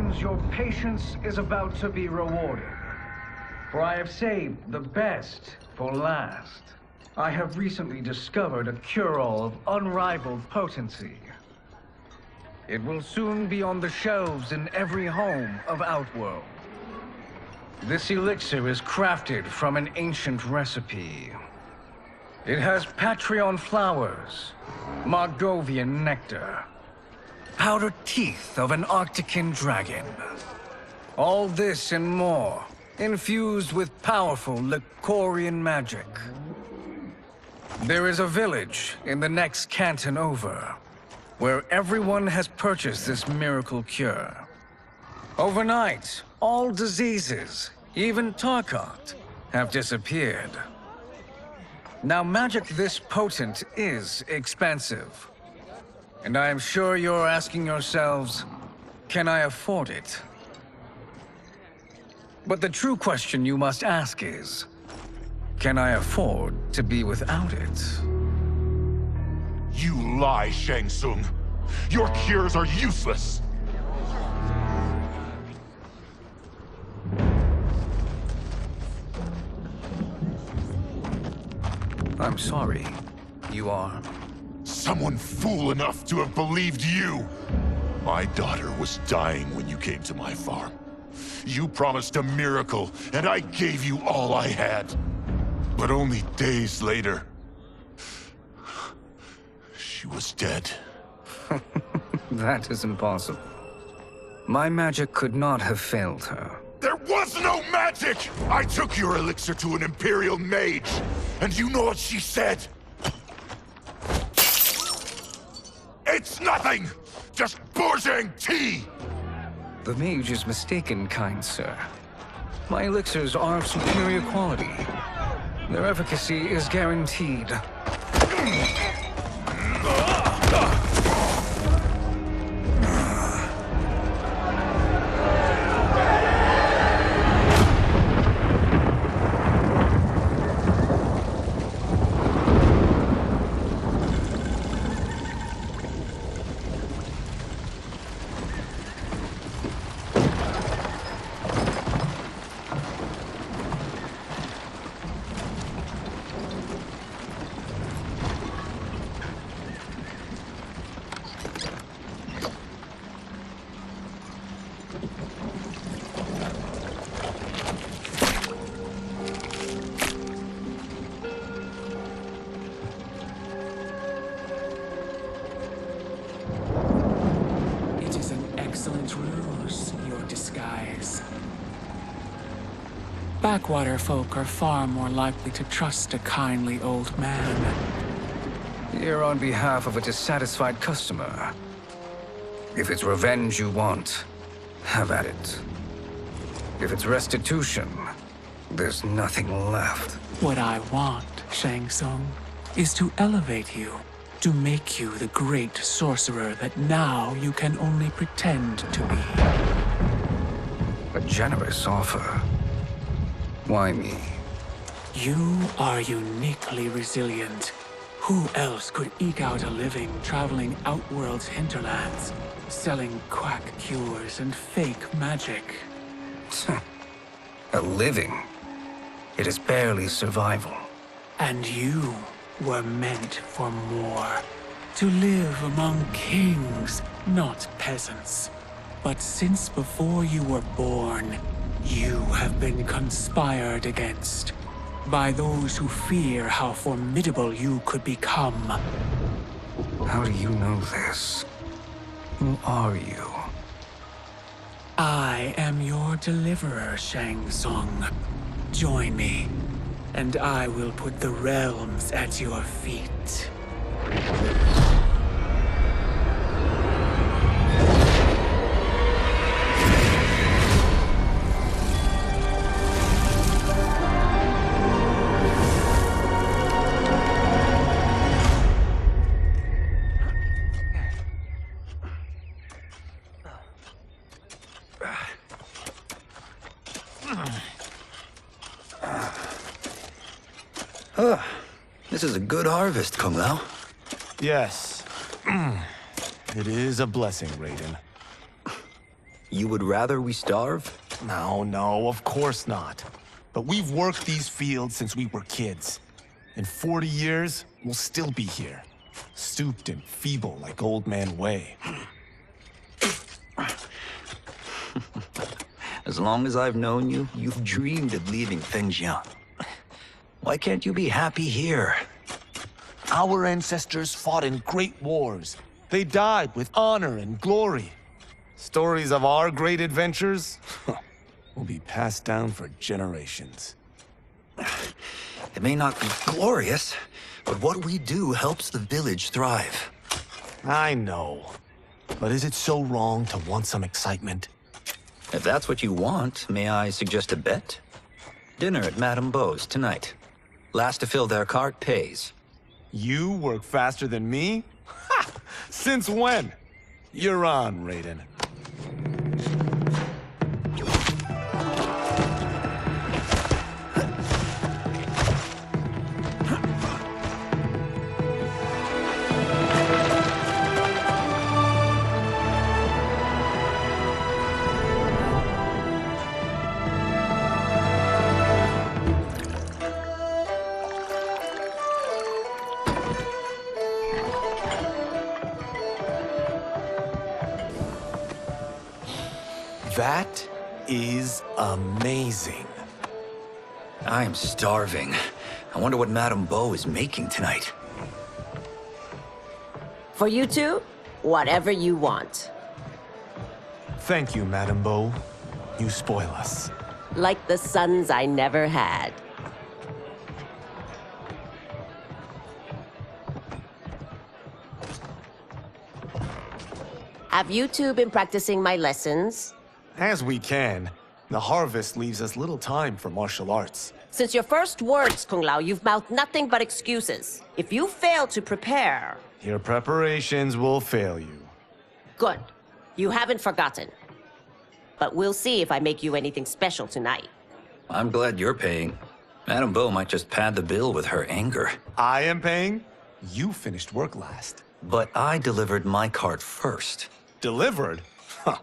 Congratulations, your patience is about to be rewarded. For I have saved the best for last. I have recently discovered a cure-all of unrivaled potency. It will soon be on the shelves in every home of Outworld. This elixir is crafted from an ancient recipe. It has Patreon flowers, Margovian nectar, powdered teeth of an Arctican dragon. All this and more, infused with powerful Lycorian magic. There is a village in the next canton over, where everyone has purchased this miracle cure. Overnight, all diseases, even Tarkat, have disappeared. Now, magic this potent is expensive. And I am sure you're asking yourselves, can I afford it? But the true question you must ask is, can I afford to be without it? You lie, Shang Tsung. Your cures are useless. I'm sorry. You are? Someone fool enough to have believed you. My daughter was dying when you came to my farm. You promised a miracle, and I gave you all I had. But only days later, she was dead. That is impossible. My magic could not have failed her. There was no magic! I took your elixir to an Imperial mage, and you know what she said? It's nothing! Just Bourgeois tea! The mage is mistaken, kind sir. My elixirs are of superior quality. Their efficacy is guaranteed. Backwater folk are far more likely to trust a kindly old man. Here on behalf of a dissatisfied customer. If it's revenge you want, have at it. If it's restitution, there's nothing left. What I want, Shang Tsung, is to elevate you, to make you the great sorcerer that now you can only pretend to be. A generous offer. Why me? You are uniquely resilient. Who else could eke out a living traveling Outworld's hinterlands, selling quack cures and fake magic? A living? It is barely survival. And you were meant for more. To live among kings, not peasants. But since before you were born, you have been conspired against by those who fear how formidable you could become. How do you know this? Who are you? I am your deliverer, Shang Tsung. Join me, and I will put the realms at your feet. This is a good harvest, Kung Lao. Yes. It is a blessing, Raiden. You would rather we starve? No, of course not. But we've worked these fields since we were kids. In 40 years, we'll still be here. Stooped and feeble like Old Man Way. As long as I've known you, you've dreamed of leaving things young. Why can't you be happy here? Our ancestors fought in great wars. They died with honor and glory. Stories of our great adventures will be passed down for generations. It may not be glorious, but what we do helps the village thrive. I know. But is it so wrong to want some excitement? If that's what you want, may I suggest a bet? Dinner at Madame Beau's tonight. Last to fill their cart pays. You work faster than me? Ha! Since when? You're on, Raiden. That is amazing. I am starving. I wonder what Madame Beau is making tonight. For you two, whatever you want. Thank you, Madame Beau. You spoil us. Like the sons I never had. Have you two been practicing my lessons? As we can. The harvest leaves us little time for martial arts. Since your first words, Kung Lao, you've mouthed nothing but excuses. If you fail to prepare... Your preparations will fail you. Good. You haven't forgotten. But we'll see if I make you anything special tonight. I'm glad you're paying. Madame Beau might just pad the bill with her anger. I am paying? You finished work last. But I delivered my cart first. Delivered? Huh.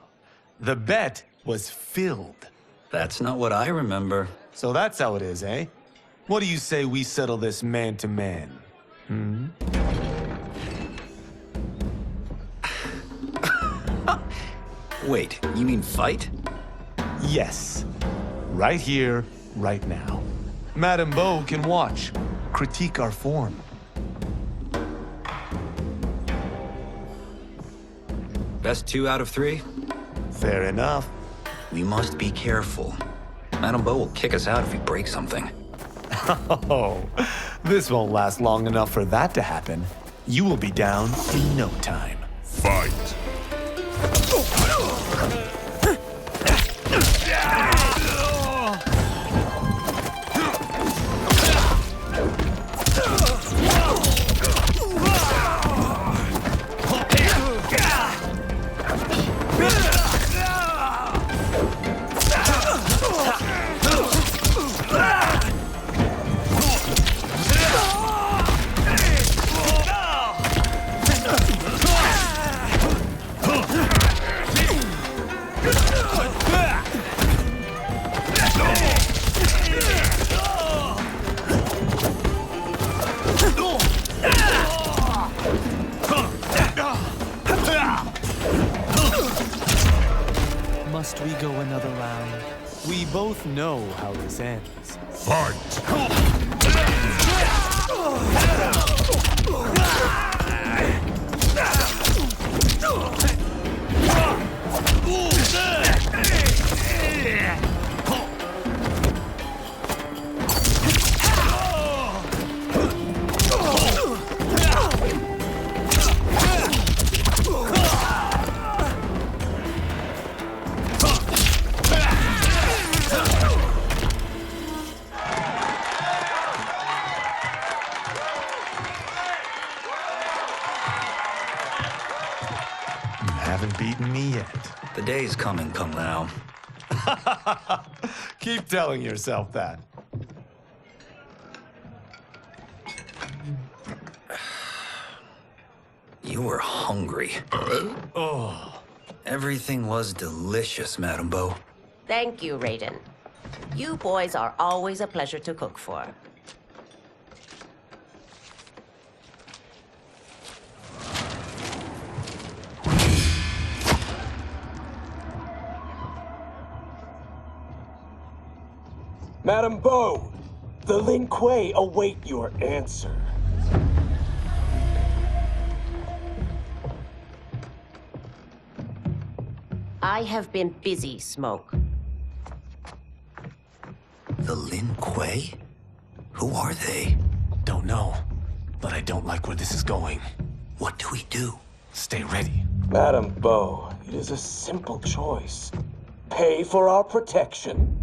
The bet was filled. That's not what I remember. So that's how it is, eh? What do you say we settle this man to man? Hmm? Wait, you mean fight? Yes. Right here, right now. Madame Beau can watch, critique our form. Best 2 out of 3? Fair enough. We must be careful. Madame Beau will kick us out if we break something. Oh, this won't last long enough for that to happen. You will be down in no time. Fight! Must we go another round? We both know how this ends. Fight! Haven't beaten me yet. The day's coming, Kung Lao. Keep telling yourself that. You were hungry. Oh, Everything was delicious, Madam Bo. Thank you, Raiden. You boys are always a pleasure to cook for. Madam Bo, the Lin Kuei await your answer. I have been busy, Smoke. The Lin Kuei? Who are they? Don't know, but I don't like where this is going. What do we do? Stay ready. Madam Bo, it is a simple choice. Pay for our protection,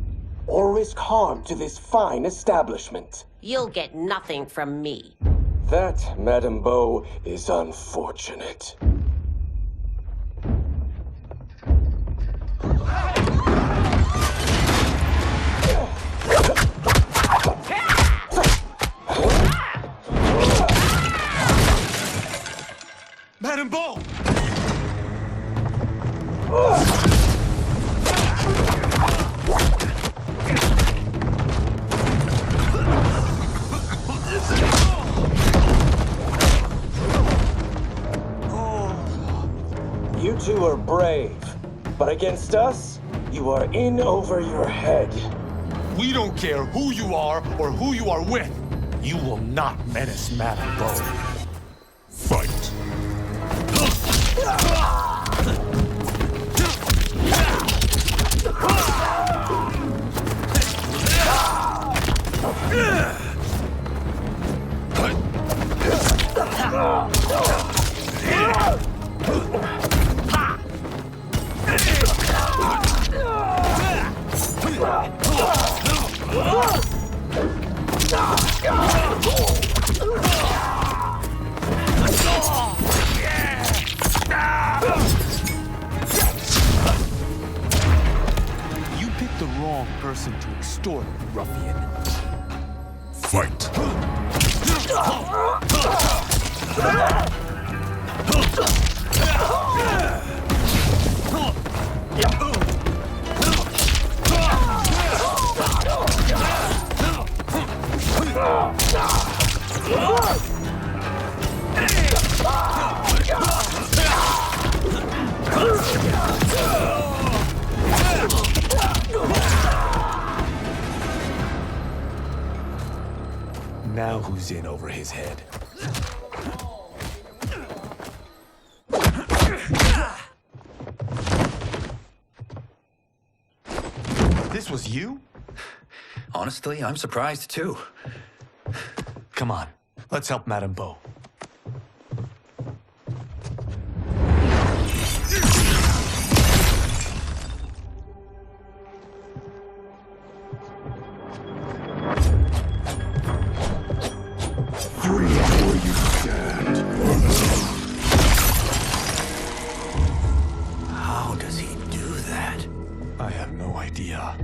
or risk harm to this fine establishment. You'll get nothing from me. That, Madam Bo, is unfortunate. Madam Bo! You two are brave, but against us, you are in over your head. We don't care who you are or who you are with. You will not menace Madam Bo. Fight. You picked the wrong person to extort, ruffian. Fight. Now who's in over his head? This was you? Honestly, I'm surprised too. Come on, let's help Madam Bo. Free where you stand. How does he do that? I have no idea.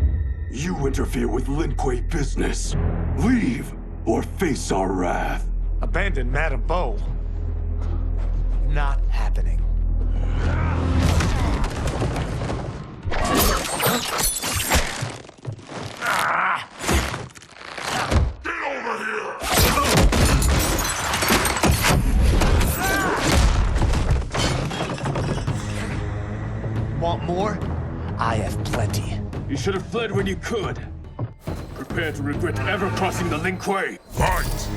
You interfere with Lin Kuei business. Leave, or face our wrath. Abandon Madam Bo? Not happening. Want more? I have plenty. You should have fled when you could. Prepare to regret ever crossing the Lin Kuei. Fight.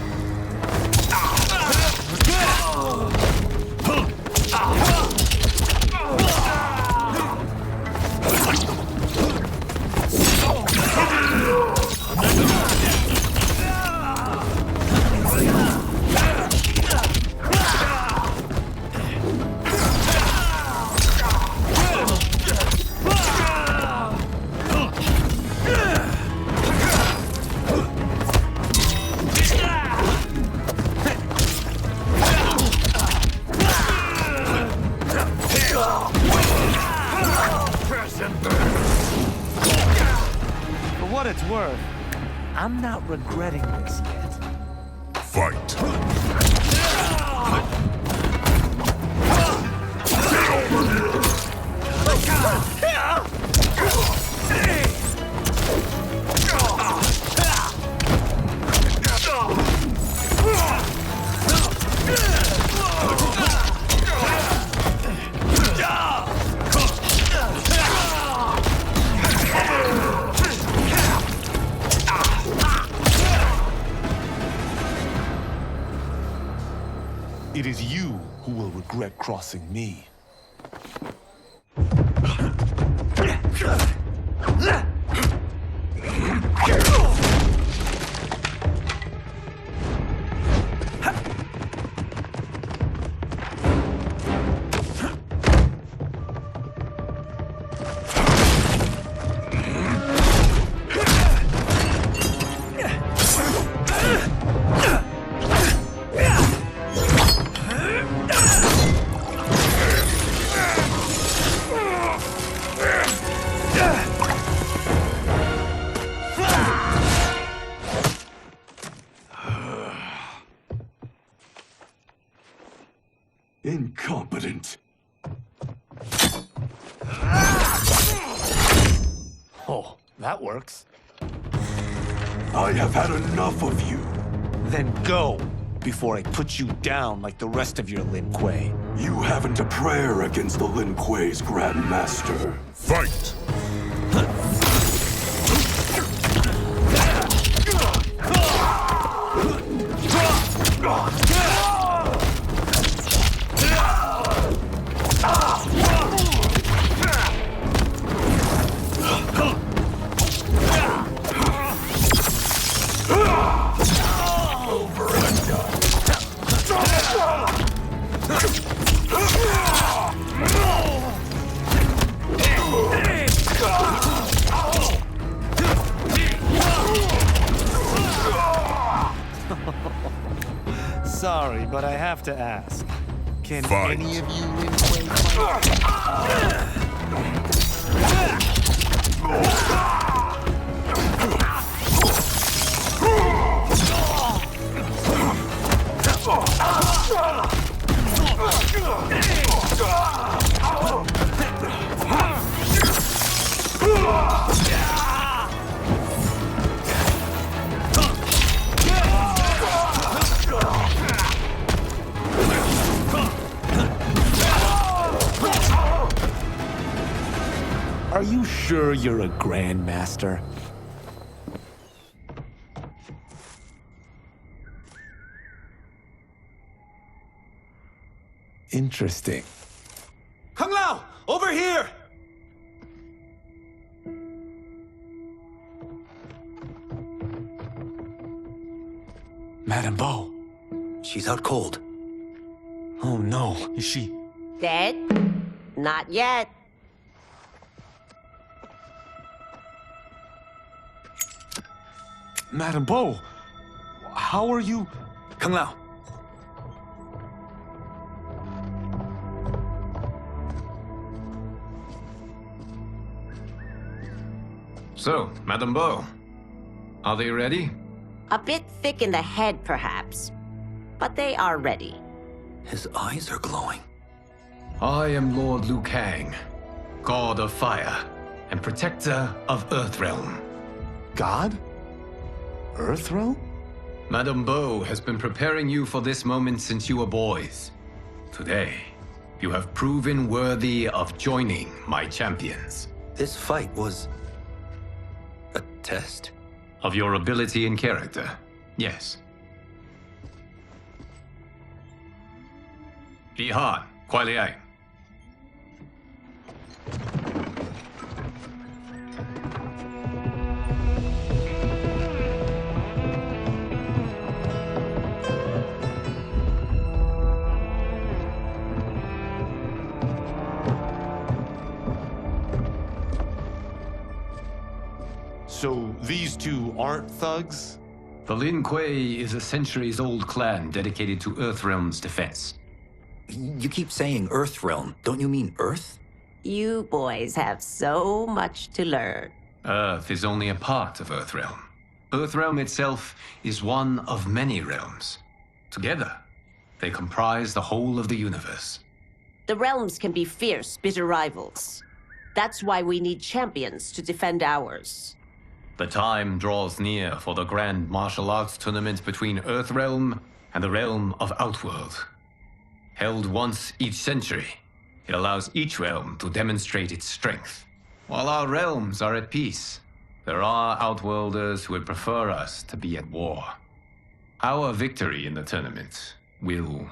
For what it's worth, I'm not regretting this yet. Fight. It is you who will regret crossing me. Incompetent. Oh, that works. I have had enough of you. Then go, before I put you down like the rest of your Lin Kuei. You haven't a prayer against the Lin Kuei's Grand Master. Fight! Sorry, but I have to ask. Can Fight. any of you Lin Kuei fight? Are you sure you're a Grandmaster? Interesting. Kung Lao! Over here! Madame Bo. She's out cold. Oh no, is she? Dead? Not yet. Madame Bo, how are you? Kung Lao. So, Madame Bo, are they ready? A bit thick in the head, perhaps. But they are ready. His eyes are glowing. I am Lord Liu Kang, God of Fire and Protector of Earthrealm. God? Earthrealm? Madame Bo has been preparing you for this moment since you were boys. Today, you have proven worthy of joining my champions. This fight was a test. Of your ability and character, yes. 李翰，快来！ So these two aren't thugs? The Lin Kuei is a centuries-old clan dedicated to Earthrealm's defense. You keep saying Earthrealm. Don't you mean Earth? You boys have so much to learn. Earth is only a part of Earthrealm. Earthrealm itself is one of many realms. Together, they comprise the whole of the universe. The realms can be fierce, bitter rivals. That's why we need champions to defend ours. The time draws near for the grand martial arts tournament between Earthrealm and the realm of Outworld. Held once each century, it allows each realm to demonstrate its strength. While our realms are at peace, there are Outworlders who would prefer us to be at war. Our victory in the tournament will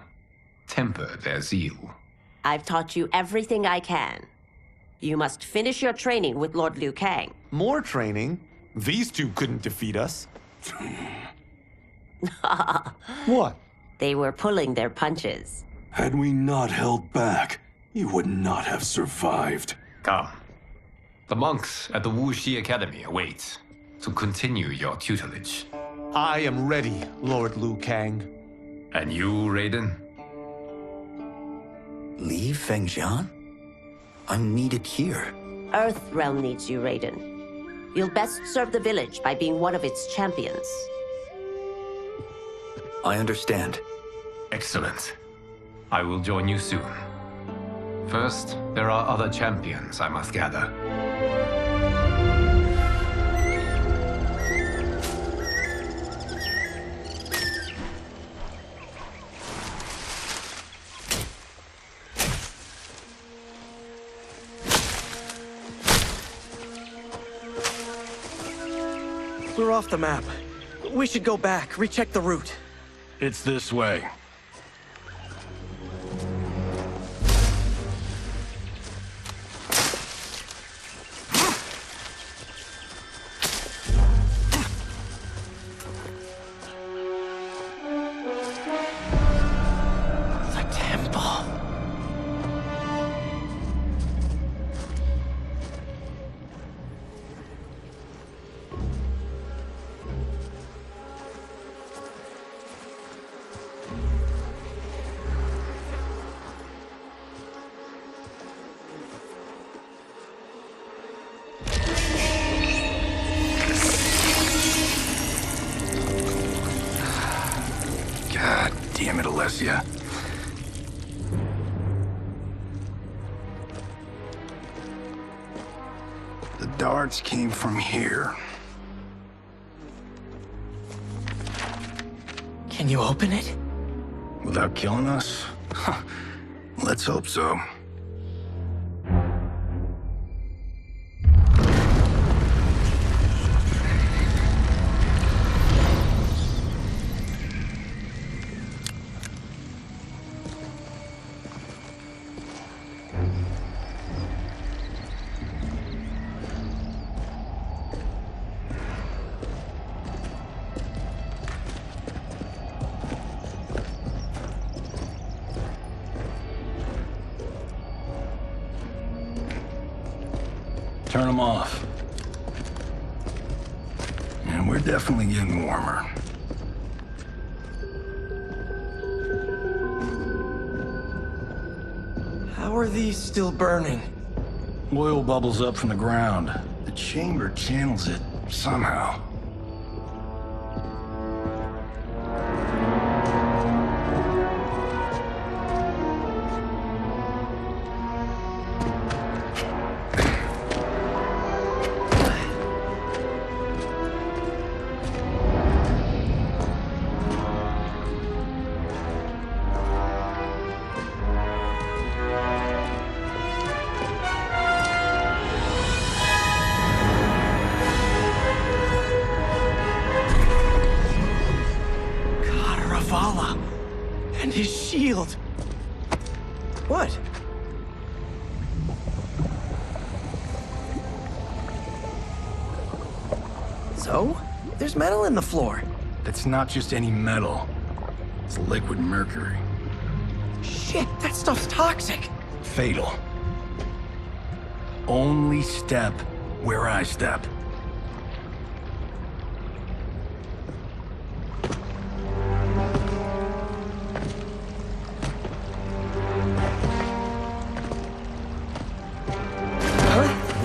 temper their zeal. I've taught you everything I can. You must finish your training with Lord Liu Kang. More training? These two couldn't defeat us. What? They were pulling their punches. Had we not held back, you would not have survived. Come. The monks at the Wuxi Academy await to continue your tutelage. I am ready, Lord Liu Kang. And you, Raiden? Leave Fengjian? I'm needed here. Earthrealm needs you, Raiden. You'll best serve the village by being one of its champions. I understand. Excellent. I will join you soon. First, there are other champions I must gather. We're off the map. We should go back, recheck the route. It's this way. The temple. God damn it, Alessia. The darts came from here. Can you open it? Without killing us? Let's hope so. Turn them off. And we're definitely getting warmer. How are these still burning? Oil bubbles up from the ground. The chamber channels it somehow. And his shield. What? So? There's metal in the floor. That's not just any metal. It's liquid mercury. Shit, that stuff's toxic. Fatal. Only step where I step.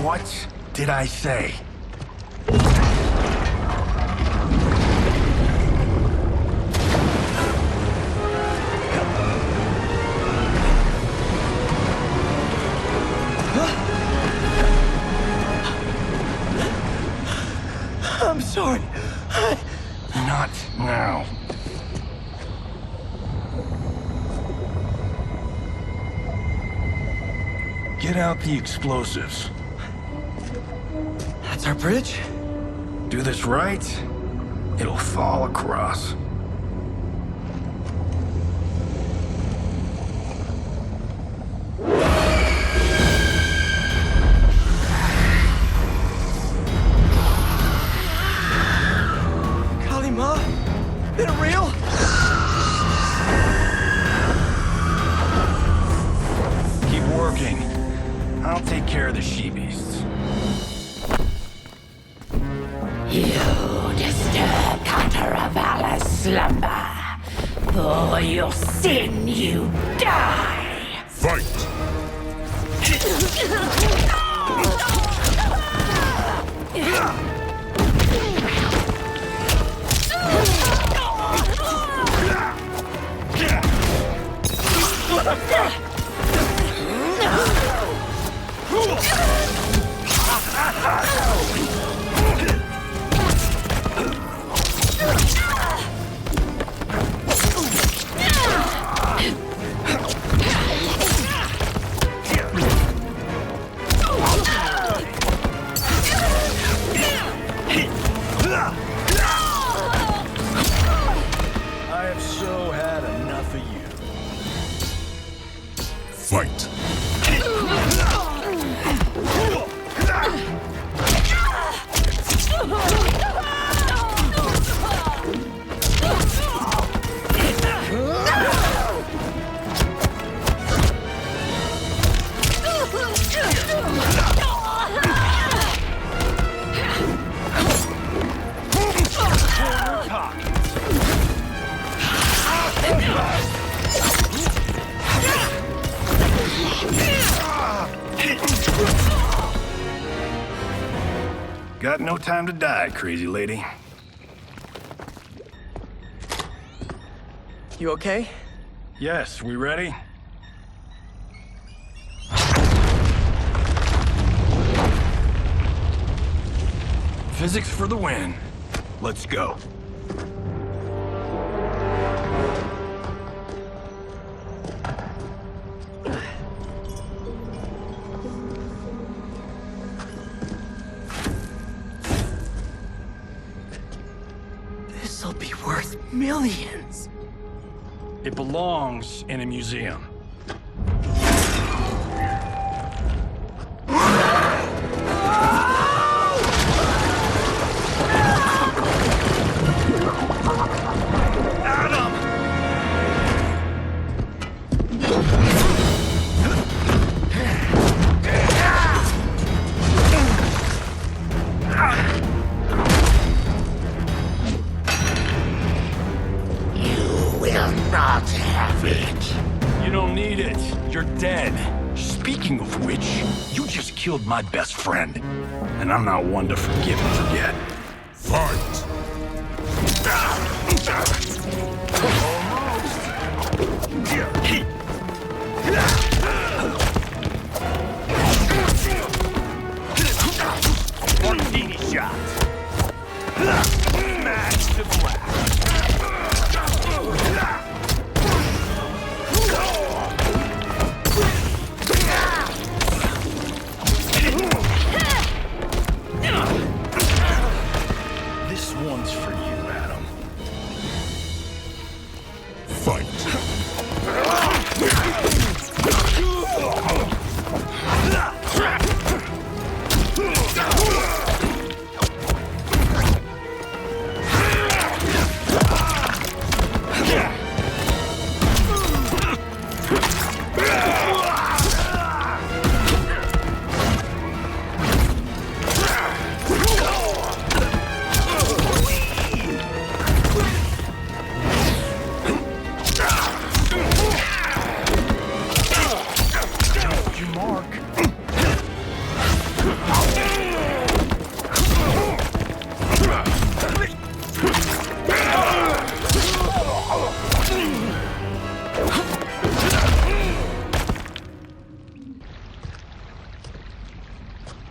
What did I say? Not now. Get out the explosives. That's our bridge? Do this right, it'll fall across. Kalima? Is it real? Keep working. I'll take care of the she-beasts. You disturb Counter-Valor's slumber. For your sin, you die! Fight! I have so had enough of you. Fight! Got no time to die, crazy lady. You okay? Yes, we ready? Physics for the win. Let's go. This'll be worth millions. It belongs in a museum. Not have it. You don't need it. You're dead. Speaking of which, you just killed my best friend. And I'm not one to forgive and forget. Fight! Martini shot. Smash to black. This one's for you, Adam. Fight!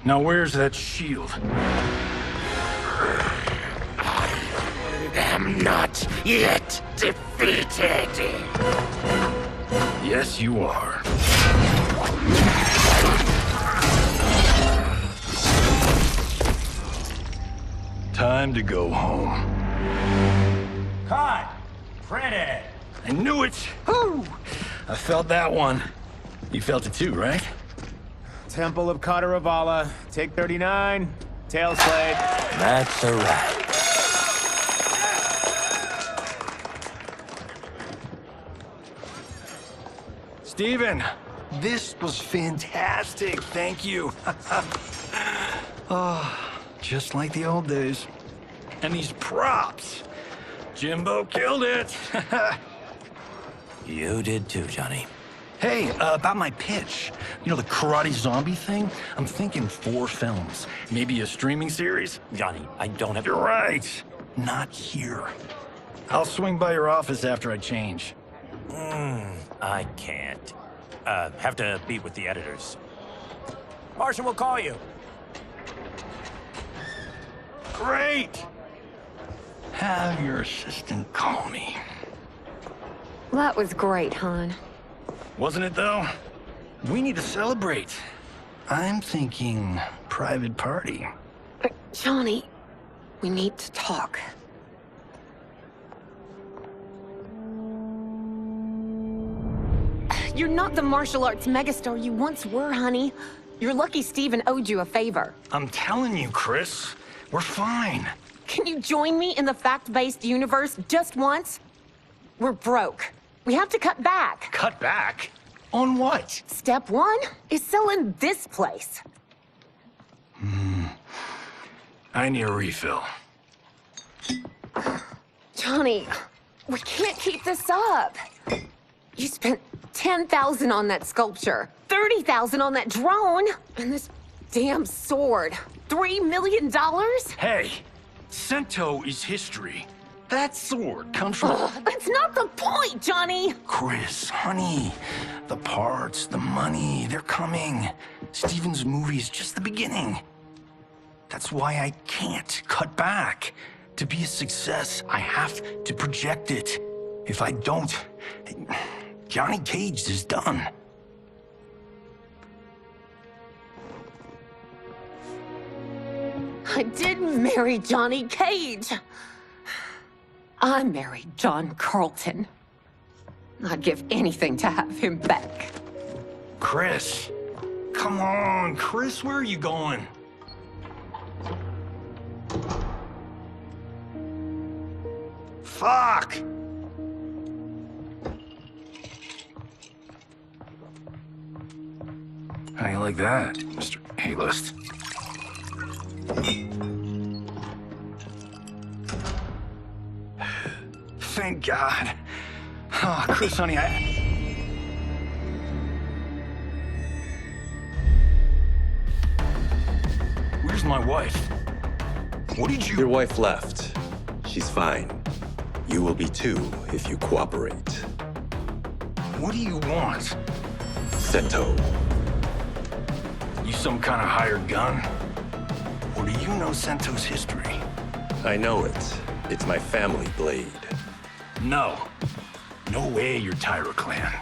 Now where's that shield? am not yet defeated. Yes, you are. Time to go home. Cut! Credit! I knew it! Woo! I felt that one. You felt it too, right? Temple of Kataravala, take 39, tail slate. That's a wrap. Steven, this was fantastic. Thank you. Oh, just like the old days. And these props. Jimbo killed it. You did too, Johnny. Hey, about my pitch. You know, the karate zombie thing? I'm thinking 4 films. Maybe a streaming series? Johnny, I don't have... You're right. Not here. I'll swing by your office after I change. I can't. Have to meet with the editors. Marshall will call you. Great! Have your assistant call me. That was great, hon. Wasn't it, though? We need to celebrate. I'm thinking private party. Johnny, we need to talk. You're not the martial arts megastar you once were, honey. You're lucky Steven owed you a favor. I'm telling you, Chris, we're fine. Can you join me in the fact-based universe just once? We're broke. We have to cut back. Cut back? On what? Step 1 is selling this place. I need a refill. Johnny, we can't keep this up. You spent $10,000 on that sculpture, $30,000 on that drone, and this damn sword. $3 million? Hey, Sento is history. That sword comes from... That's not the point, Johnny! Chris, honey, the parts, the money, they're coming. Steven's movie is just the beginning. That's why I can't cut back. To be a success, I have to project it. If I don't, Johnny Cage is done. I didn't marry Johnny Cage. I married John Carlton. I'd give anything to have him back. Chris, come on, Chris, where are you going? Fuck! How you like that, Mr. A-list? Thank God. Oh, Chris, honey, Where's my wife? What did you... Your wife left. She's fine. You will be too if you cooperate. What do you want? Sento. You some kind of hired gun? Or do you know Sento's history? I know it. It's my family blade. No. No way you're Tyra clan.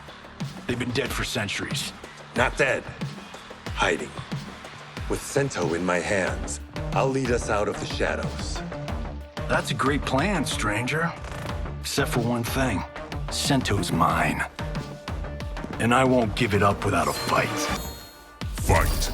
They've been dead for centuries. Not dead. Hiding. With Sento in my hands, I'll lead us out of the shadows. That's a great plan, stranger. Except for one thing. Sento's mine. And I won't give it up without a fight. Fight!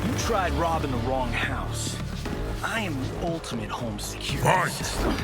You tried robbing the wrong house. I am the ultimate home security system.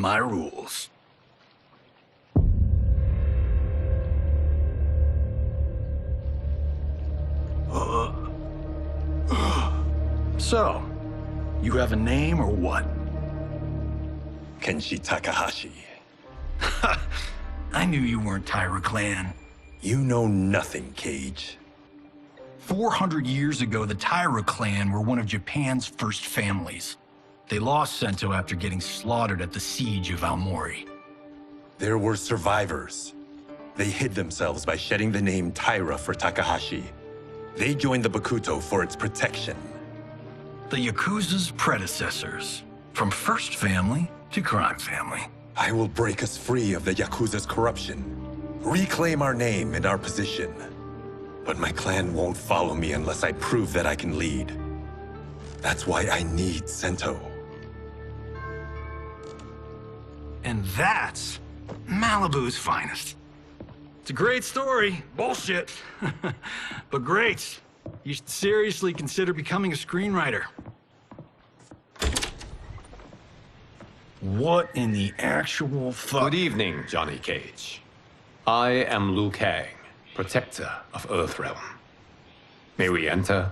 my rules. So, you have a name or what? Kenshi Takahashi. I knew you weren't Taira clan. You know nothing, Cage. 400 years ago, the Taira clan were one of Japan's first families. They lost Sento after getting slaughtered at the siege of Aomori. There were survivors. They hid themselves by shedding the name Taira for Takahashi. They joined the Bakuto for its protection. The Yakuza's predecessors. From first family to crime family. I will break us free of the Yakuza's corruption. Reclaim our name and our position. But my clan won't follow me unless I prove that I can lead. That's why I need Sento. And that's Malibu's finest. It's a great story. Bullshit. But great. You should seriously consider becoming a screenwriter. What in the actual fuck? Good evening, Johnny Cage. I am Liu Kang, protector of Earthrealm. May we enter?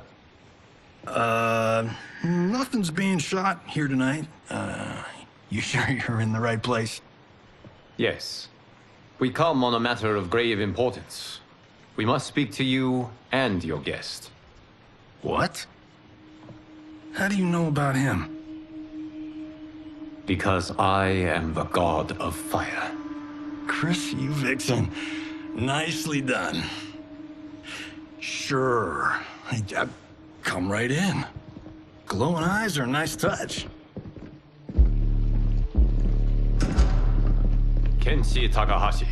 Nothing's being shot here tonight. You sure you're in the right place? Yes. We come on a matter of grave importance. We must speak to you and your guest. What? How do you know about him? Because I am the god of fire. Chris, you vixen. Nicely done. Sure. Come right in. Glowing eyes are a nice touch. Kenshi Takahashi.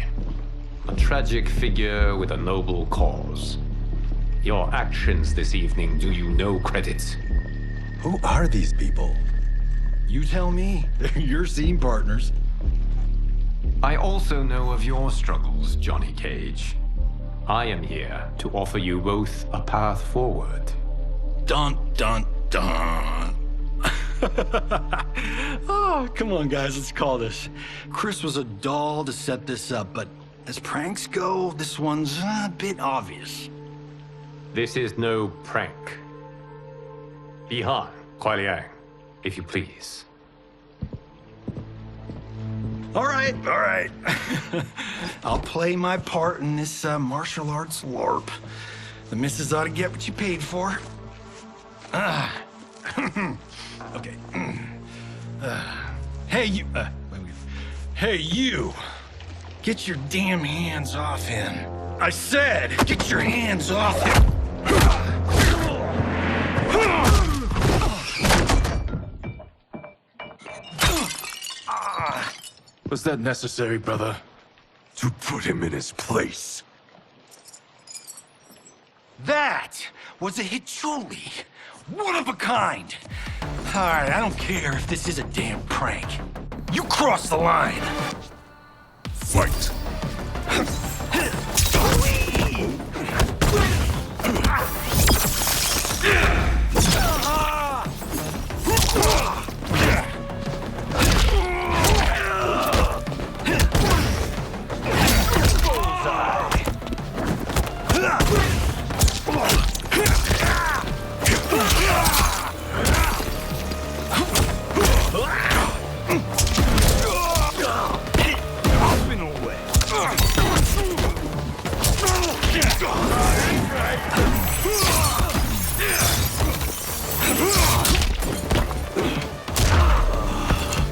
A tragic figure with a noble cause. Your actions this evening do you no credit. Who are these people? You tell me. They're your scene partners. I also know of your struggles, Johnny Cage. I am here to offer you both a path forward. Dun, dun, dun. Oh, come on, guys, let's call this. Chris was a doll to set this up, but as pranks go, this one's a bit obvious. This is no prank. Bihan, Kuai Liang, if you please. All right. I'll play my part in this martial arts LARP. The missus ought to get what you paid for. Okay. Hey, you. Hey, you. Get your damn hands off him. I said, get your hands off him. Was that necessary, brother? To put him in his place. That was a Hichuli. One of a kind. All right, I don't care if this is a damn prank. You crossed the line. Fight.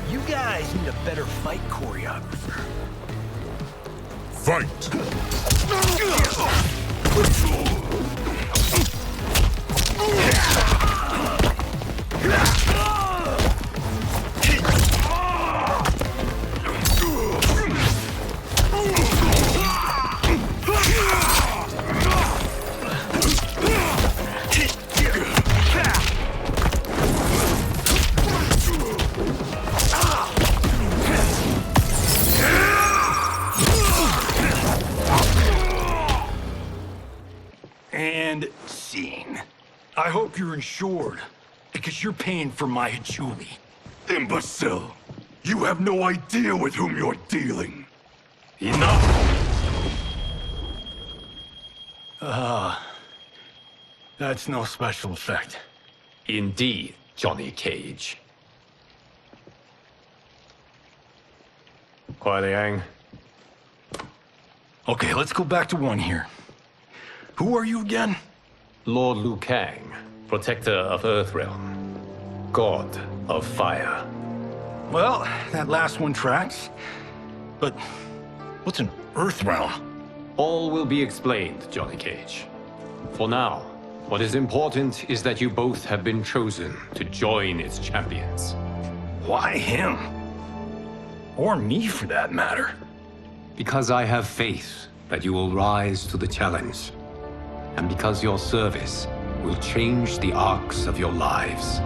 You guys need a better fight choreographer. Fight! And scene. I hope you're insured, because you're paying for my Hichuli. Imbecile! You have no idea with whom you're dealing. Enough! That's no special effect. Indeed, Johnny Cage. Kuai Liang. Okay, let's go back to one here. Who are you again? Lord Liu Kang, protector of Earthrealm. God of Fire. Well, that last one tracks. But what's an Earthrealm? All will be explained, Johnny Cage. For now, what is important is that you both have been chosen to join its champions. Why him? Or me, for that matter. Because I have faith that you will rise to the challenge. And because your service will change the arcs of your lives.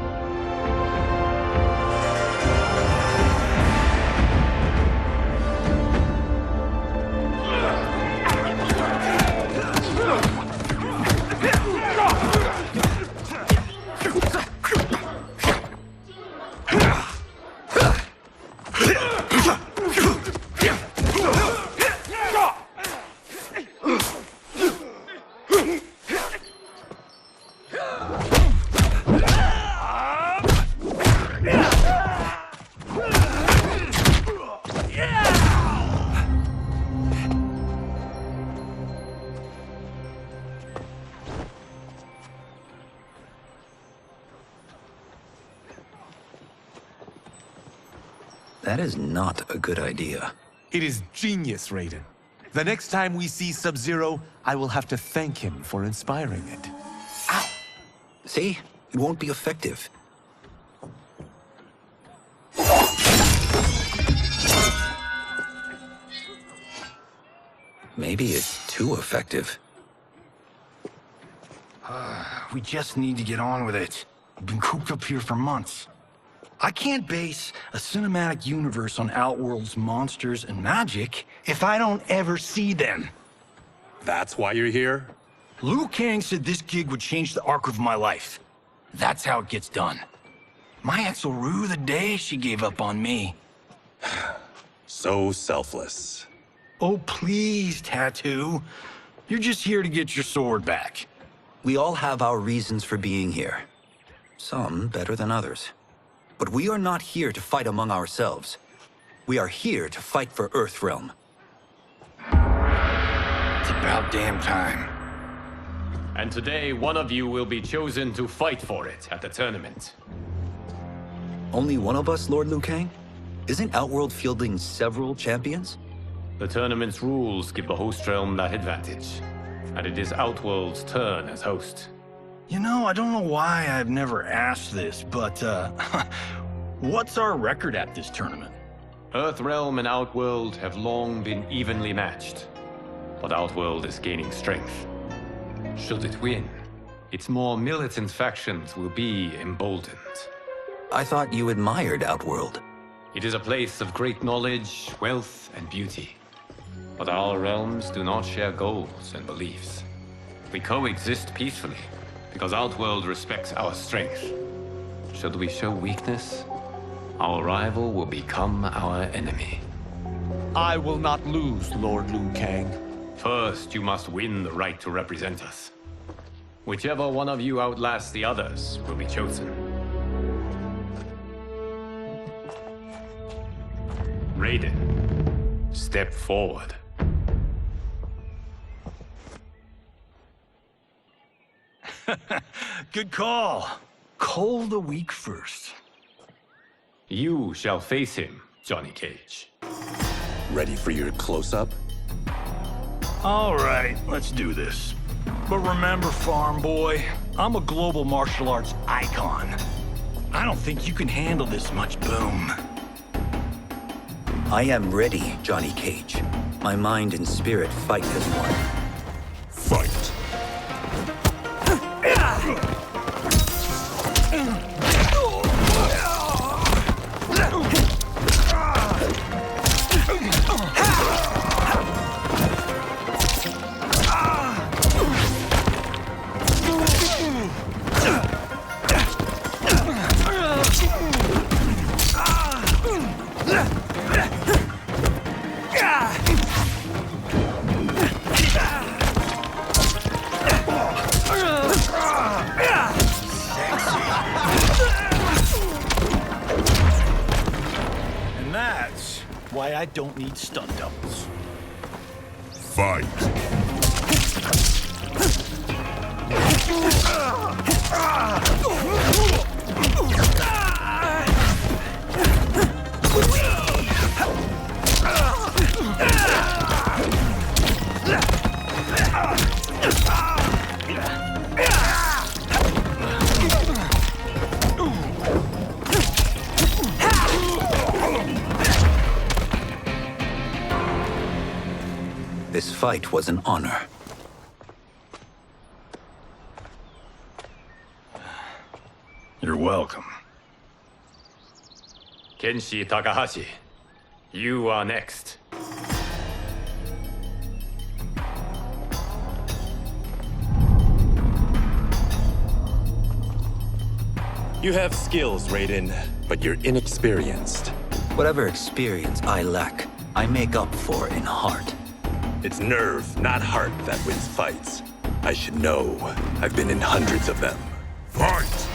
That is not a good idea. It is genius, Raiden. The next time we see Sub-Zero, I will have to thank him for inspiring it. Ow! See? It won't be effective. Maybe it's too effective. We just need to get on with it. I've been cooped up here for months. I can't base a cinematic universe on Outworld's monsters and magic if I don't ever see them. That's why you're here? Liu Kang said this gig would change the arc of my life. That's how it gets done. My ex will rue the day she gave up on me. So selfless. Oh, please, Tattoo. You're just here to get your sword back. We all have our reasons for being here. Some better than others. But we are not here to fight among ourselves. We are here to fight for Earthrealm. It's about damn time. And today, one of you will be chosen to fight for it at the tournament. Only one of us, Lord Liu Kang? Isn't Outworld fielding several champions? The tournament's rules give the host realm that advantage. And it is Outworld's turn as host. You know, I don't know why I've never asked this, but, what's our record at this tournament? Earthrealm and Outworld have long been evenly matched. But Outworld is gaining strength. Should it win, its more militant factions will be emboldened. I thought you admired Outworld. It is a place of great knowledge, wealth, and beauty. But our realms do not share goals and beliefs. We coexist peacefully, because Outworld respects our strength. Should we show weakness, our rival will become our enemy. I will not lose, Lord Liu Kang. First, you must win the right to represent us. Whichever one of you outlasts the others will be chosen. Raiden, step forward. Good call. Cole the weak first. You shall face him, Johnny Cage. Ready for your close-up? All right, let's do this. But remember, farm boy, I'm a global martial arts icon. I don't think you can handle this much boom. I am ready, Johnny Cage. My mind and spirit fight as one. Fight! I don't need stunt doubles. Fight. This fight was an honor. You're welcome. Kenshi Takahashi, you are next. You have skills, Raiden, but you're inexperienced. Whatever experience I lack, I make up for in heart. It's nerve, not heart, that wins fights. I should know. I've been in hundreds of them. Fight!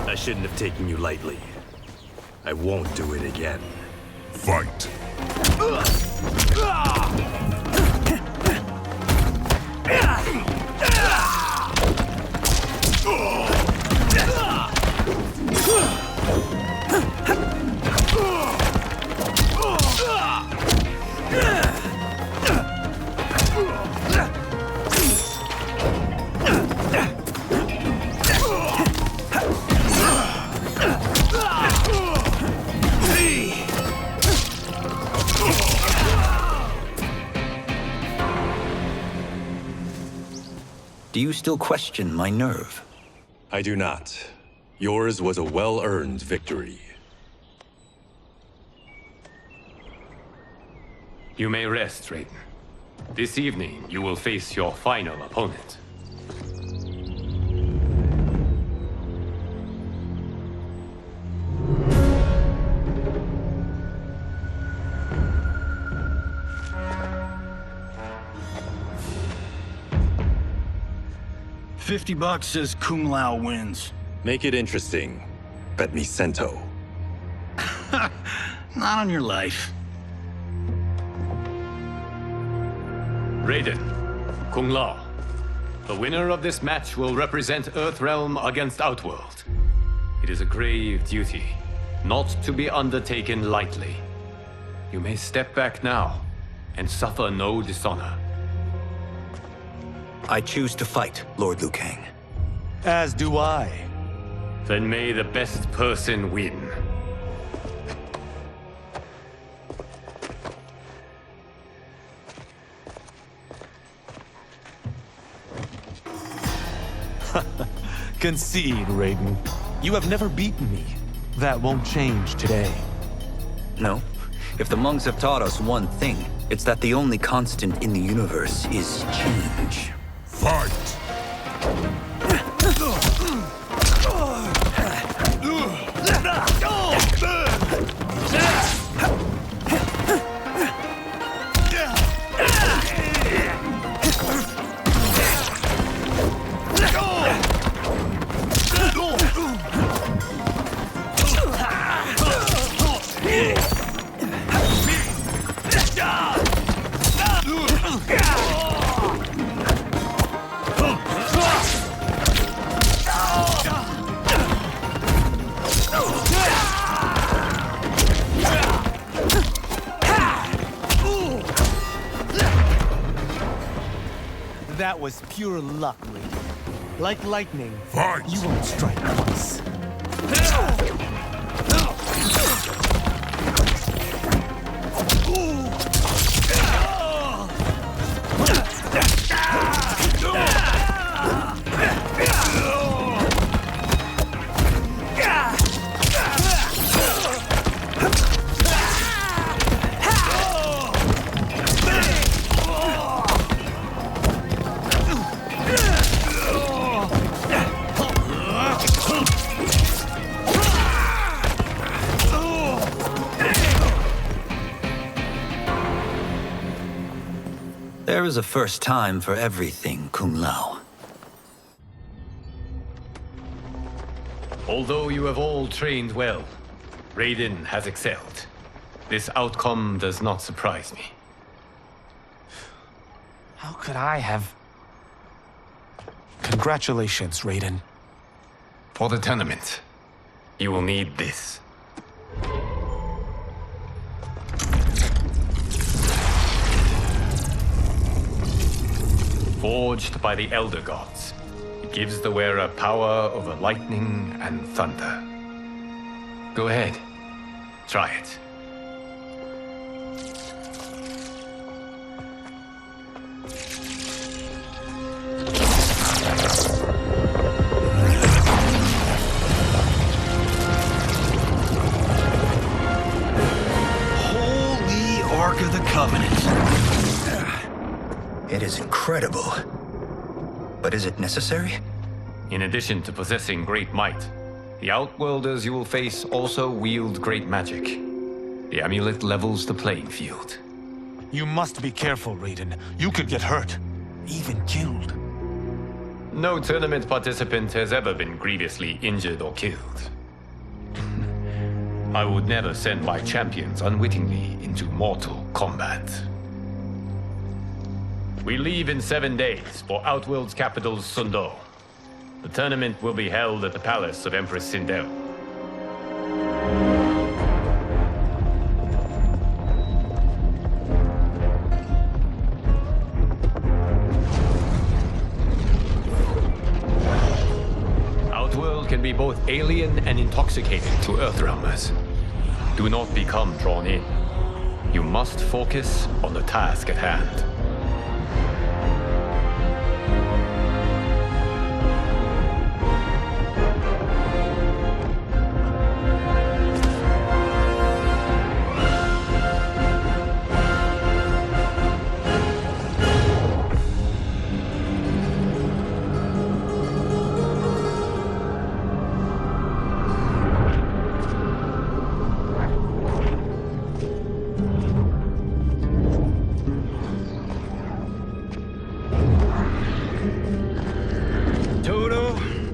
I shouldn't have taken you lightly. I won't do it again. Fight! Do you still question my nerve? I do not. Yours was a well-earned victory. You may rest, Raiden. This evening, you will face your final opponent. $50 says Kung Lao wins. Make it interesting. Bet me Sento. Not on your life. Raiden, Kung Lao. The winner of this match will represent Earthrealm against Outworld. It is a grave duty, not to be undertaken lightly. You may step back now and suffer no dishonor. I choose to fight, Lord Liu Kang. As do I. Then may the best person win. Concede, Raiden. You have never beaten me. That won't change today. No. If the monks have taught us one thing, it's that the only constant in the universe is change. Fight! That was pure luck, Raiden. Like lightning, Fight! You won't strike twice. There is a first time for everything, Kung Lao. Although you have all trained well, Raiden has excelled. This outcome does not surprise me. How could I have... Congratulations, Raiden. For the tournament, you will need this. Forged by the Elder Gods, it gives the wearer power over lightning and thunder. Go ahead, try it. Holy Ark of the Covenant. It is incredible. But is it necessary? In addition to possessing great might, the Outworlders you will face also wield great magic. The amulet levels the playing field. You must be careful, Raiden. You could get hurt. Even killed. No tournament participant has ever been grievously injured or killed. I would never send my champions unwittingly into Mortal Kombat. We leave in 7 days for Outworld's capital, Sundo. The tournament will be held at the palace of Empress Sindel. Outworld can be both alien and intoxicating to Earthrealmers. Do not become drawn in. You must focus on the task at hand.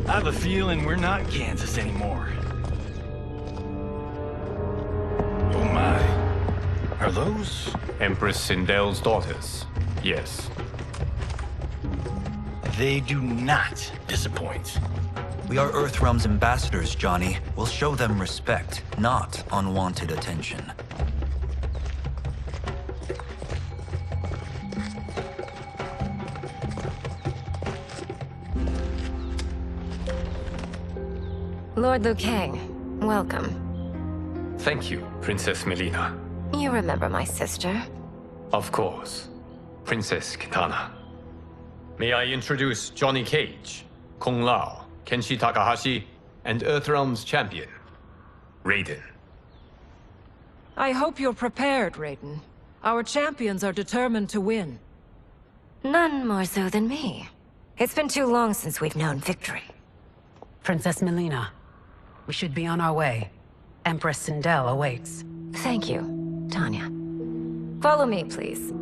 I have a feeling we're not Kansas anymore. Oh my. Are those? Empress Sindel's daughters, yes. They do not disappoint. We are Earthrealm's ambassadors, Johnny. We'll show them respect, not unwanted attention. Lord Liu Kang, welcome. Thank you, Princess Melina. You remember my sister? Of course, Princess Kitana. May I introduce Johnny Cage, Kung Lao, Kenshi Takahashi, and Earthrealm's champion, Raiden. I hope you're prepared, Raiden. Our champions are determined to win. None more so than me. It's been too long since we've known victory. Princess Melina, we should be on our way. Empress Sindel awaits. Thank you, Tanya. Follow me, please.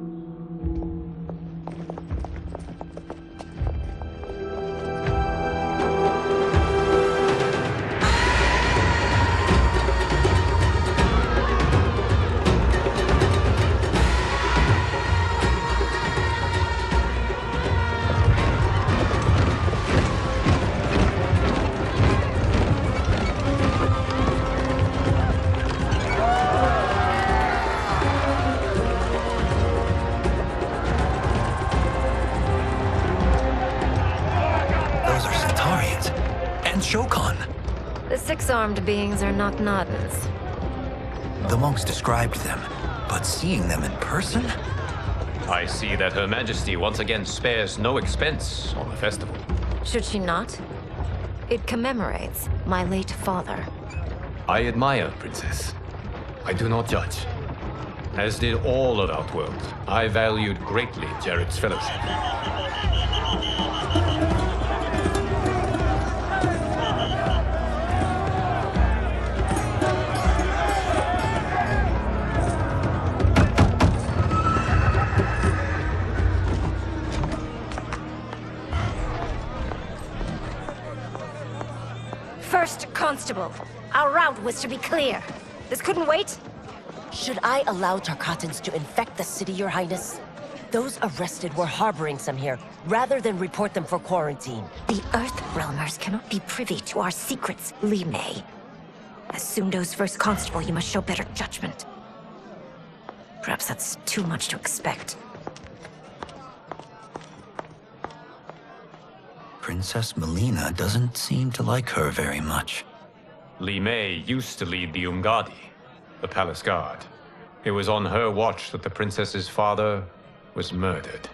The six-armed beings are not Nadans. The monks described them, but seeing them in person? I see that Her Majesty once again spares no expense on the festival. Should she not? It commemorates my late father. I admire, Princess. I do not judge. As did all of Outworld, I valued greatly Jarrett's fellowship. First Constable, our route was to be clear. This couldn't wait? Should I allow Tarkatans to infect the city, Your Highness? Those arrested were harboring some here, rather than report them for quarantine. The Earthrealmers cannot be privy to our secrets, Li Mei. As Sundo's first constable, you must show better judgment. Perhaps that's too much to expect. Princess Melina doesn't seem to like her very much. Li Mei used to lead the Umgadi, the palace guard. It was on her watch that the princess's father was murdered.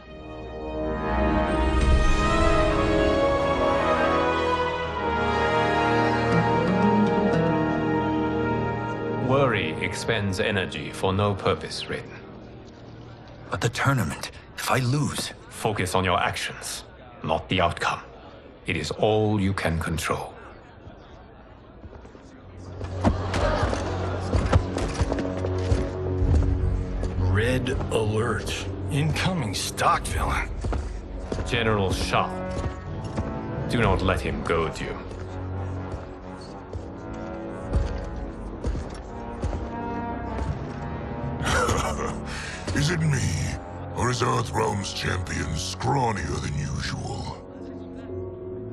Worry expends energy for no purpose, Raiden. But the tournament, if I lose... Focus on your actions, not the outcome. It is all you can control. Red alert. Incoming stock villain. General Shah. Do not let him goad you. Is it me? Or is Earthrealm's champion scrawnier than usual?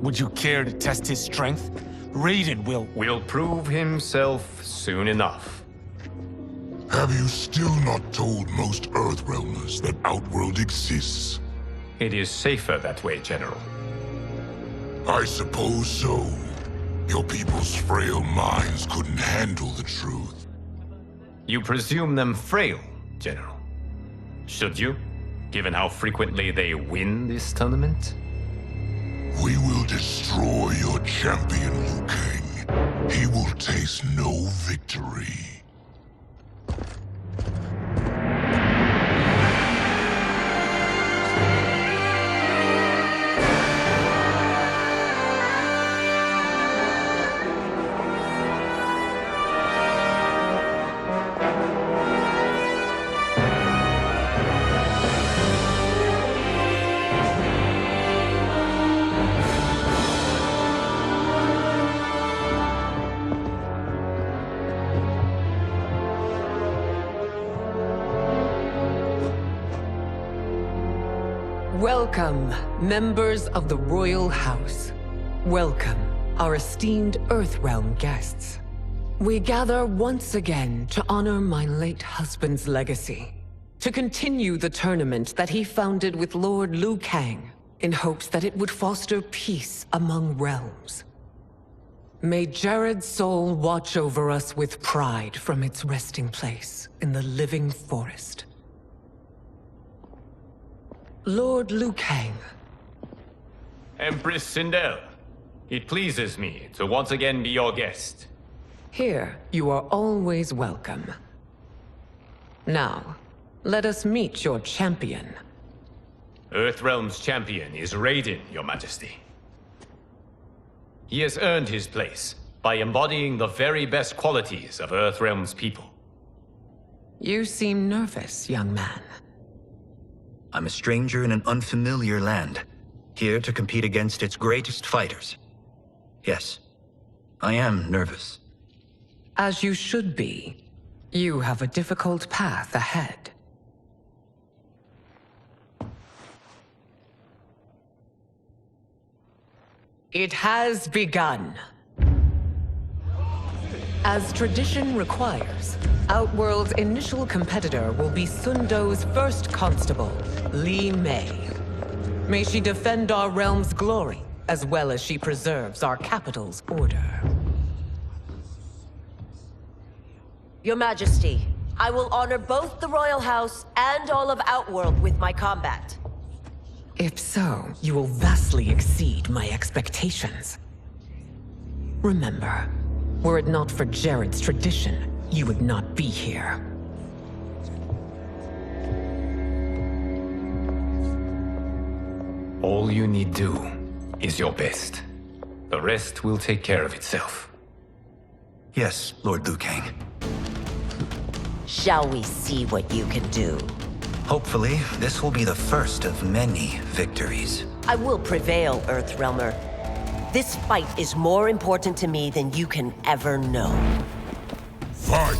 Would you care to test his strength? Raiden will prove himself soon enough. Have you still not told most Earthrealmers that Outworld exists? It is safer that way, General. I suppose so. Your people's frail minds couldn't handle the truth. You presume them frail, General. Should you, given how frequently they win this tournament? We will destroy your champion, Liu Kang. He will taste no victory. Welcome, members of the Royal House. Welcome, our esteemed Earthrealm guests. We gather once again to honor my late husband's legacy, to continue the tournament that he founded with Lord Liu Kang, in hopes that it would foster peace among realms. May Jared's soul watch over us with pride from its resting place in the living forest. Lord Liu Kang. Empress Sindel, it pleases me to once again be your guest. Here, you are always welcome. Now, let us meet your champion. Earthrealm's champion is Raiden, Your Majesty. He has earned his place by embodying the very best qualities of Earthrealm's people. You seem nervous, young man. I'm a stranger in an unfamiliar land, here to compete against its greatest fighters. Yes, I am nervous. As you should be. You have a difficult path ahead. It has begun. As tradition requires, Outworld's initial competitor will be Sundo's first constable, Li Mei. May she defend our realm's glory, as well as she preserves our capital's order. Your Majesty, I will honor both the Royal House and all of Outworld with my combat. If so, you will vastly exceed my expectations. Remember, were it not for Jared's tradition, you would not be here. All you need do is your best. The rest will take care of itself. Yes, Lord Liu Kang. Shall we see what you can do? Hopefully, this will be the first of many victories. I will prevail, Earthrealmer. This fight is more important to me than you can ever know. Fight!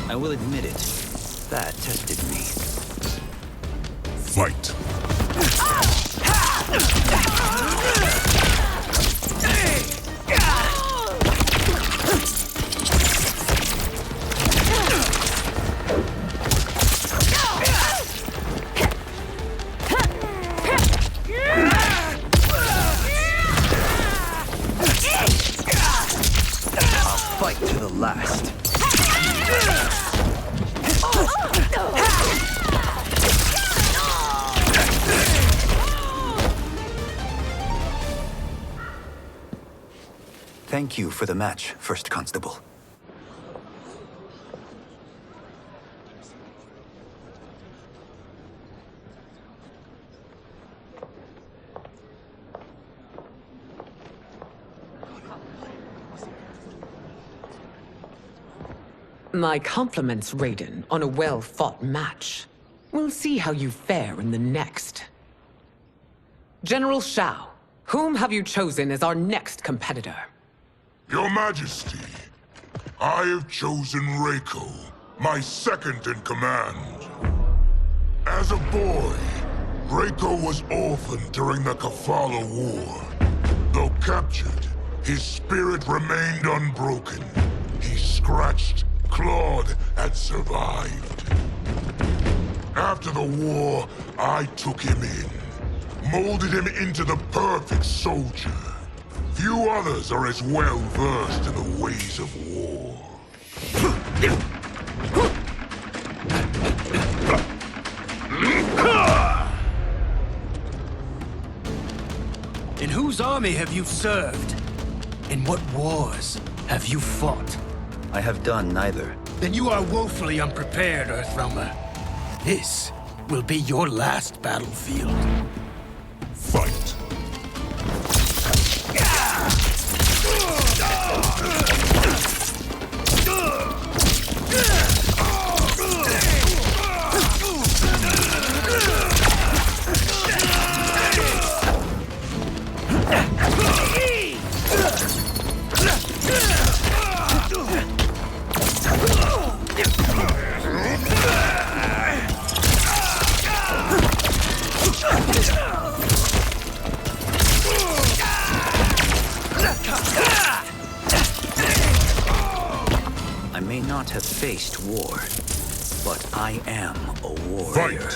I will admit it. That tested me. Fight! I'll fight to the last. Thank you for the match, First Constable. My compliments, Raiden, on a well-fought match. We'll see how you fare in the next. General Shao, whom have you chosen as our next competitor? Your Majesty, I have chosen Reiko, my second in command. As a boy, Reiko was orphaned during the Kafala War. Though captured, his spirit remained unbroken. He scratched, clawed, and survived. After the war, I took him in, molded him into the perfect soldier. Few others are as well versed in the ways of war. In whose army have you served? In what wars have you fought? I have done neither. Then you are woefully unprepared, Earthrealmer. This will be your last battlefield. Fight! I may not have faced war, but I am a warrior.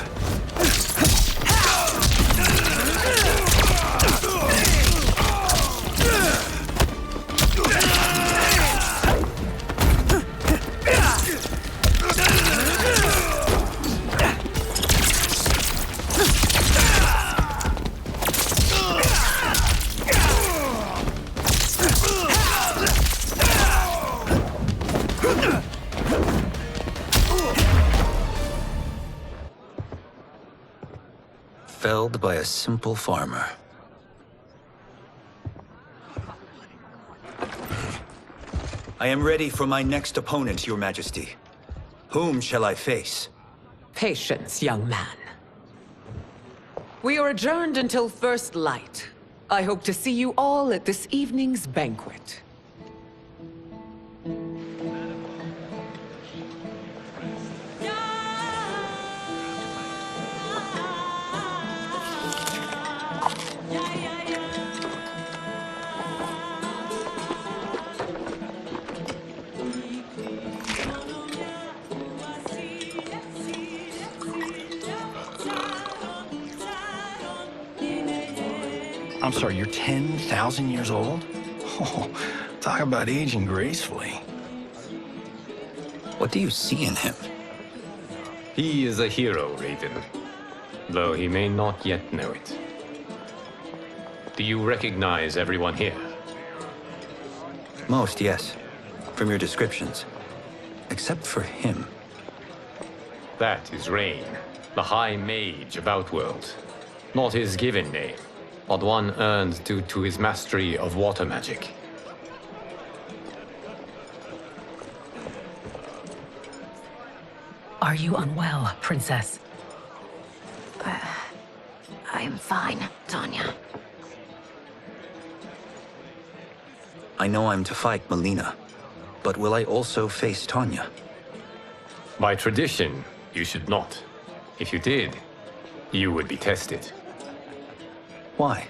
Felled by a simple farmer. I am ready for my next opponent, Your Majesty. Whom shall I face? Patience, young man. We are adjourned until first light. I hope to see you all at this evening's banquet. I'm sorry, you're 10,000 years old? Oh, talk about aging gracefully. What do you see in him? He is a hero, Raiden, though he may not yet know it. Do you recognize everyone here? Most, yes. From your descriptions. Except for him. That is Rain, the High Mage of Outworld. Not his given name, but one earned due to his mastery of water magic. Are you unwell, Princess? I am fine, Tanya. I know I'm to fight Melina, but will I also face Tanya? By tradition, you should not. If you did, you would be tested. Why?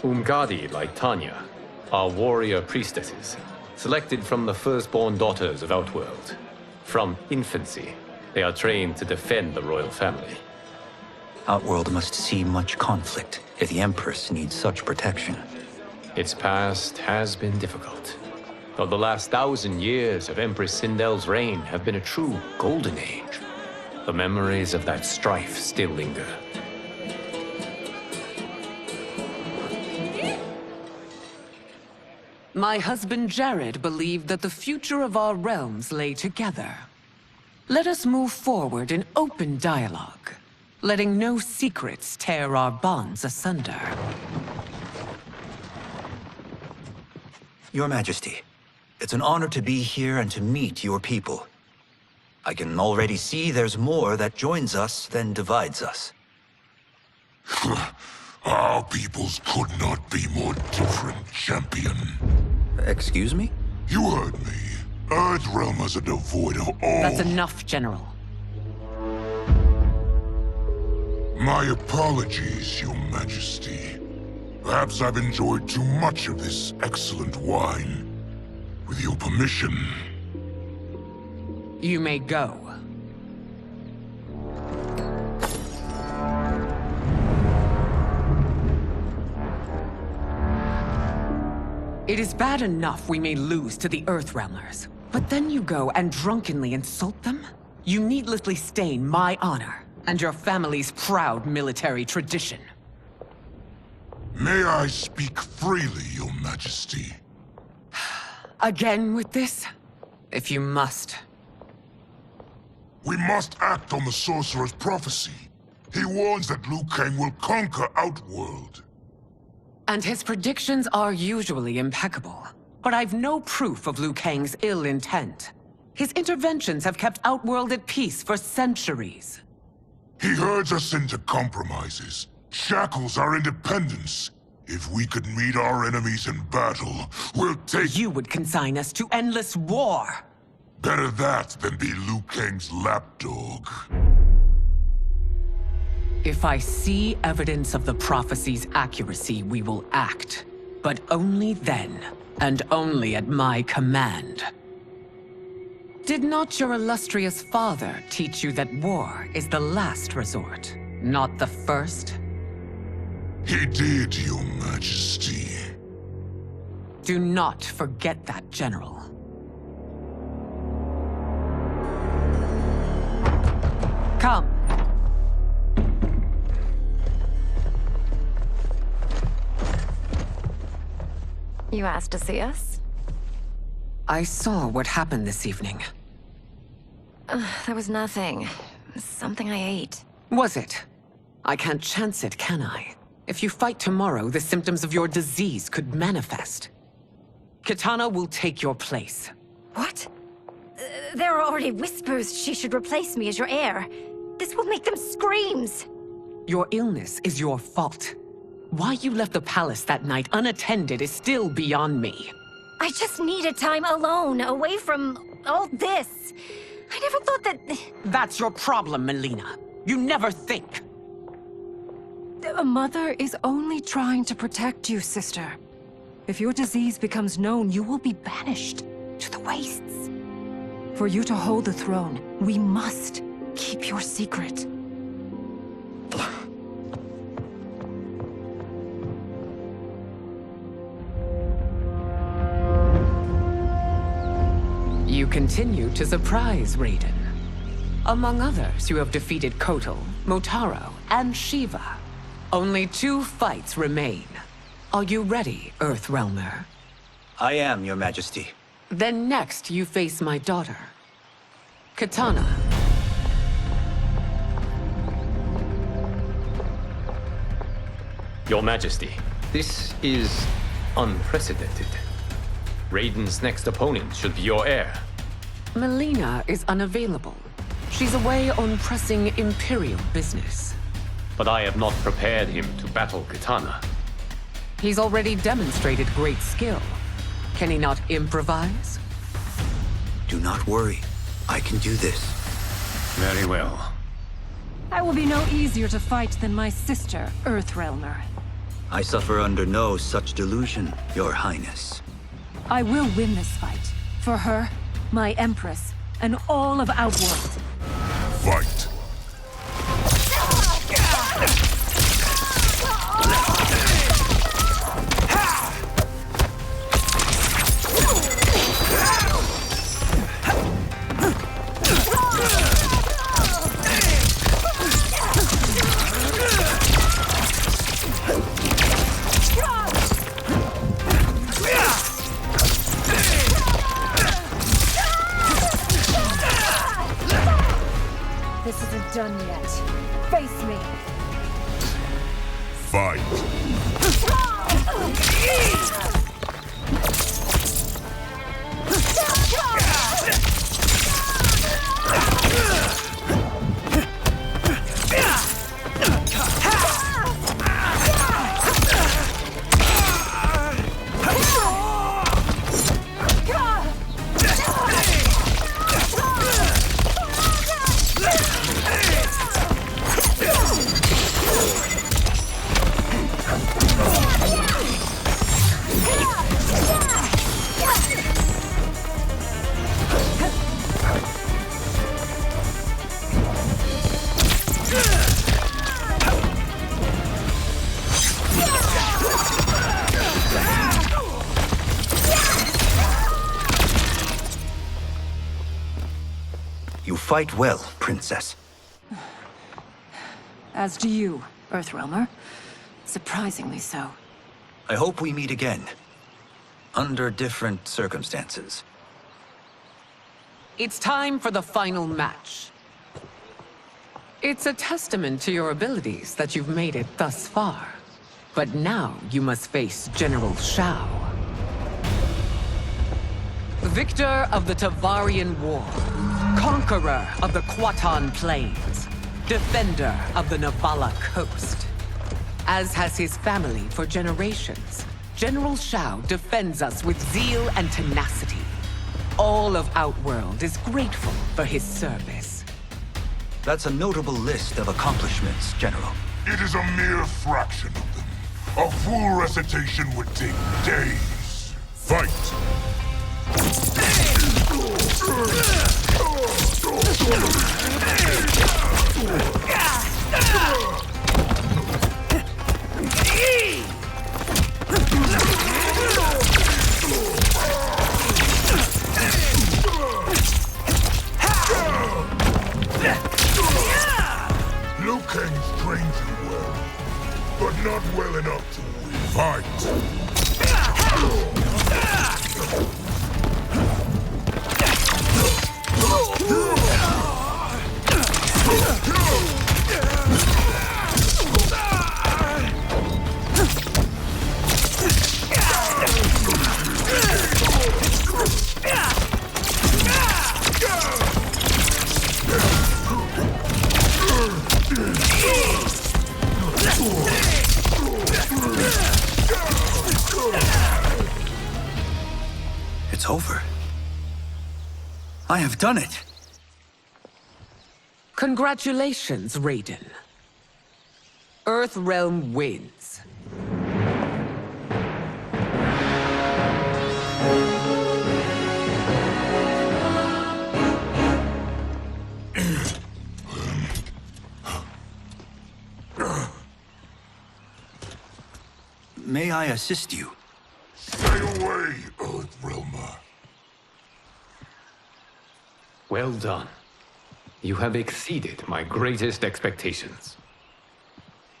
Umgadi, like Tanya, are warrior priestesses, selected from the firstborn daughters of Outworld. From infancy, they are trained to defend the royal family. Outworld must see much conflict if the Empress needs such protection. Its past has been difficult, though the last 1,000 years of Empress Sindel's reign have been a true golden age. The memories of that strife still linger. My husband Jared believed that the future of our realms lay together. Let us move forward in open dialogue, letting no secrets tear our bonds asunder. Your Majesty, it's an honor to be here and to meet your people. I can already see there's more that joins us than divides us. Our peoples could not be more different, champion. Excuse me? You heard me. Earthrealm is devoid of all... That's enough, General. My apologies, Your Majesty. Perhaps I've enjoyed too much of this excellent wine. With your permission... You may go. It is bad enough we may lose to the Earthrealmers, but then you go and drunkenly insult them? You needlessly stain my honor and your family's proud military tradition. May I speak freely, Your Majesty? Again with this? If you must. We must act on the Sorcerer's prophecy. He warns that Liu Kang will conquer Outworld. And his predictions are usually impeccable. But I've no proof of Liu Kang's ill intent. His interventions have kept Outworld at peace for centuries. He herds us into compromises, shackles our independence. If we could meet our enemies in battle, we'll take— You would consign us to endless war! Better that than be Liu Kang's lapdog. If I see evidence of the prophecy's accuracy, we will act. But only then, and only at my command. Did not your illustrious father teach you that war is the last resort, not the first? He did, Your Majesty. Do not forget that, General. Come. You asked to see us? I saw what happened this evening. That was nothing. Something I ate. Was it? I can't chance it, can I? If you fight tomorrow, the symptoms of your disease could manifest. Kitana will take your place. What? There are already whispers she should replace me as your heir. This will make them screams! Your illness is your fault. Why you left the palace that night unattended is still beyond me. I just needed time alone, away from all this. I never thought that... That's your problem, Melina. You never think. A mother is only trying to protect you, sister. If your disease becomes known, you will be banished to the wastes. For you to hold the throne, we must keep your secret. You continue to surprise Raiden. Among others, you have defeated Kotal, Motaro, and Shiva. Only 2 fights remain. Are you ready, Earthrealmer? I am, Your Majesty. Then next, you face my daughter, Katana. Your Majesty, this is unprecedented. Raiden's next opponent should be your heir. Melina is unavailable. She's away on pressing Imperial business. But I have not prepared him to battle Katana. He's already demonstrated great skill. Can he not improvise? Do not worry. I can do this. Very well. I will be no easier to fight than my sister, Earthrealmer. I suffer under no such delusion, Your Highness. I will win this fight. For her, my Empress, and all of Outworld. Fight! This isn't done yet. Face me. Fight! You fight well, Princess. As do you, Earthrealmer. Surprisingly so. I hope we meet again. Under different circumstances. It's time for the final match. It's a testament to your abilities that you've made it thus far. But now you must face General Shao. Victor of the Tavarian War. Conqueror of the Kwatan Plains. Defender of the Navala Coast. As has his family for generations, General Shao defends us with zeal and tenacity. All of Outworld is grateful for his service. That's a notable list of accomplishments, General. It is a mere fraction of them. A full recitation would take days. Fight! Liu Kang's trained you well, but not well enough to win. Fight! It's over. I have done it. Congratulations, Raiden. Earthrealm wins. May I assist you? Stay away, Earthrealmer. Well done. You have exceeded my greatest expectations.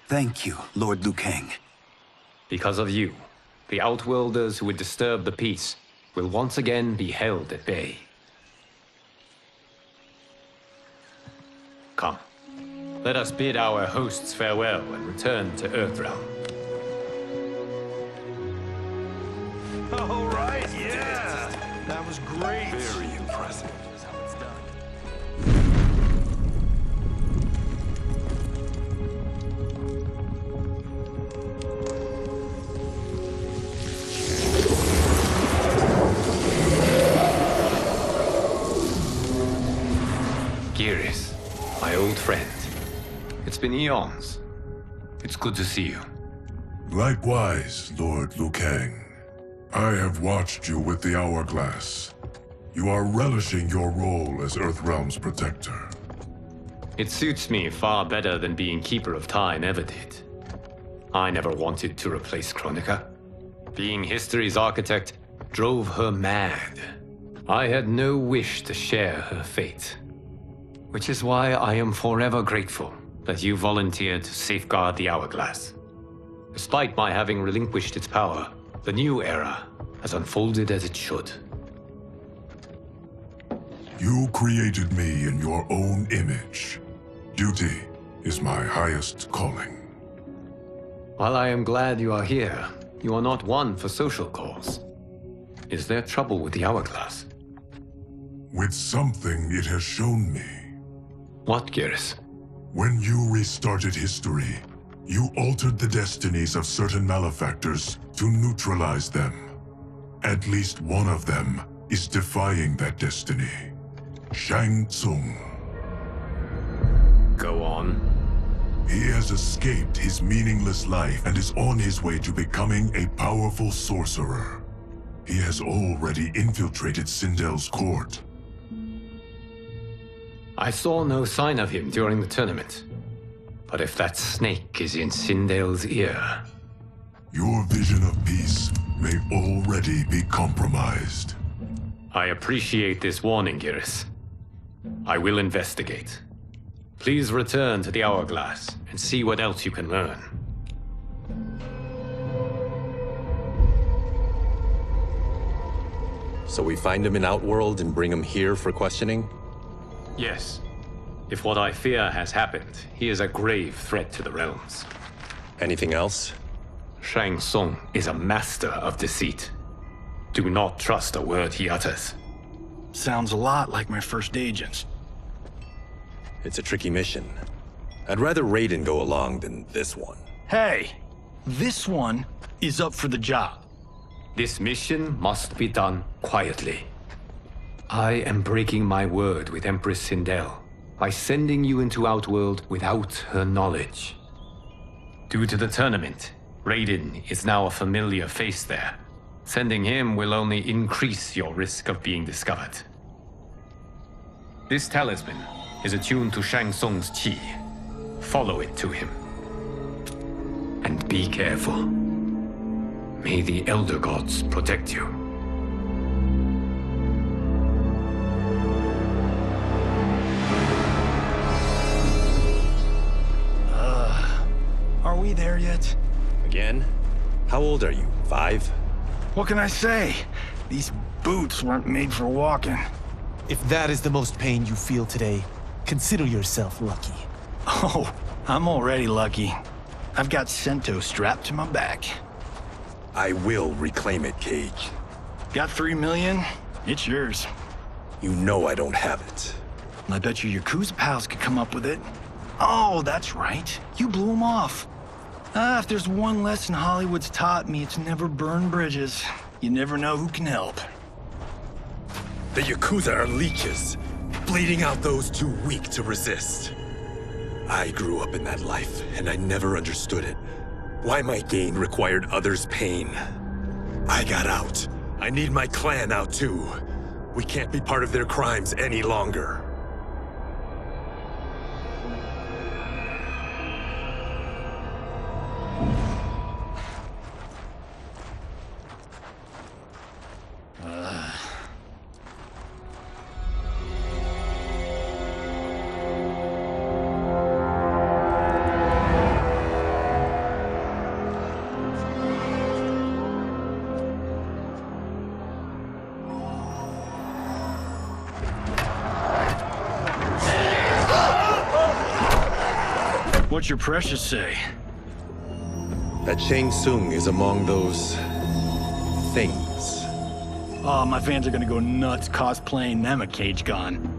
Thank you, Lord Liu Kang. Because of you, the Outworlders who would disturb the peace will once again be held at bay. Come, let us bid our hosts farewell and return to Earthrealm. All right, yeah! That was great! Very impressive. Here's how it's done. Geras, my old friend. It's been eons. It's good to see you. Likewise, Lord Liu Kang. I have watched you with the Hourglass. You are relishing your role as Earthrealm's protector. It suits me far better than being Keeper of Time ever did. I never wanted to replace Kronika. Being history's architect drove her mad. I had no wish to share her fate. Which is why I am forever grateful that you volunteered to safeguard the Hourglass. Despite my having relinquished its power, the new era has unfolded as it should. You created me in your own image. Duty is my highest calling. While I am glad you are here, you are not one for social calls. Is there trouble with the Hourglass? With something it has shown me. What, Geras? When you restarted history, you altered the destinies of certain malefactors to neutralize them. At least one of them is defying that destiny. Shang Tsung. Go on. He has escaped his meaningless life and is on his way to becoming a powerful sorcerer. He has already infiltrated Sindel's court. I saw no sign of him during the tournament. But if that snake is in Sindel's ear... Your vision of peace may already be compromised. I appreciate this warning, Geras. I will investigate. Please return to the Hourglass and see what else you can learn. So we find him in Outworld and bring him here for questioning? Yes. If what I fear has happened, he is a grave threat to the realms. Anything else? Shang Tsung is a master of deceit. Do not trust a word he utters. Sounds a lot like my first agents. It's a tricky mission. I'd rather Raiden go along than this one. Hey, this one is up for the job. This mission must be done quietly. I am breaking my word with Empress Sindel by sending you into Outworld without her knowledge. Due to the tournament, Raiden is now a familiar face there. Sending him will only increase your risk of being discovered. This talisman is attuned to Shang Tsung's chi. Follow it to him. And be careful. May the Elder Gods protect you. Are we there yet? Again? How old are you? 5? What can I say? These boots weren't made for walking. If that is the most pain you feel today, consider yourself lucky. Oh, I'm already lucky. I've got Sento strapped to my back. I will reclaim it, Cage. Got 3 million? It's yours. You know I don't have it. I bet your Yakuza pals could come up with it. Oh, that's right. You blew them off. If there's one lesson Hollywood's taught me, it's never burn bridges. You never know who can help. The Yakuza are leeches, bleeding out those too weak to resist. I grew up in that life, and I never understood it. Why my gain required others' pain. I got out. I need my clan out too. We can't be part of their crimes any longer. What's your precious say? That Shang Tsung is among those... things. Oh, my fans are gonna go nuts cosplaying them a Cage Gone.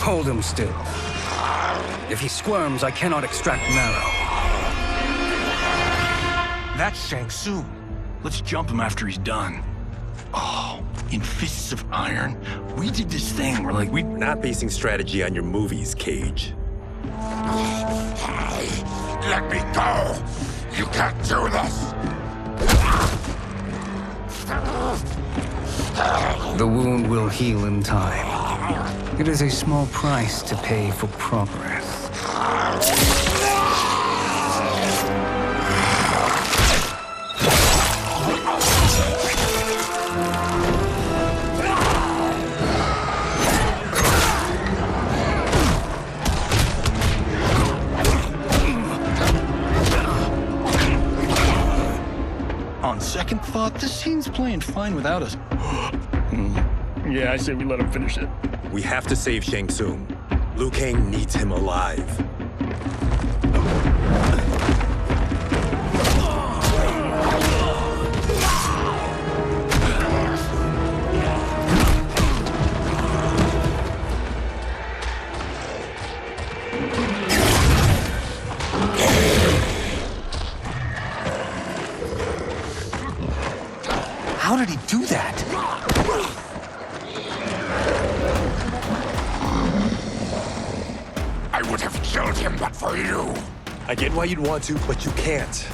Hold him still. If he squirms, I cannot extract marrow. That's Shang Tsung. Let's jump him after he's done. Oh, in Fists of Iron, we did this thing where like We're not basing strategy on your movies, Cage. Let me go! You can't do this! The wound will heal in time. It is a small price to pay for progress. On second thought, this scene's playing fine without us. Yeah, I say we let him finish it. We have to save Shang Tsung. Liu Kang needs him alive. How did he do that? I would have killed him but for you. I get why you'd want to, but you can't.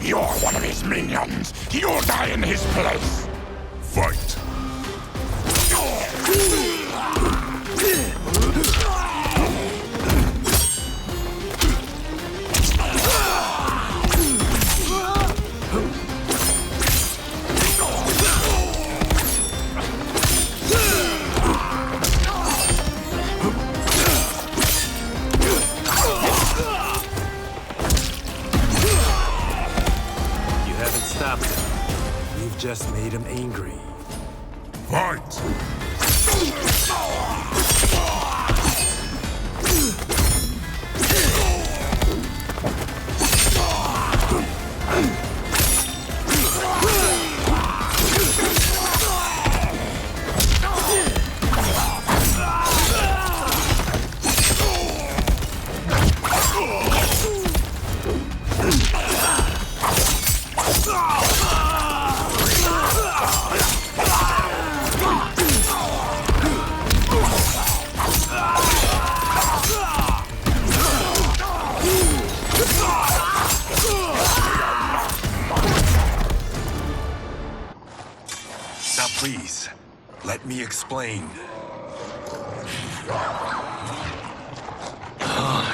You're one of his minions. You'll die in his place. Fight. Stopped him. You've just made him angry. Fight! Now please, let me explain.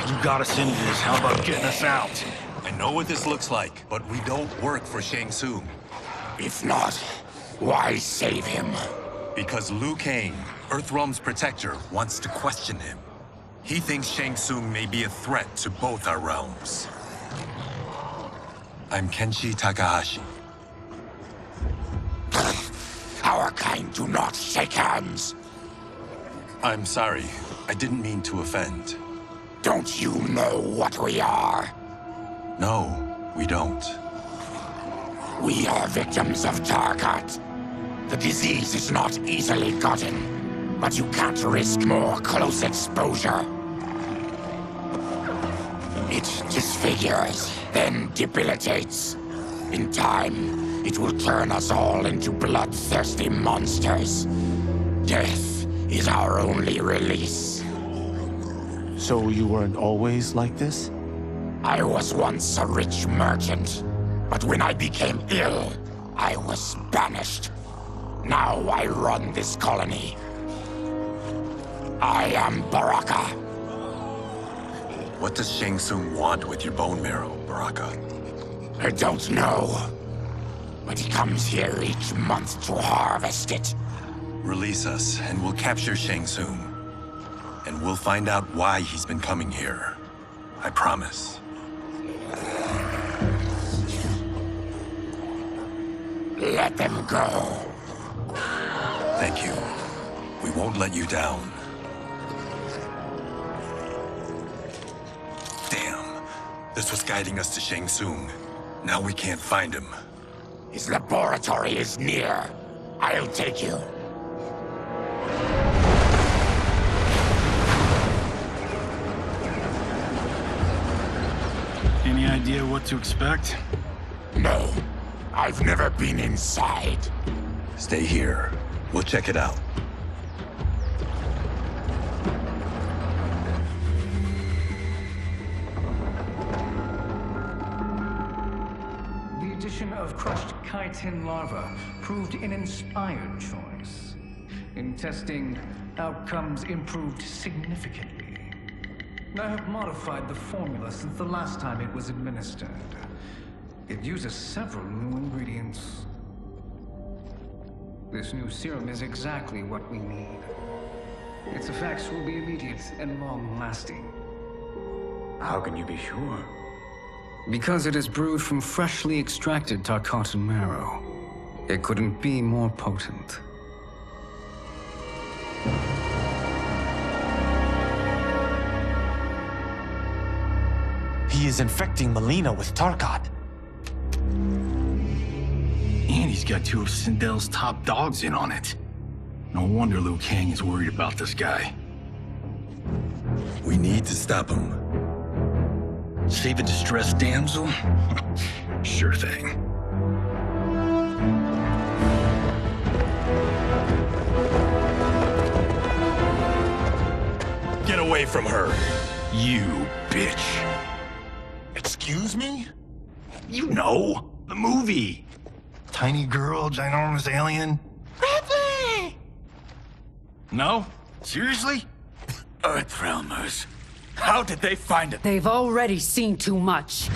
You got us into this. How about getting us out? I know what this looks like, but we don't work for Shang Tsung. If not, why save him? Because Liu Kang, Earthrealm's protector, wants to question him. He thinks Shang Tsung may be a threat to both our realms. I'm Kenshi Takahashi. Our kind do not shake hands. I'm sorry. I didn't mean to offend. Don't you know what we are? No, we don't. We are victims of Tarkat. The disease is not easily gotten, but you can't risk more close exposure. It disfigures, then debilitates. In time, it will turn us all into bloodthirsty monsters. Death is our only release. So you weren't always like this? I was once a rich merchant, but when I became ill, I was banished. Now I run this colony. I am Baraka. What does Shang Tsung want with your bone marrow, Baraka? I don't know, but he comes here each month to harvest it. Release us, and we'll capture Shang Tsung. and we'll find out why he's been coming here. I promise. Let them go. Thank you. We won't let you down. Damn. This was guiding us to Shang Tsung. Now we can't find him. His laboratory is near. I'll take you. Any idea what to expect? No. I've never been inside. Stay here. We'll check it out. The addition of crushed chitin larva proved an inspired choice. In testing, outcomes improved significantly. I have modified the formula since the last time it was administered. It uses several new ingredients. This new serum is exactly what we need. Its effects will be immediate and long-lasting. How can you be sure? Because it is brewed from freshly extracted Tarkatan marrow. It couldn't be more potent. He is infecting Melina with Tarkat. And he's got two of Sindel's top dogs in on it. No wonder Liu Kang is worried about this guy. We need to stop him. Save a distressed damsel? Sure thing. Get away from her! You bitch. Excuse me? You know, the movie. Tiny girl, ginormous alien. Ripley! No? Seriously? Earthrealmers. How did they find it? They've already seen too much.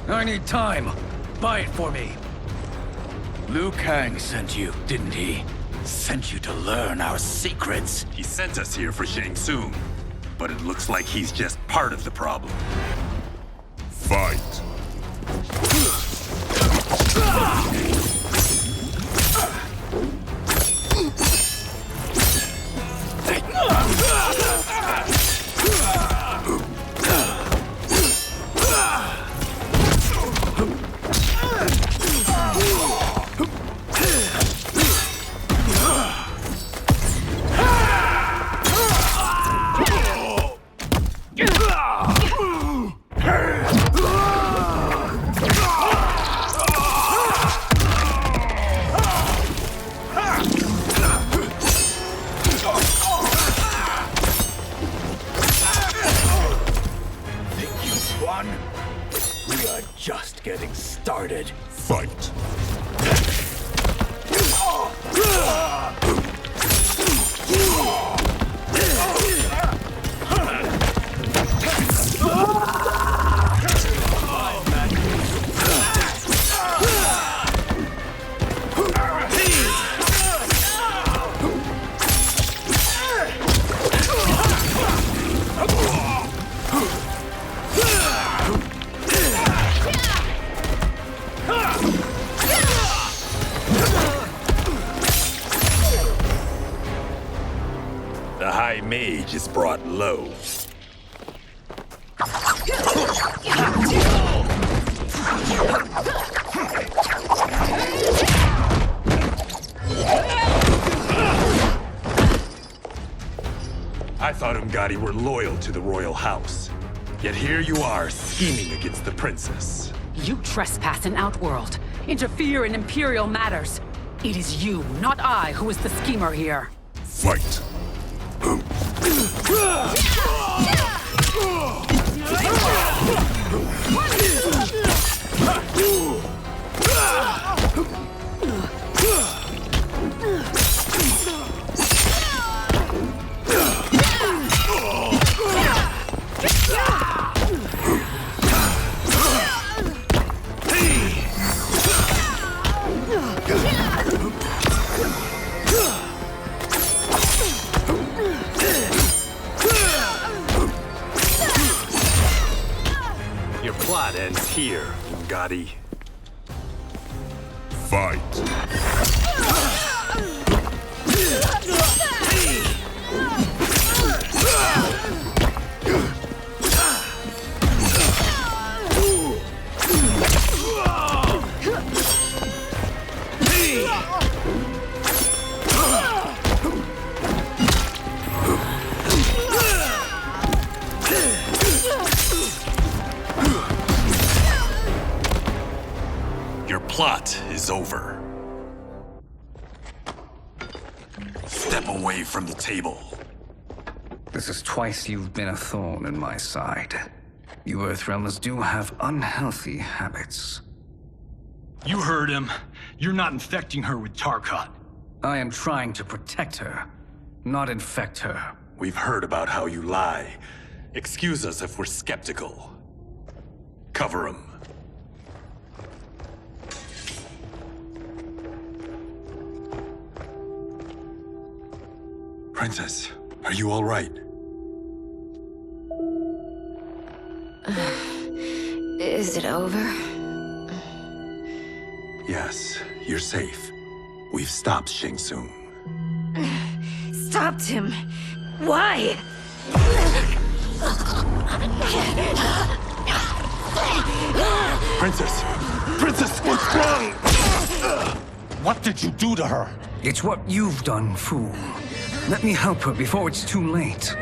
I need time. Buy it for me. Liu Kang sent you, didn't he? Sent you to learn our secrets. He sent us here for Shang Tsung, but it looks like he's just part of the problem. Fight. Just getting started. Fight. The High Mage is brought low. I thought Umgadi were loyal to the royal house. Yet here you are, scheming against the princess. You trespass in Outworld, interfere in Imperial matters. It is you, not I, who is the schemer here. Fight. Your plot ends here, Gotti. Fight! Your plot is over. Step away from the table. This is twice you've been a thorn in my side. You Earthrealmers do have unhealthy habits. You heard him. You're not infecting her with Tarkat. I am trying to protect her, not infect her. We've heard about how you lie. Excuse us if we're skeptical. Cover him. Princess, are you all right? Is it over? Yes, you're safe. We've stopped Shang Tsung. Stopped him? Why? Princess! Princess, what's wrong? What did you do to her? It's what you've done, fool. Let me help her before it's too late.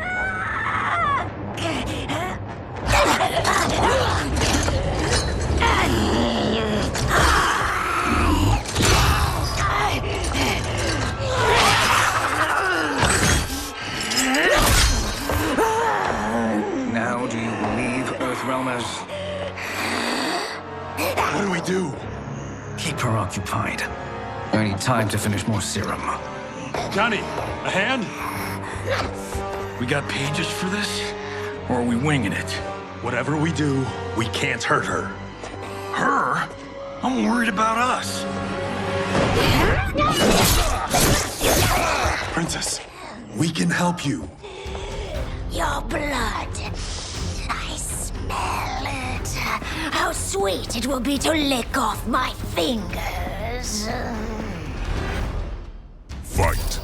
Now do you believe, Earthrealmers? What do we do? Keep her occupied. I need time to finish more serum. Johnny, a hand? We got pages for this? Or are we winging it? Whatever we do, we can't hurt her. Her? I'm worried about us. Princess, we can help you. Your blood. I smell it. How sweet it will be to lick off my fingers. Fight!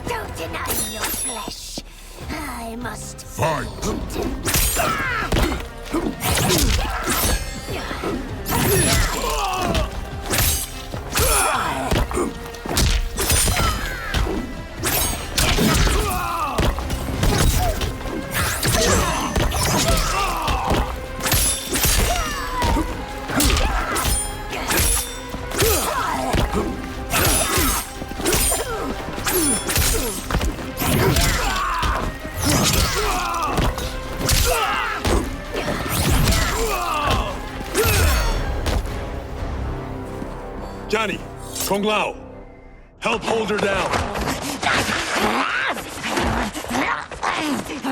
Don't deny me your flesh. I must Fight! Johnny, Kung Lao, help hold her down.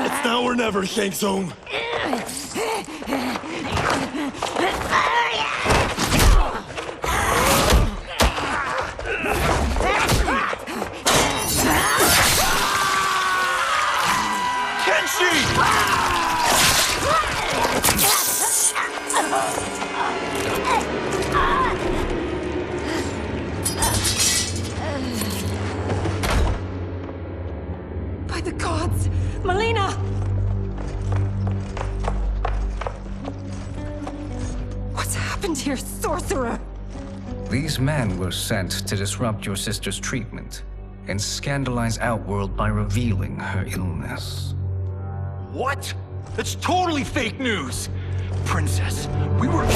It's now or never, Shang Tsung. By the gods! Melina! What's happened here, sorcerer? These men were sent to disrupt your sister's treatment and scandalize Outworld by revealing her illness. What? That's totally fake news! Princess, we were...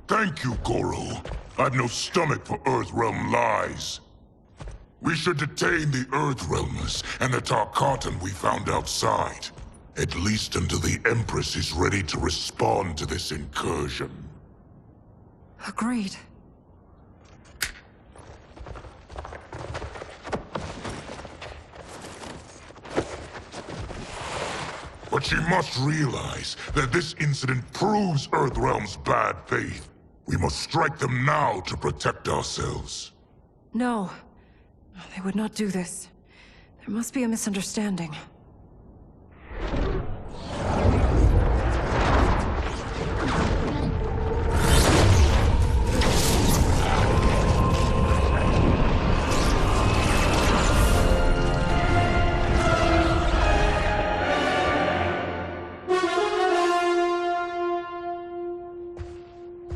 Thank you, Goro. I've no stomach for Earthrealm lies. We should detain the Earthrealmers and the Tarkatan we found outside. At least until the Empress is ready to respond to this incursion. Agreed. But she must realize that this incident proves Earthrealm's bad faith. We must strike them now to protect ourselves. No. They would not do this. There must be a misunderstanding.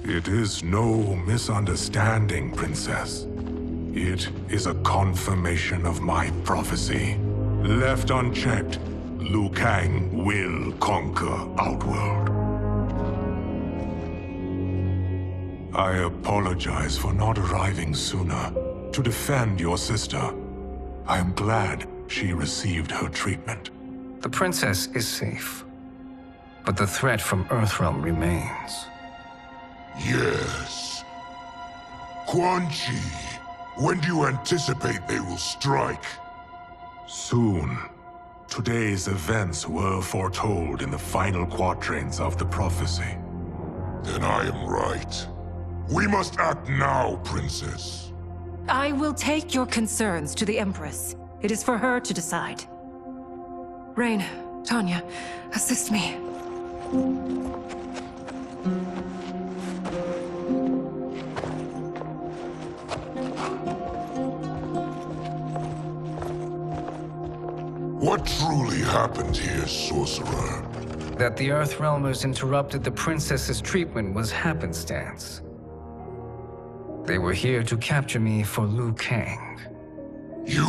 It is no misunderstanding, Princess. It is a confirmation of my prophecy. Left unchecked, Liu Kang will conquer Outworld. I apologize for not arriving sooner to defend your sister. I am glad she received her treatment. The princess is safe, but the threat from Earthrealm remains. Yes. Quan Chi, when do you anticipate they will strike? Soon. Today's events were foretold in the final quatrains of the prophecy. Then I am right. We must act now, Princess. I will take your concerns to the Empress. It is for her to decide. Rain, Tanya, assist me. What truly happened here, Sorcerer? That the Earthrealmers interrupted the princess's treatment was happenstance. They were here to capture me for Liu Kang. You?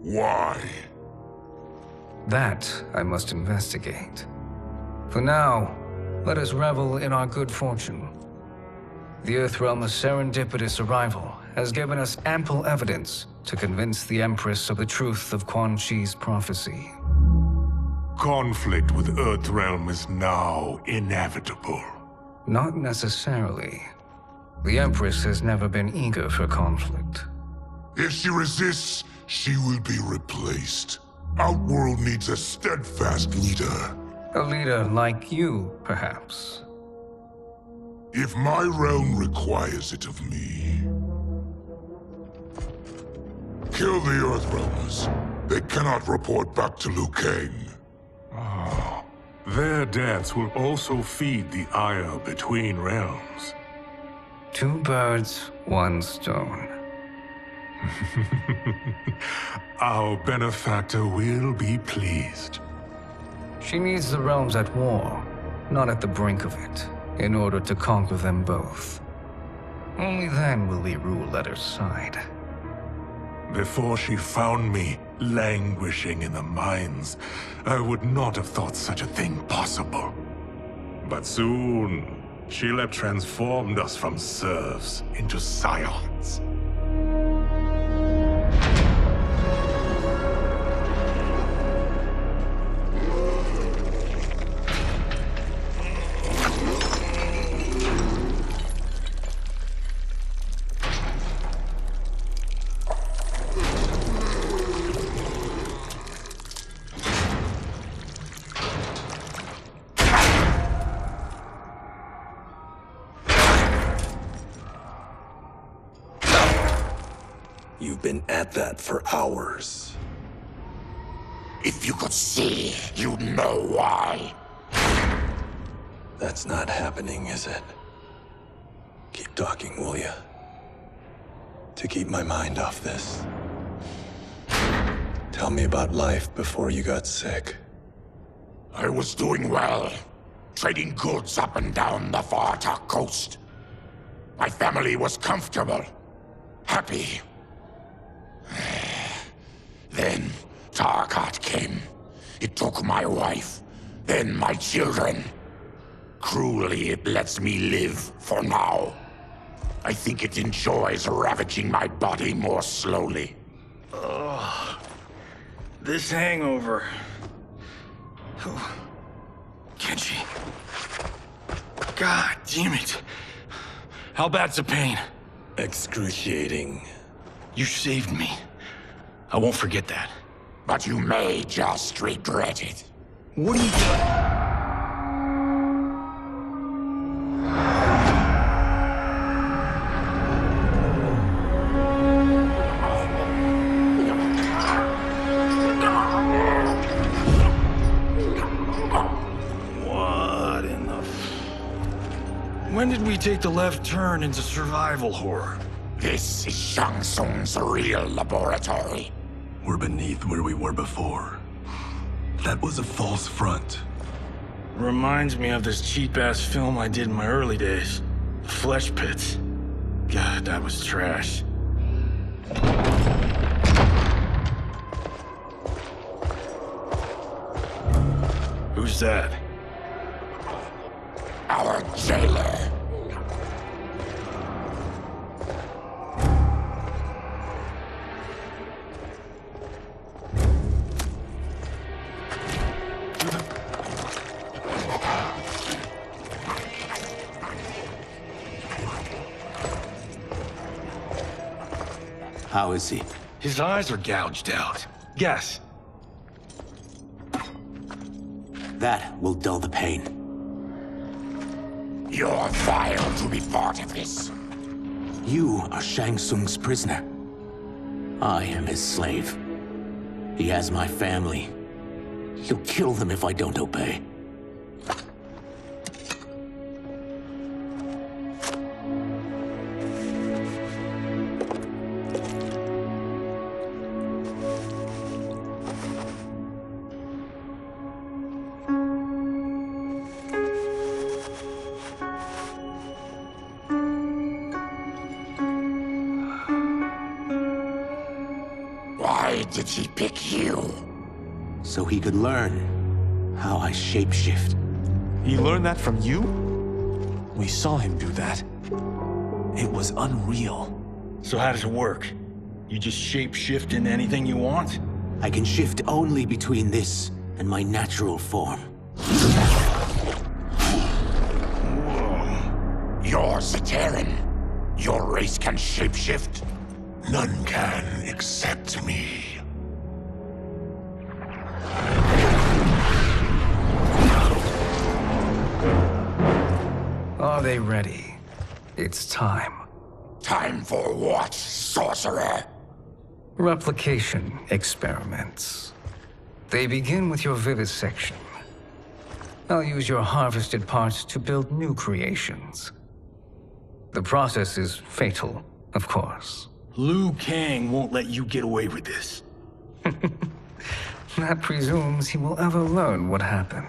Why? That I must investigate. For now, let us revel in our good fortune. The Earthrealmers' serendipitous arrival has given us ample evidence to convince the Empress of the truth of Quan Chi's prophecy. Conflict with Earthrealm is now inevitable. Not necessarily. The Empress has never been eager for conflict. If she resists, she will be replaced. Outworld needs a steadfast leader. A leader like you, perhaps. If my realm requires it of me. Kill the Earthrealmers. They cannot report back to Liu Kang. Oh, their deaths will also feed the ire between realms. 2 birds, 1 stone. Our benefactor will be pleased. She needs the realms at war, not at the brink of it, in order to conquer them both. Only then will we rule at her side. Before she found me languishing in the mines, I would not have thought such a thing possible. But soon, she'll have transformed us from serfs into scions. You've been at that for hours. If you could see, you'd know why. That's not happening, is it? Keep talking, will ya? To keep my mind off this. Tell me about life before you got sick. I was doing well, trading goods up and down the Varta coast. My family was comfortable, happy. Then Tarkat came. It took my wife, then my children. Cruelly, it lets me live for now. I think it enjoys ravaging my body more slowly. This hangover. Oh. Kenshi. God damn it. How bad's the pain? Excruciating. You saved me. I won't forget that. But you may just regret it. What are you doing? When did we take the left turn into survival horror? This is Shang Tsung's real laboratory. We're beneath where we were before. That was a false front. Reminds me of this cheap-ass film I did in my early days. Flesh Pits. God, that was trash. Who's that? Our jailer. How is he? His eyes are gouged out. Guess. That will dull the pain. You're vile to be part of this. You are Shang Tsung's prisoner. I am his slave. He has my family. He'll kill them if I don't obey. Why did he pick you? So he could learn how I shapeshift. He learned that from you? We saw him do that. It was unreal. So how does it work? You just shape-shift into anything you want? I can shift only between this and my natural form. You're Zaterran. Your race can shapeshift. None can except me. Are they ready? It's time. Time for what, sorcerer? Replication experiments. They begin with your vivisection. I'll use your harvested parts to build new creations. The process is fatal, of course. Liu Kang won't let you get away with this. That presumes he will ever learn what happened.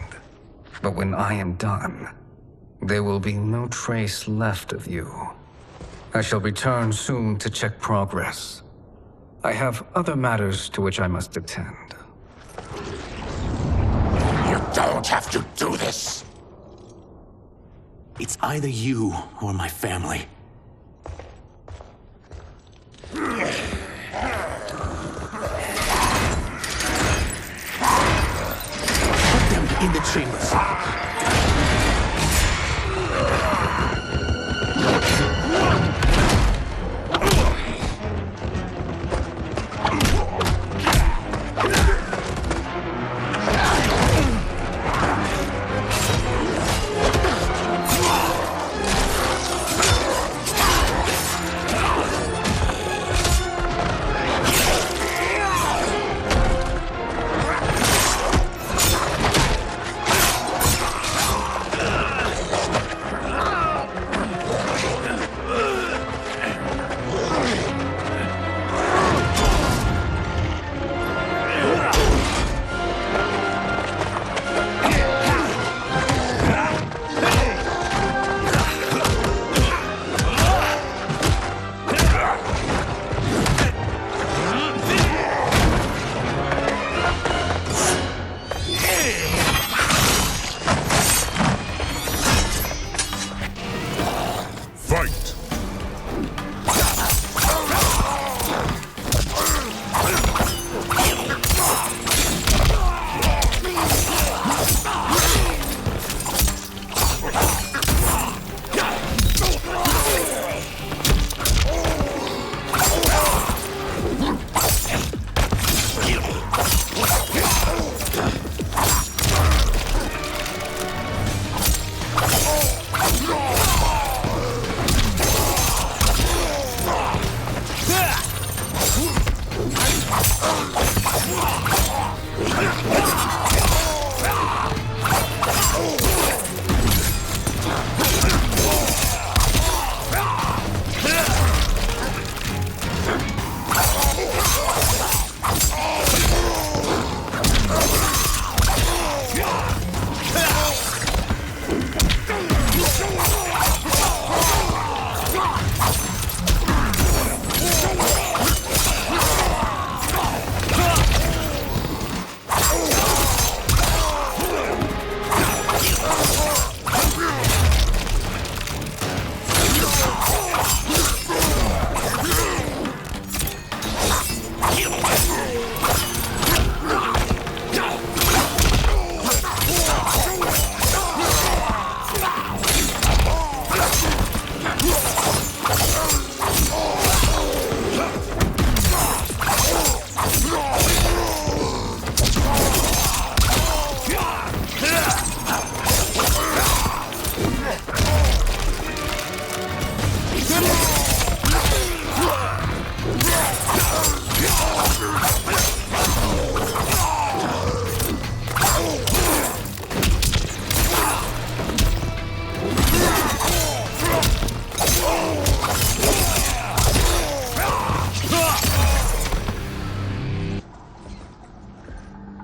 But when I am done, there will be no trace left of you. I shall return soon to check progress. I have other matters to which I must attend. You don't have to do this. It's either you or my family. Put them in the chambers.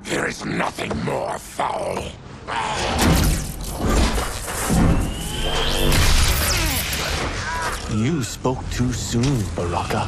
There is nothing more foul. You spoke too soon, Baraka.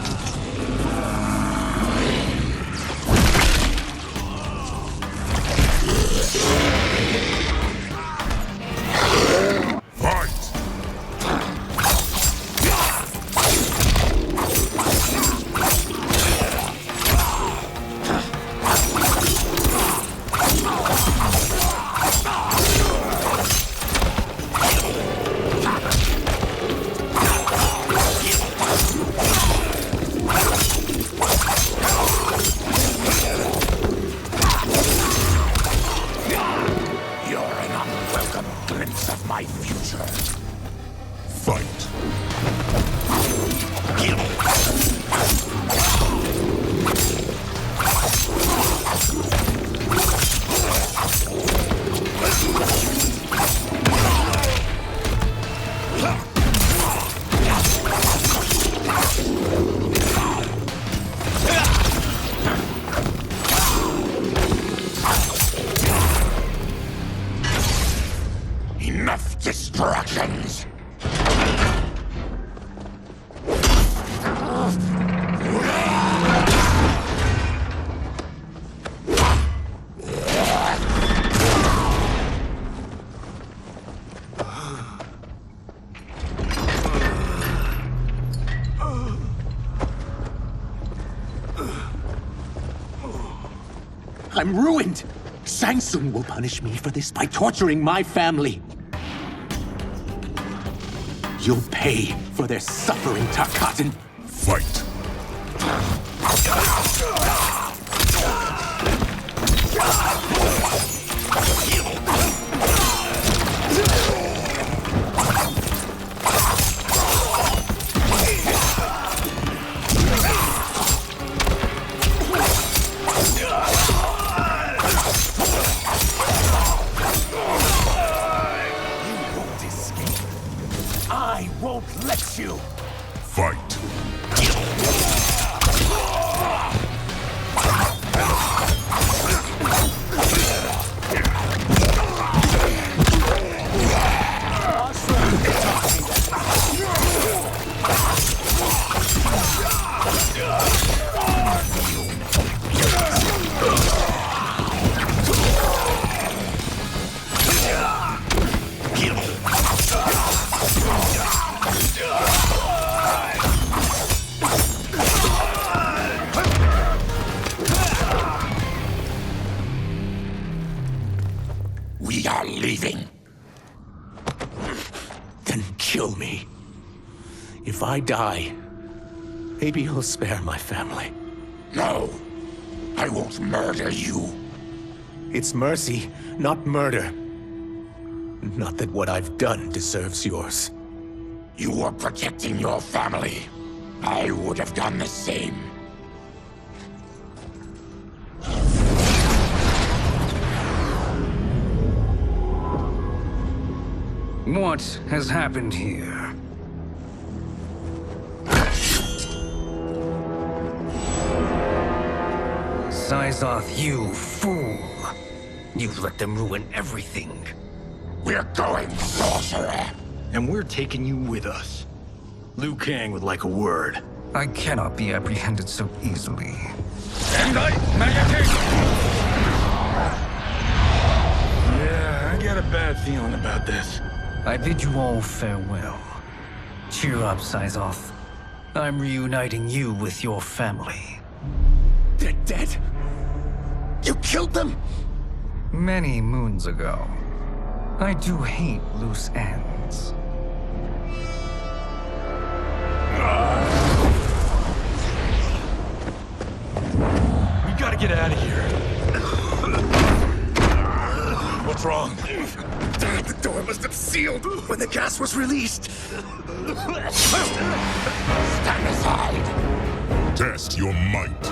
Enough distractions! I'm ruined! Shang Tsung will punish me for this by torturing my family. You'll pay for their suffering, Tarkatan. Fight. I won't let you! Fight. We are leaving. Then kill me. If I die, maybe you'll spare my family. No, I won't murder you. It's mercy, not murder. Not that what I've done deserves yours. You were protecting your family. I would have done the same. What has happened here? Sizoth, you fool. You let them ruin everything. We're going, sorcerer. And we're taking you with us. Liu Kang would like a word. I cannot be apprehended so easily. Yeah, I got a bad feeling about this. I bid you all farewell. Cheer up, Sizoth. I'm reuniting you with your family. They're dead? You killed them? Many moons ago. I do hate loose ends. We gotta get out of here. What's wrong? The door must have sealed when the gas was released. Stand aside. Test your might.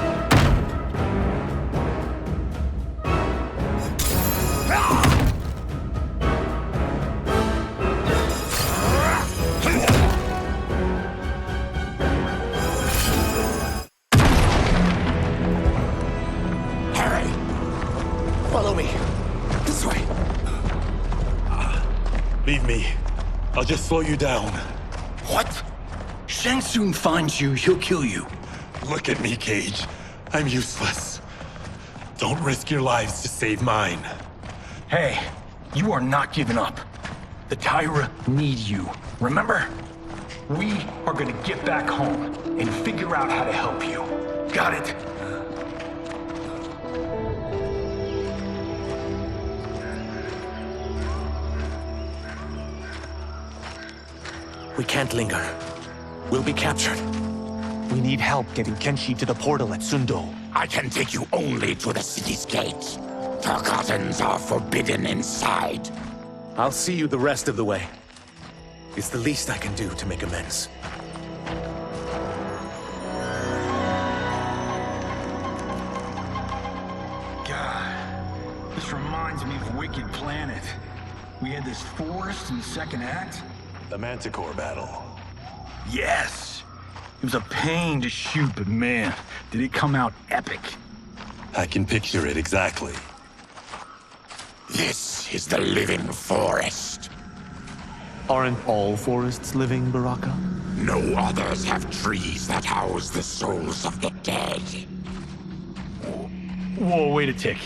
Harry, follow me. This way. Leave me. I'll just slow you down. What? Shang Tsung finds you, he'll kill you. Look at me, Cage. I'm useless. Don't risk your lives to save mine. Hey, you are not giving up. The Tyra need you, remember? We are gonna get back home and figure out how to help you. Got it? We can't linger. We'll be captured. We need help getting Kenshi to the portal at Sundo. I can take you only to the city's gate. Tarkatans are forbidden inside. I'll see you the rest of the way. It's the least I can do to make amends. God, this reminds me of Wicked Planet. We had this forest in the second act. The Manticore battle. Yes! It was a pain to shoot, but man, did it come out epic. I can picture it exactly. This is the living forest. Aren't all forests living, Baraka? No others have trees that house the souls of the dead. Whoa, wait a tick.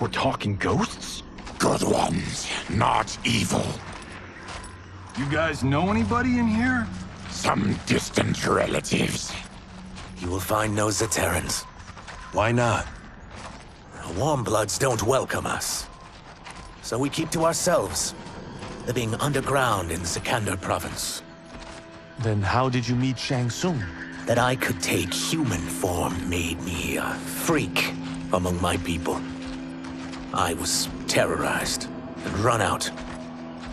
We're talking ghosts? Good ones, not evil. You guys know anybody in here? Some distant relatives. You will find no Zaterrans. Why not? Warmbloods don't welcome us. So we keep to ourselves, living underground in Sikander province. Then how did you meet Shang Tsung? That I could take human form made me a freak among my people. I was terrorized and run out,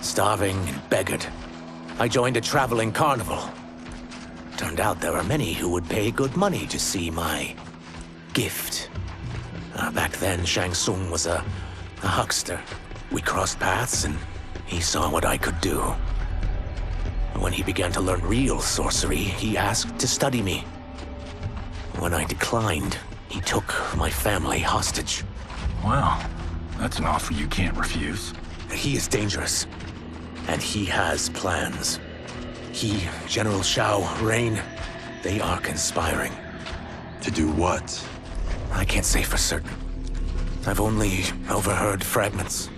starving and beggared. I joined a traveling carnival. Turned out there were many who would pay good money to see my gift. Back then, Shang Tsung was a huckster. We crossed paths and he saw what I could do. When he began to learn real sorcery, he asked to study me. When I declined, he took my family hostage. Well, that's an offer you can't refuse. He is dangerous, and he has plans. He, General Shao, Rain, they are conspiring. To do what? I can't say for certain. I've only overheard fragments.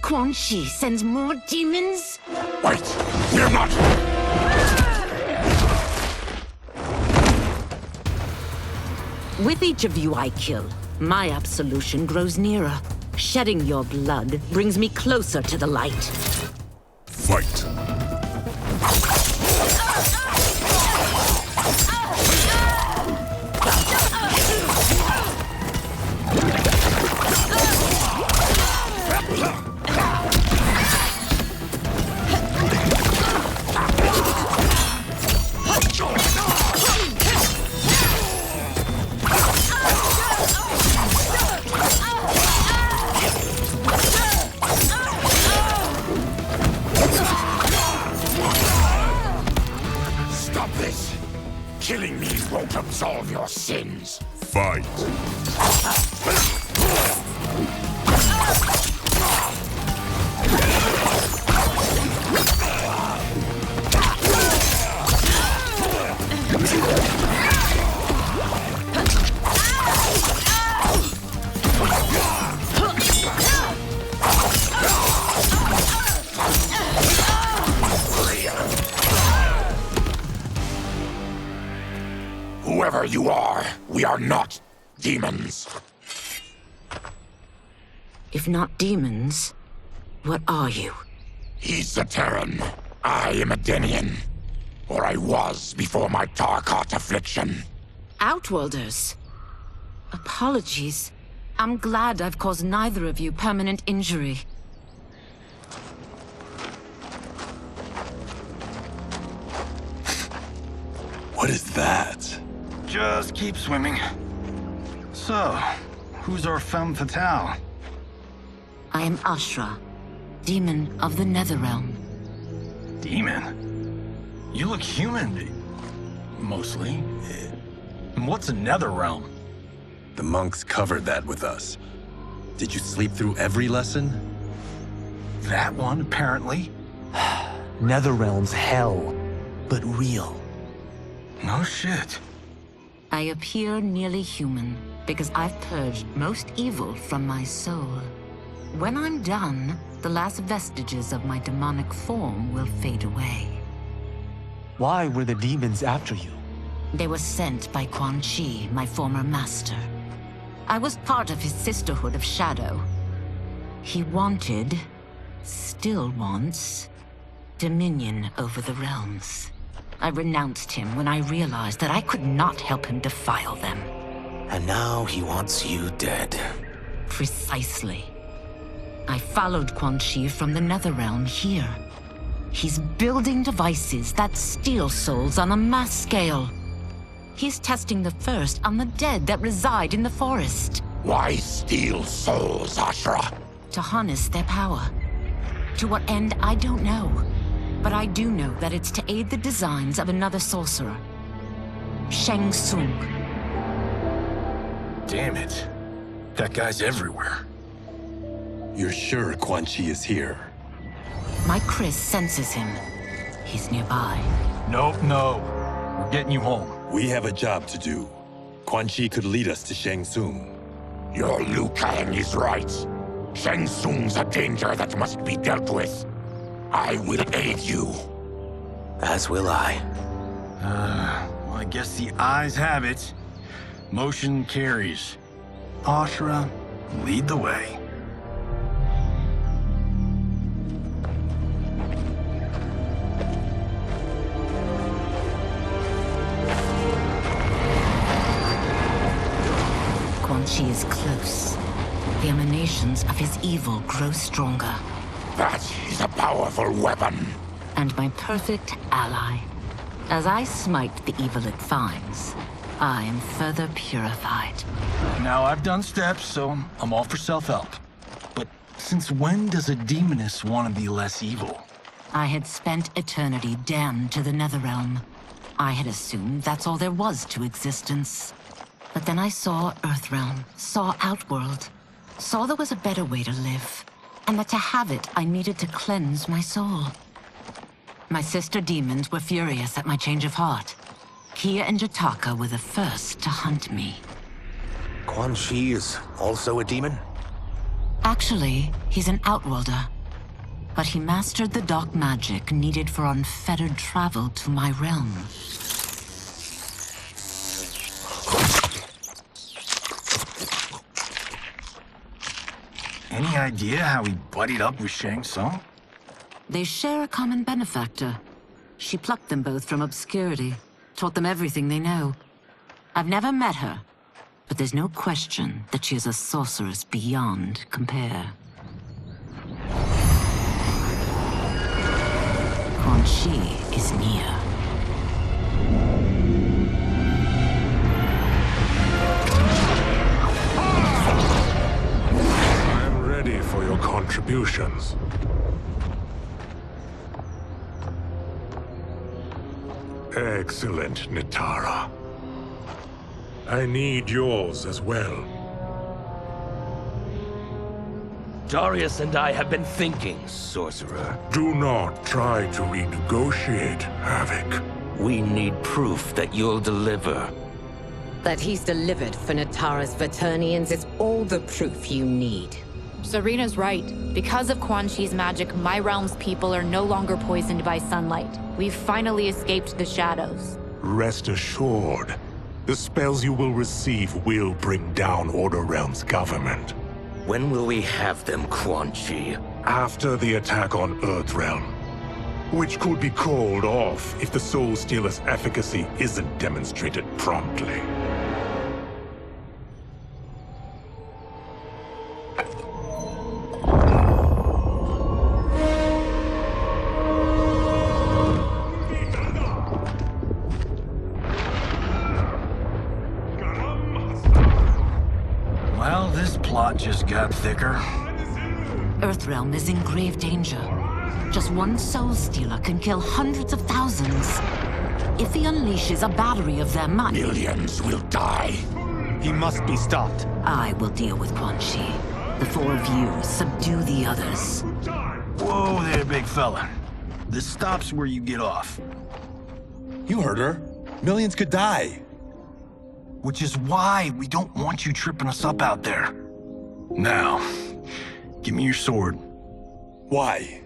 Quan Chi sends more demons? Wait! Fear not! With each of you I kill, my absolution grows nearer. Shedding your blood brings me closer to the light. Fight! Stop this! Killing me won't absolve your sins. Fight! Whoever you are, we are not demons. If not demons, what are you? He's a Terran. I am a Denian. Or I was before my Tarkat affliction. Outworlders. Apologies. I'm glad I've caused neither of you permanent injury. What is that? Just keep swimming. So, who's our femme fatale? I am Ashra, demon of the Netherrealm. Demon? You look human, mostly. And what's a Netherrealm? The monks covered that with us. Did you sleep through every lesson? That one, apparently. Netherrealm's hell, but real. No shit. I appear nearly human because I've purged most evil from my soul. When I'm done, the last vestiges of my demonic form will fade away. Why were the demons after you? They were sent by Quan Chi, my former master. I was part of his Sisterhood of Shadow. He wanted, still wants, dominion over the realms. I renounced him when I realized that I could not help him defile them. And now he wants you dead. Precisely. I followed Quan Chi from the Netherrealm here. He's building devices that steal souls on a mass scale. He's testing the first on the dead that reside in the forest. Why steal souls, Ashra? To harness their power. To what end, I don't know. But I do know that it's to aid the designs of another sorcerer. Shang Tsung. Damn it. That guy's everywhere. You're sure Quan Chi is here? My Chris senses him. He's nearby. Nope, no. We're getting you home. We have a job to do. Quan Chi could lead us to Shang Tsung. Your Liu Kang is right. Shang Tsung's a danger that must be dealt with. I will aid you. As will I. Well, I guess the eyes have it. Motion carries. Ashra, lead the way. Quan Chi is close. The emanations of his evil grow stronger. That is a powerful weapon. And my perfect ally. As I smite the evil it finds, I am further purified. Now I've done steps, so I'm all for self-help. But since when does a demoness want to be less evil? I had spent eternity damned to the Netherrealm. I had assumed that's all there was to existence. But then I saw Earthrealm, saw Outworld, saw there was a better way to live, and that to have it, I needed to cleanse my soul. My sister demons were furious at my change of heart. Kia and Jataka were the first to hunt me. Quan Chi is also a demon? Actually, he's an Outworlder. But he mastered the dark magic needed for unfettered travel to my realm. any idea how he buddied up with Shang Tsung? They share a common benefactor. She plucked them both from obscurity, taught them everything they know. I've never met her, but there's no question that she is a sorceress beyond compare. Quan Chi is near. I am ready for your contributions. Excellent, Nitara. I need yours as well. Darius and I have been thinking, Sorcerer. Do not try to renegotiate, Havoc. We need proof that you'll deliver. That he's delivered for Natara's Vaternians is all the proof you need. Serena's right. Because of Quan Chi's magic, my realm's people are no longer poisoned by sunlight. We've finally escaped the shadows. Rest assured, the spells you will receive will bring down Order Realm's government. When will we have them, Quan Chi? After the attack on Earthrealm, which could be called off if the Soul Stealer's efficacy isn't demonstrated promptly. Well, this plot just got thicker. Earthrealm is in grave danger. Just one Soul Stealer can kill hundreds of thousands. If he unleashes a battery of them, millions will die. He must be stopped. I will deal with Quan Chi. The four of you subdue the others. Whoa there, big fella. This stops where you get off. You heard her. Millions could die. Which is why we don't want you tripping us up out there. Now, give me your sword. Why?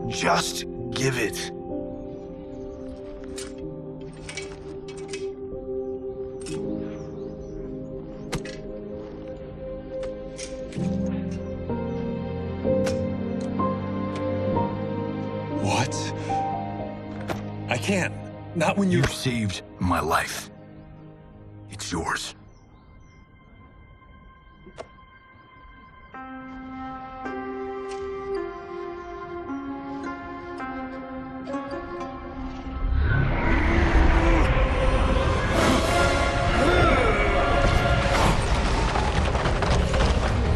Just give it. What? I can't. Not when You've saved my life. It's yours.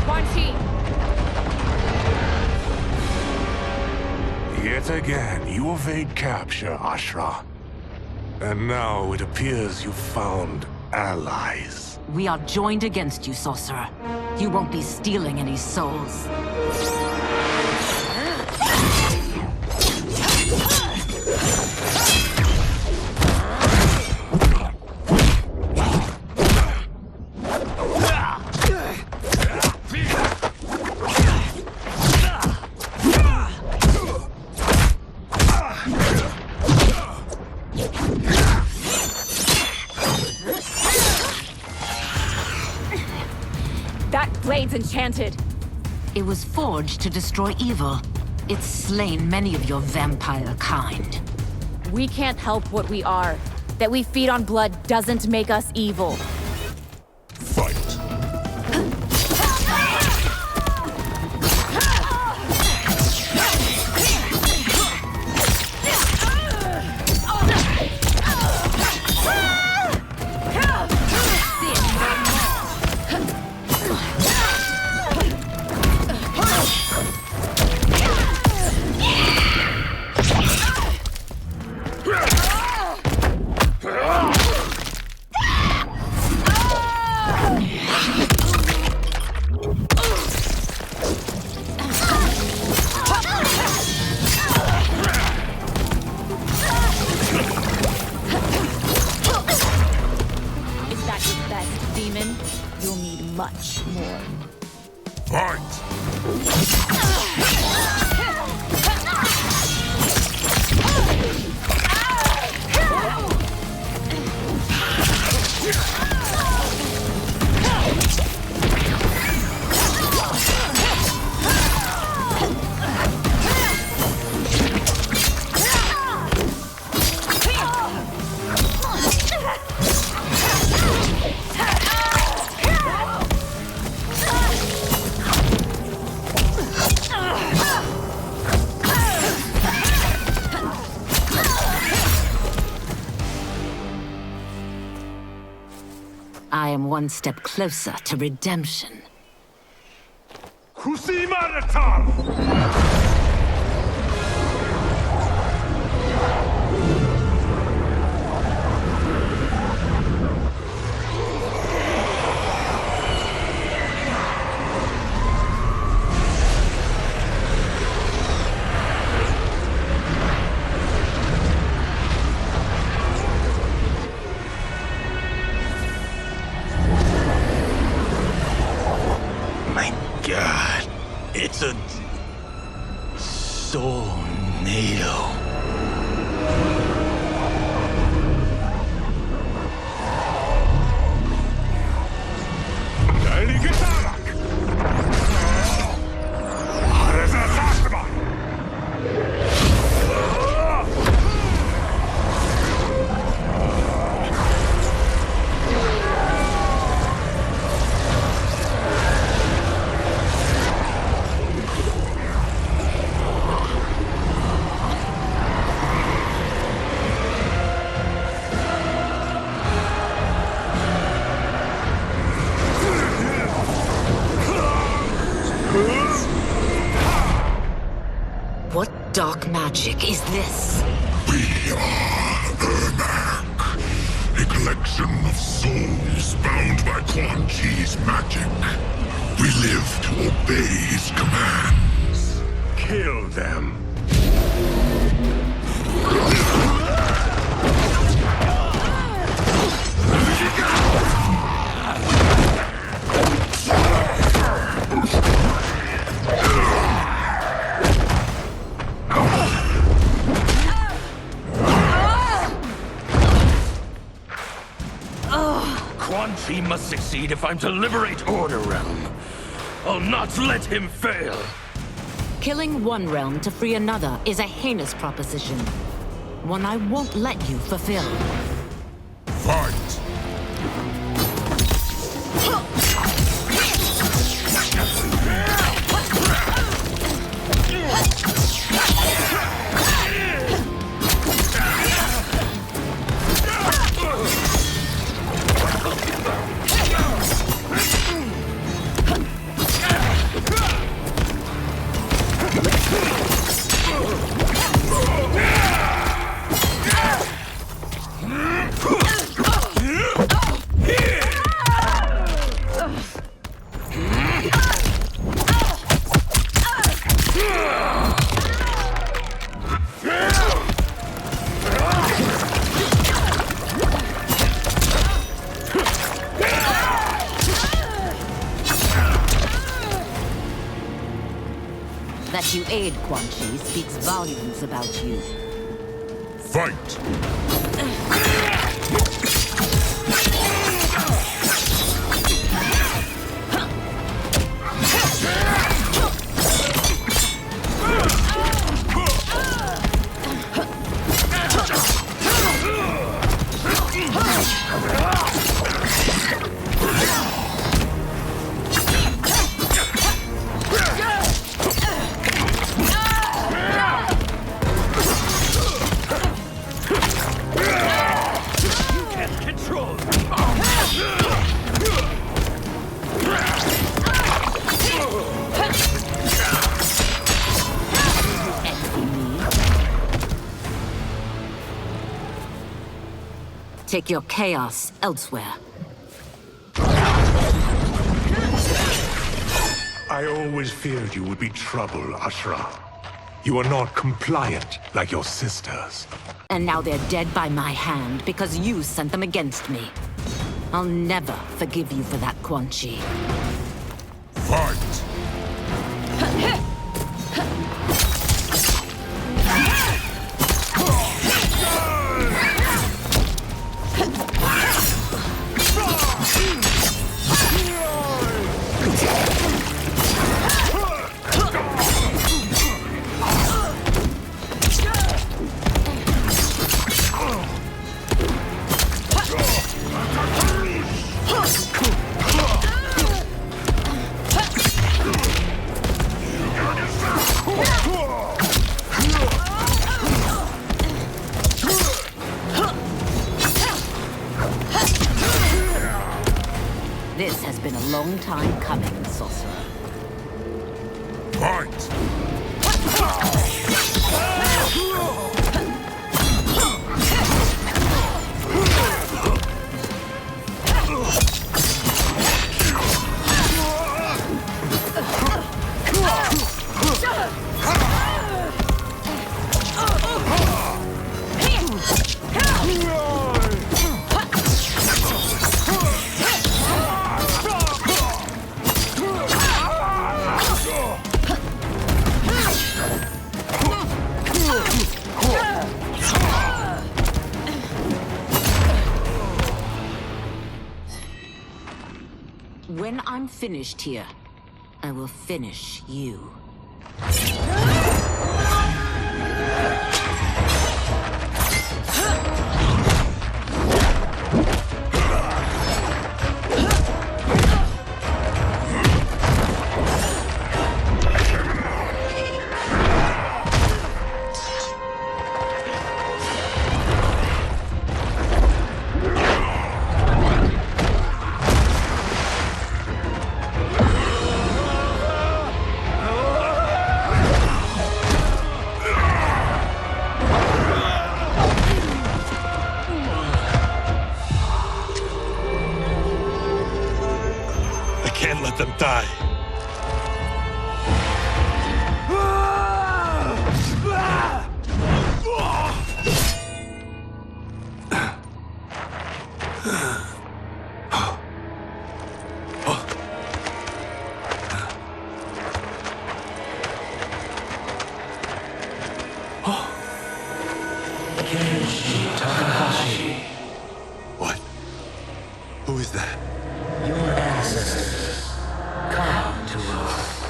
Quan Chi! Yet again, you evade capture, Ashra. And now it appears you've found allies. We are joined against you, Sorcerer. You won't be stealing any souls. That blade's enchanted. It was forged to destroy evil. It's slain many of your vampire kind. We can't help what we are. That we feed on blood doesn't make us evil. Fight. Is that your best, demon? You'll need much more. Fight! I am one step closer to redemption. God, it's a tornado. What dark magic is this? We are Ermac, a collection of souls bound by Quan Chi's magic. We live to obey his commands. Kill them. Quan Chi must succeed if I'm to liberate Order Realm. I'll not let him fail. Killing one realm to free another is a heinous proposition. One I won't let you fulfill. Fight! That you aid Quan Chi speaks volumes about you. Fight! Take your chaos elsewhere. I always feared you would be trouble, Ashra. You are not compliant like your sisters. And now they're dead by my hand because you sent them against me. I'll never forgive you for that, Quan Chi. Fight! This has been a long time coming, sorcerer. Fight! When I'm finished here, I will finish you. Can't let them die. What? Who is that? Your ancestors. Come to us.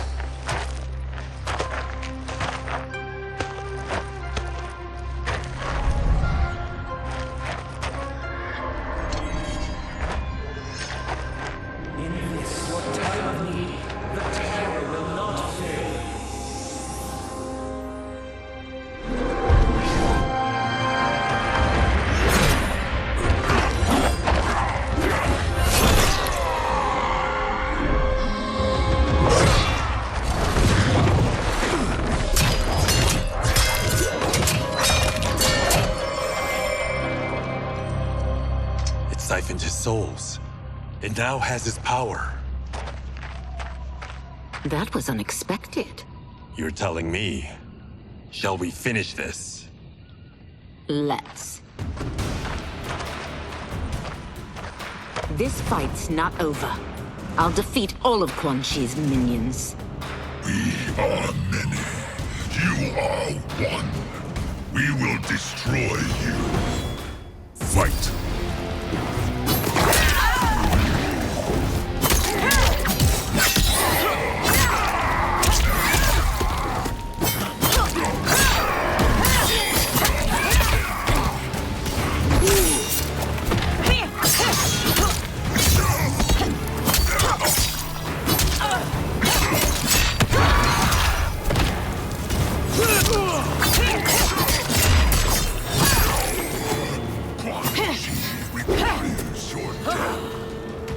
In this, your time of need, the terror will not fail. Siphoned his souls. It now has his power. That was unexpected. You're telling me. Shall we finish this? Let's. This fight's not over. I'll defeat all of Quan Chi's minions. We are many. You are one. We will destroy you. Fight!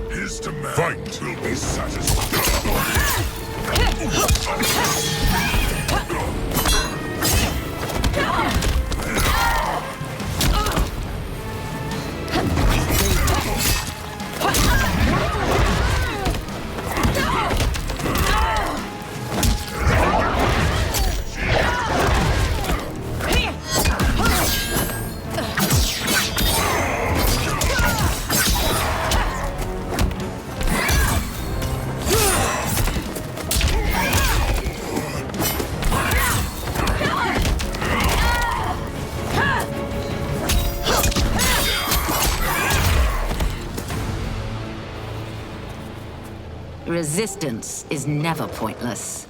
His demand fight will be satisfied. Resistance is never pointless.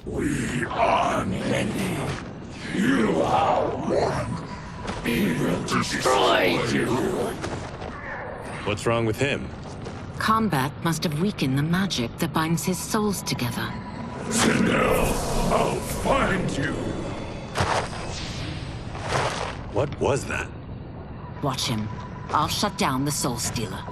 We are many. You are one. We will destroy you. What's wrong with him? Combat must have weakened the magic that binds his souls together. Now, I'll find you. What was that? Watch him. I'll shut down the Soul Stealer.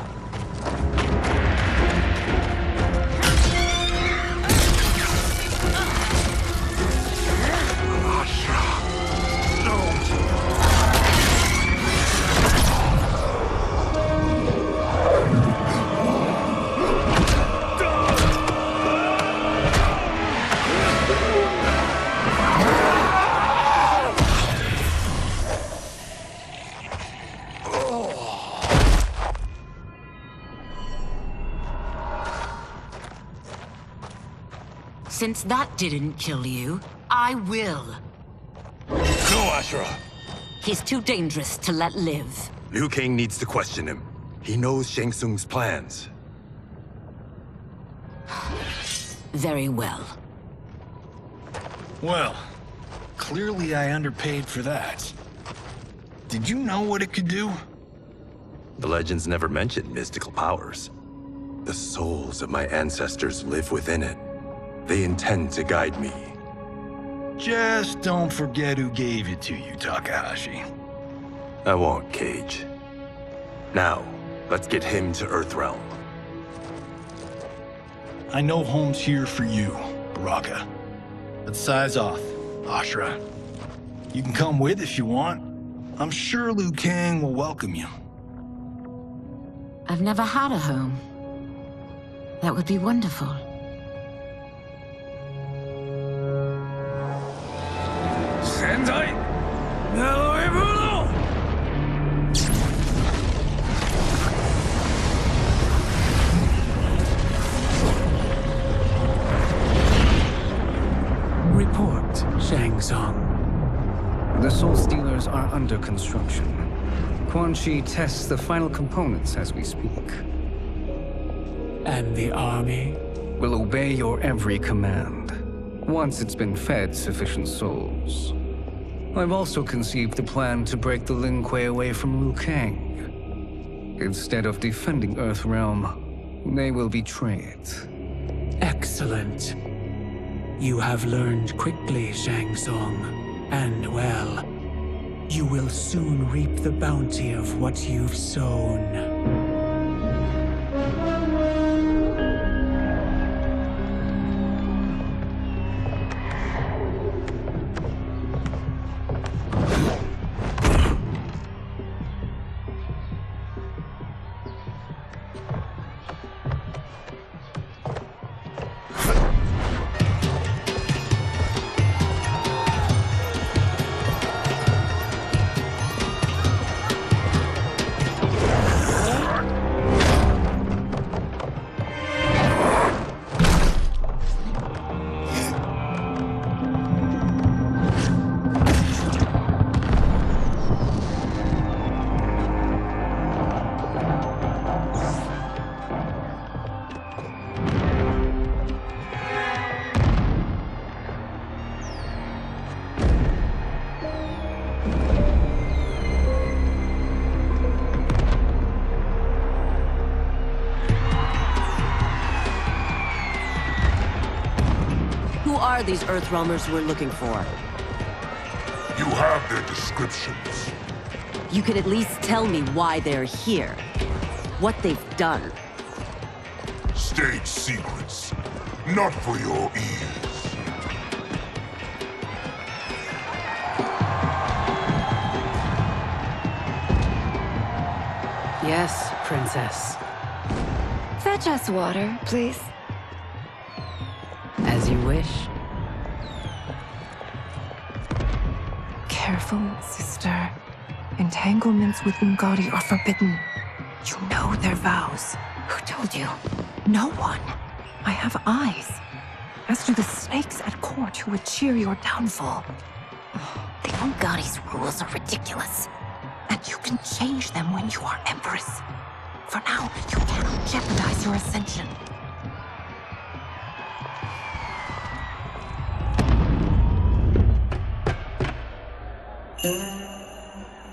Since that didn't kill you, I will. No, Ashura. He's too dangerous to let live. Liu Kang needs to question him. He knows Shang Tsung's plans. Very well. Well, clearly I underpaid for that. Did you know what it could do? The legends never mentioned mystical powers. The souls of my ancestors live within it. They intend to guide me. Just don't forget who gave it to you, Takahashi. I won't, Cage. Now, let's get him to Earthrealm. I know home's here for you, Baraka. Let's size off, Ashura. You can come with if you want. I'm sure Liu Kang will welcome you. I've never had a home. That would be wonderful. Sendai! Naoibuno! Report, Shang Tsung. The Soul Stealers are under construction. Quan Chi tests the final components as we speak. And the army? Will obey your every command, once it's been fed sufficient souls. I've also conceived a plan to break the Lin Kuei away from Liu Kang. Instead of defending Earthrealm, they will betray it. Excellent. You have learned quickly, Shang Tsung, and well. You will soon reap the bounty of what you've sown. Are these Earthrealmers we're looking for? You have their descriptions. You can at least tell me why they're here. What they've done. State secrets. Not for your ears. Yes, Princess. Fetch us water, please. As you wish. Careful, sister. Entanglements with Ungadi are forbidden. You know their vows. Who told you? No one. I have eyes. As do the snakes at court who would cheer your downfall. The Ungadi's rules are ridiculous. And you can change them when you are Empress. For now, you cannot jeopardize your ascension.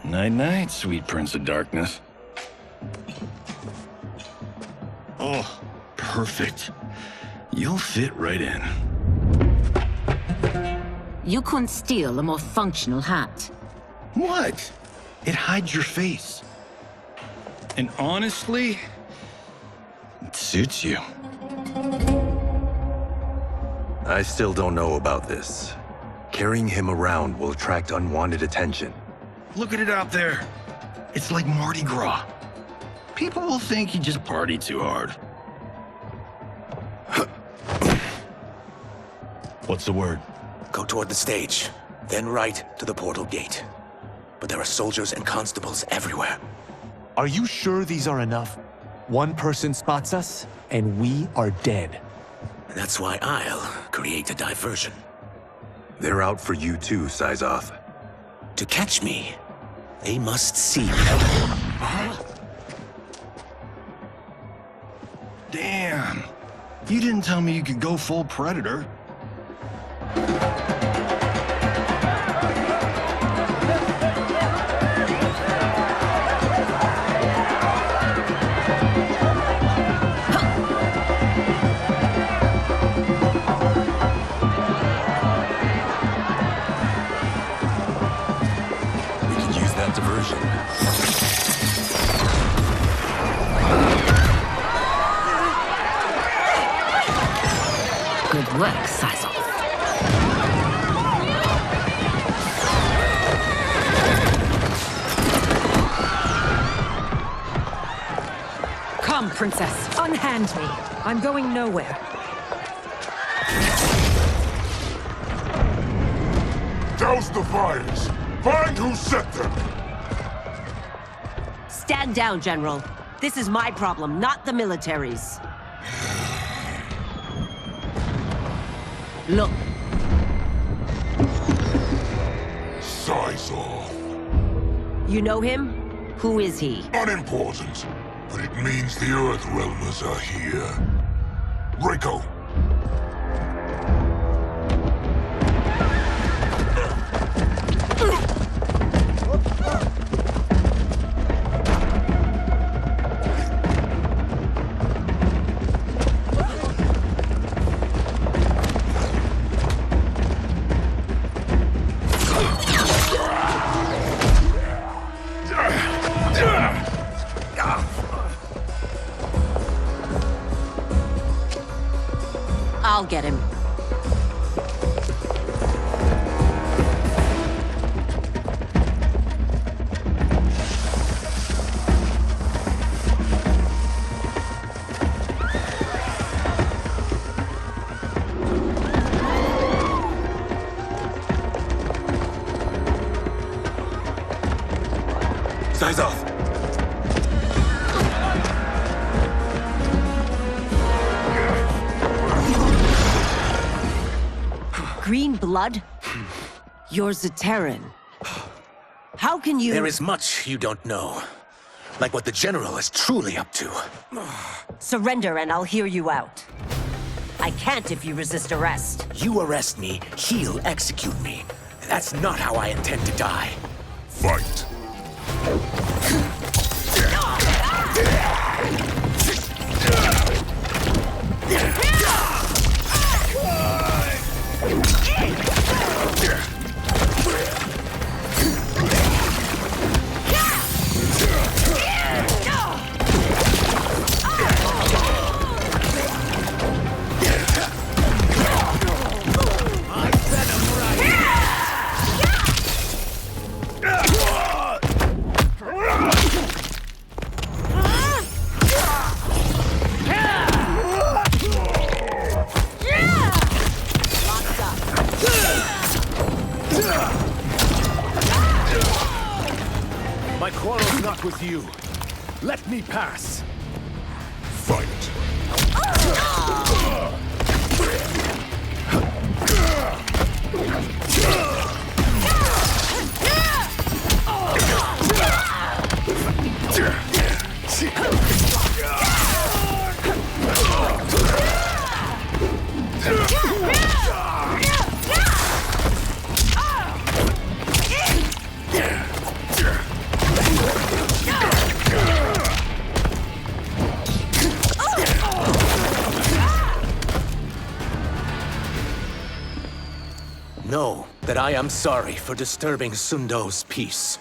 Night-night, sweet Prince of Darkness. Oh, perfect. You'll fit right in. You couldn't steal a more functional hat. What? It hides your face. And honestly, it suits you. I still don't know about this. Carrying him around will attract unwanted attention. Look at it out there. It's like Mardi Gras. People will think you just party too hard. What's the word? Go toward the stage, then right to the portal gate. But there are soldiers and constables everywhere. Are you sure these are enough? One person spots us, and we are dead. That's why I'll create a diversion. They're out for you too, Syzoth. To catch me, they must see me. Damn. You didn't tell me you could go full Predator. Good work, Syzoth. Come, Princess. Unhand me. I'm going nowhere. Douse the fires! Find who set them! Stand down, General. This is my problem, not the military's. Look. Syzoth. You know him? Who is he? Unimportant, but it means the Earthrealmers are here. Rico. I'll get him. Syzoth! Green blood? You're Zaterran. How can you— There is much you don't know. Like what the General is truly up to. Surrender and I'll hear you out. I can't if you resist arrest. You arrest me, he'll execute me. That's not how I intend to die. Fight. My quarrel's not with you. Let me pass. Fight. Know that I am sorry for disturbing Sundo's peace.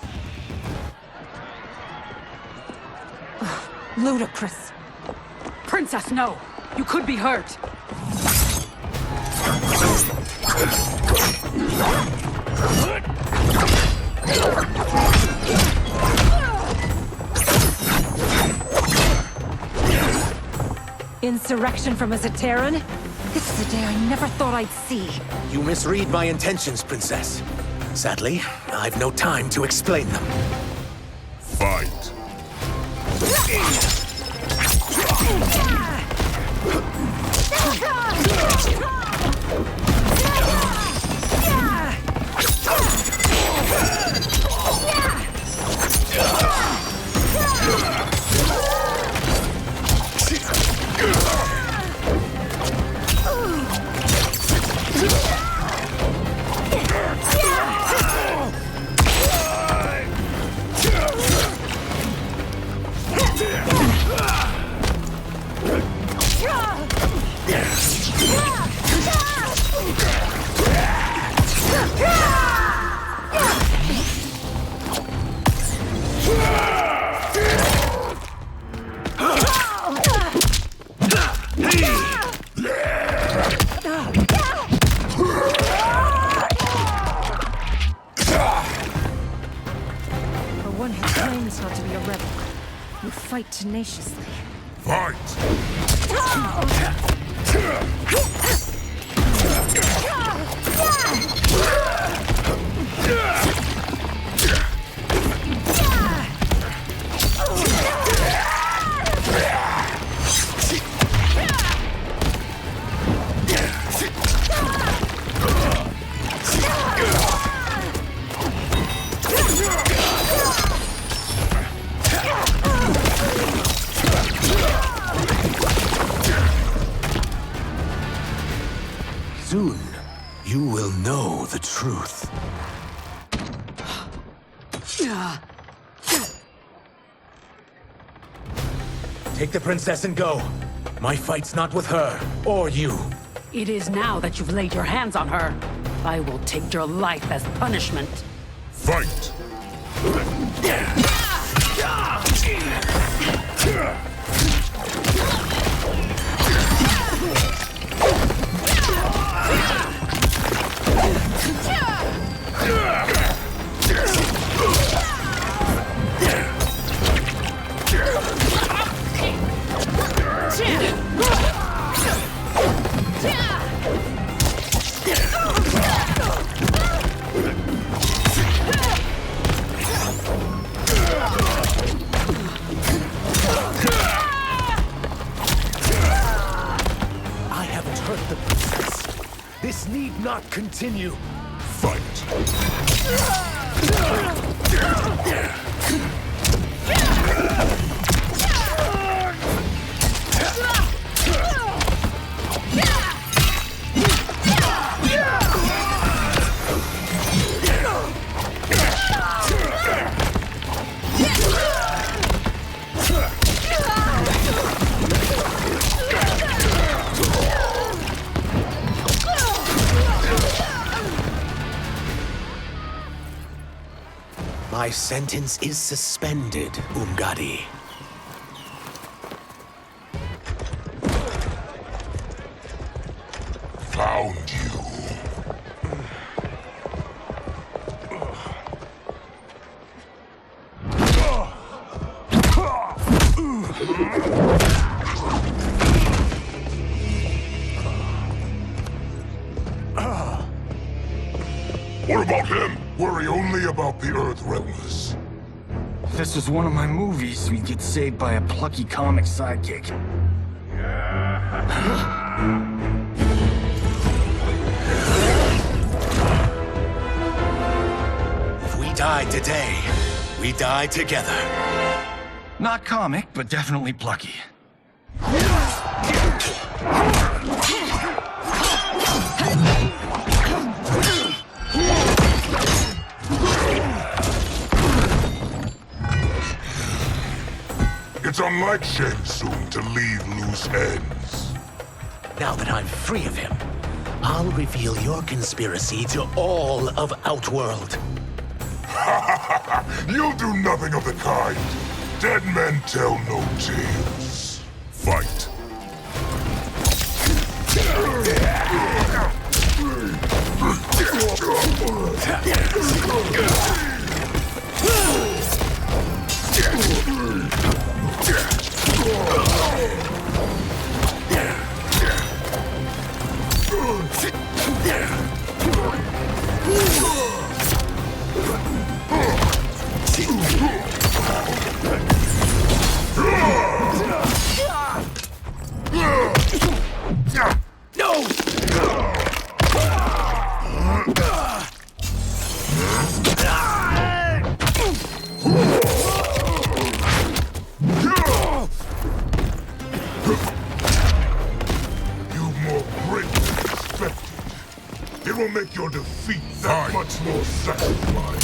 Ludicrous. Princess, no! You could be hurt! Insurrection from a Zaterran? This is a day I never thought I'd see. You misread my intentions, Princess. Sadly, I've no time to explain them. Fight. For one who claims not to be a rebel, you fight tenaciously. Fight! Soon, you will know the truth. Take the princess and go. My fight's not with her, or you. It is now that you've laid your hands on her. I will take your life as punishment. Fight! I haven't hurt the princess. This need not continue. Fight! My sentence is suspended, Umgadi. Found you. What about him? Worry only about the Earth Realmers. If this was one of my movies, we'd get saved by a plucky comic sidekick. If we die today, we die together. Not comic, but definitely plucky. It's unlike Shang Tsung to leave loose ends. Now that I'm free of him, I'll reveal your conspiracy to all of Outworld. You'll do nothing of the kind. Dead men tell no tales. Fight. It will make your defeat that much more satisfying.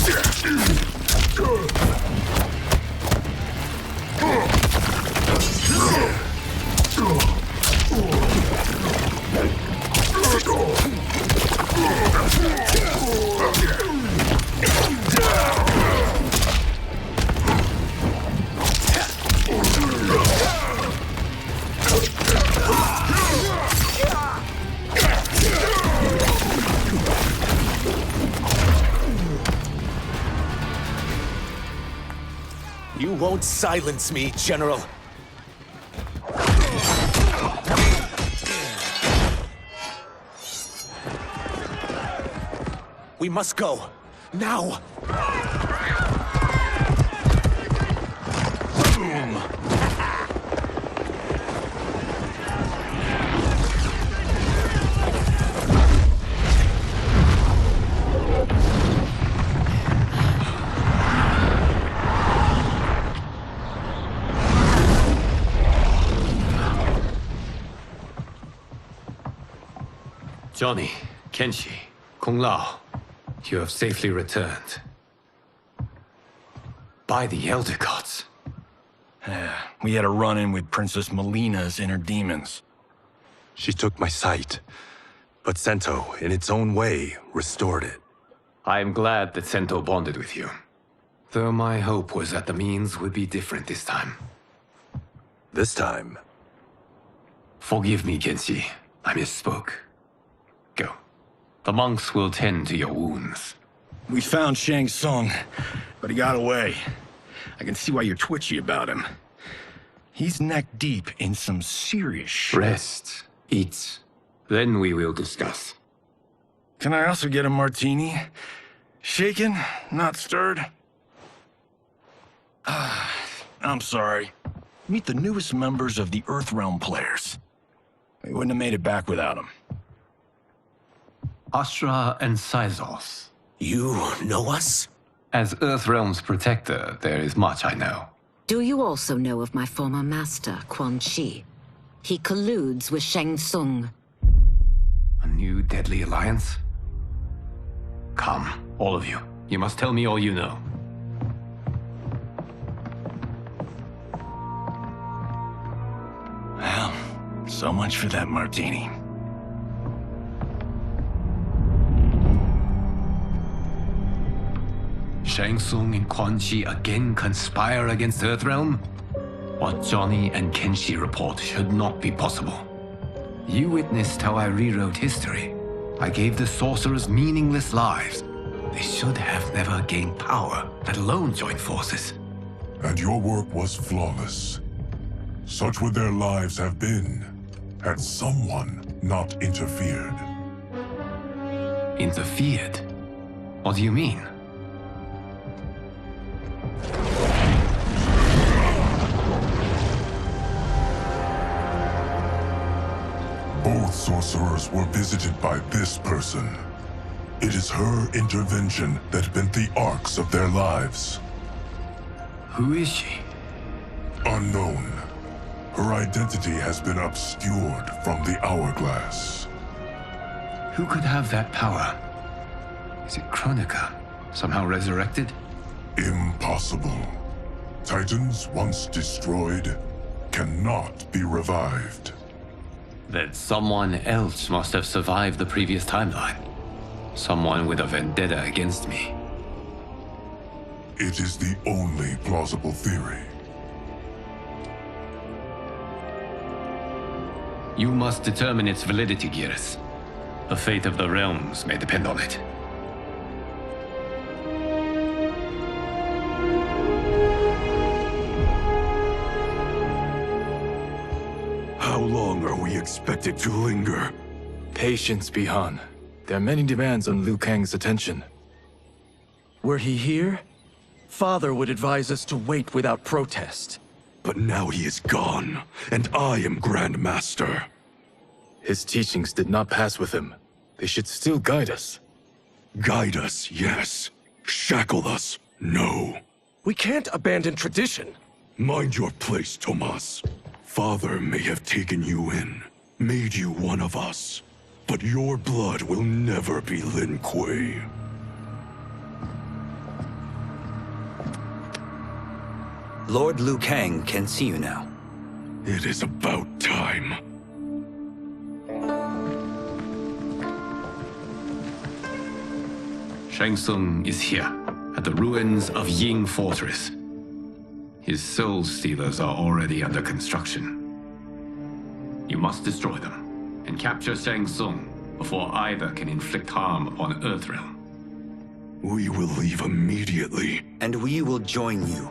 won't silence me, General. We must go. Now! Boom! Johnny, Kenshi, Kung Lao, you have safely returned. By the Elder Gods. We had a run-in with Princess Melina's inner demons. She took my sight, but Sento, in its own way, restored it. I am glad that Sento bonded with you. Though my hope was that the means would be different this time. This time? Forgive me, Kenshi. I misspoke. Go. The monks will tend to your wounds. We found Shang Tsung, but he got away. I can see why you're twitchy about him. He's neck-deep in some serious shit. Rest. Eat. Then we will discuss. Can I also get a martini? Shaken, not stirred? I'm sorry. Meet the newest members of the Earthrealm players. We wouldn't have made it back without them. Astra and Syzos. You know us? As Earthrealm's protector, there is much I know. Do you also know of my former master, Quan Chi? He colludes with Shang Tsung. A new deadly alliance? Come, all of you. You must tell me all you know. Well, so much for that martini. Shang Tsung and Quan Chi again conspire against Earthrealm? What Johnny and Kenshi report should not be possible. You witnessed how I rewrote history. I gave the sorcerers meaningless lives. They should have never gained power, let alone joined forces. And your work was flawless. Such would their lives have been, had someone not interfered. Interfered? What do you mean? Both sorcerers were visited by this person. It is her intervention that bent the arcs of their lives. Who is she? Unknown. Her identity has been obscured from the hourglass. Who could have that power? Is it Kronika? Somehow resurrected? Impossible. Titans once destroyed cannot be revived. Then someone else must have survived the previous timeline. Someone with a vendetta against me. It is the only plausible theory. You must determine its validity, Geras. The fate of the realms may depend on it. How long are we expected to linger? Patience, Bihan. There are many demands on Liu Kang's attention. Were he here, Father would advise us to wait without protest. But now he is gone, and I am Grand Master. His teachings did not pass with him. They should still guide us. Guide us, yes. Shackle us, no. We can't abandon tradition. Mind your place, Tomas. Father may have taken you in, made you one of us. But your blood will never be Lin Kuei. Lord Liu Kang can see you now. It is about time. Shang Tsung is here, at the ruins of Ying Fortress. His soul stealers are already under construction. You must destroy them, and capture Shang Tsung before either can inflict harm upon Earthrealm. We will leave immediately. And we will join you.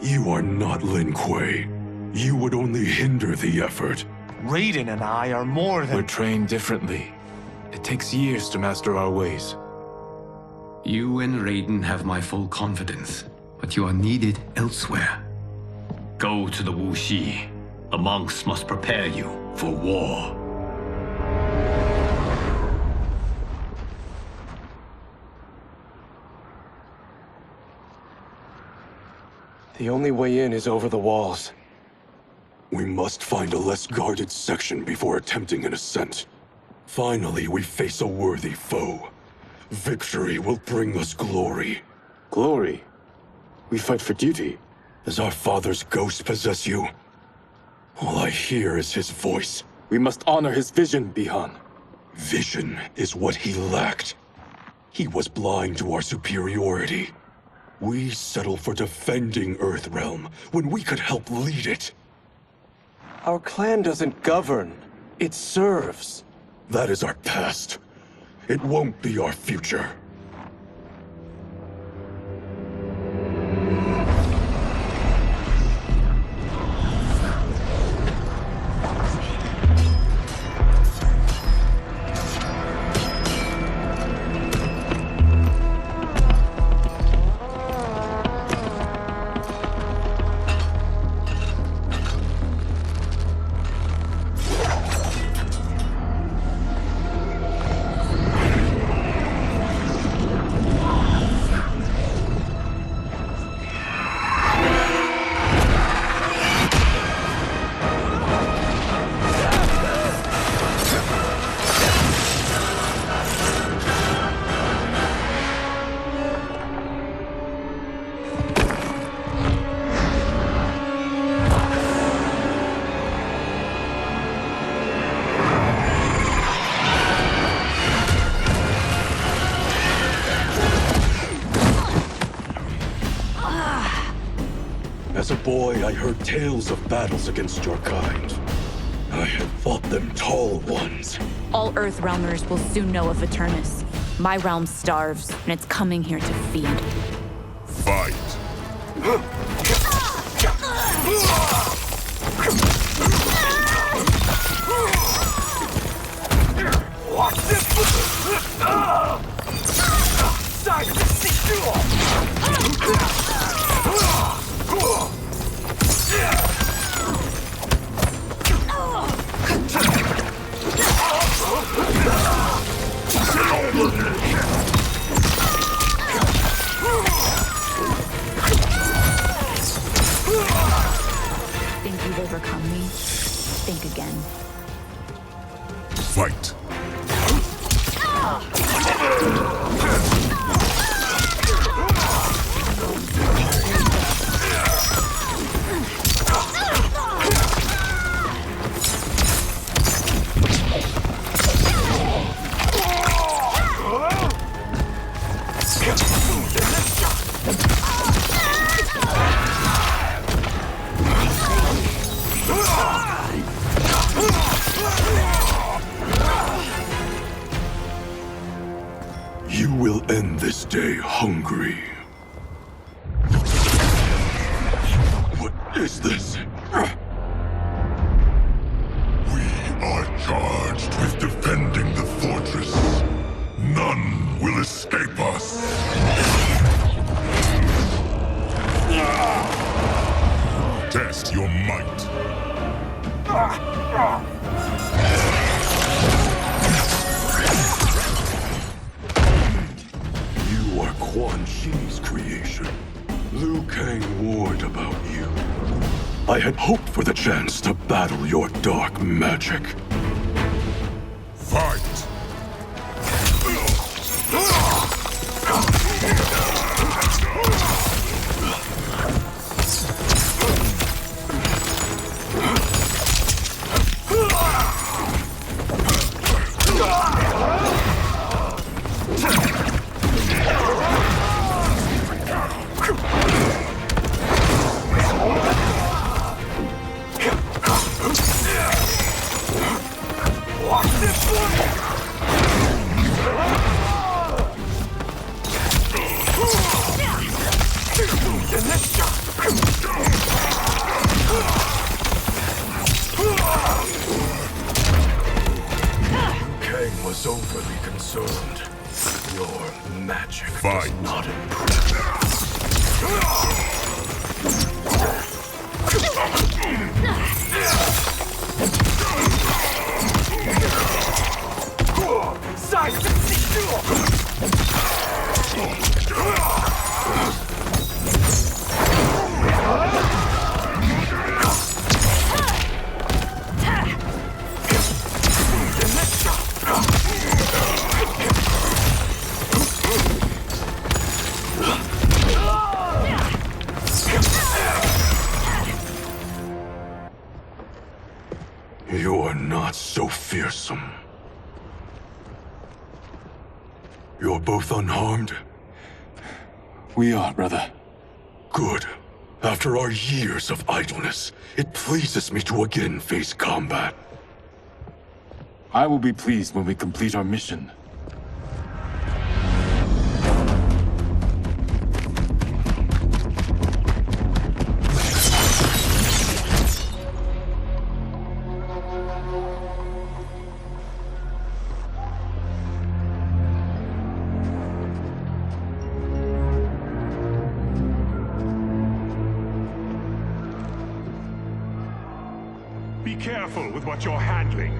You are not Lin Kuei. You would only hinder the effort. Raiden and I are more than... We're trained differently. It takes years to master our ways. You and Raiden have my full confidence, but you are needed elsewhere. Go to the Wuxi. The monks must prepare you for war. The only way in is over the walls. We must find a less guarded section before attempting an ascent. Finally, we face a worthy foe. Victory will bring us glory. Glory? We fight for duty. Does our father's ghost possess you? All I hear is his voice. We must honor his vision, Bihan. Vision is what he lacked. He was blind to our superiority. We settle for defending Earthrealm when we could help lead it. Our clan doesn't govern. It serves. That is our past. It won't be our future. As a boy, I heard tales of battles against your kind. I had fought them tall ones. All Earthrealmers will soon know of Eternus. My realm starves, and it's coming here to feed. Fight! Watch this! Think you've overcome me? Think again. Fight! You will end this day hungry. What is this? We are charged with defending the fortress. None will escape us. Test your might. You are Quan Chi's creation. Liu Kang warned about you. I had hoped for the chance to battle your dark magic. Fight! Kang was overly concerned. Your magic Fight. does not improve. You are not so fearsome. You're both unharmed? We are, brother. Good. After our years of idleness, it pleases me to again face combat. I will be pleased when we complete our mission. Be careful with what you're handling.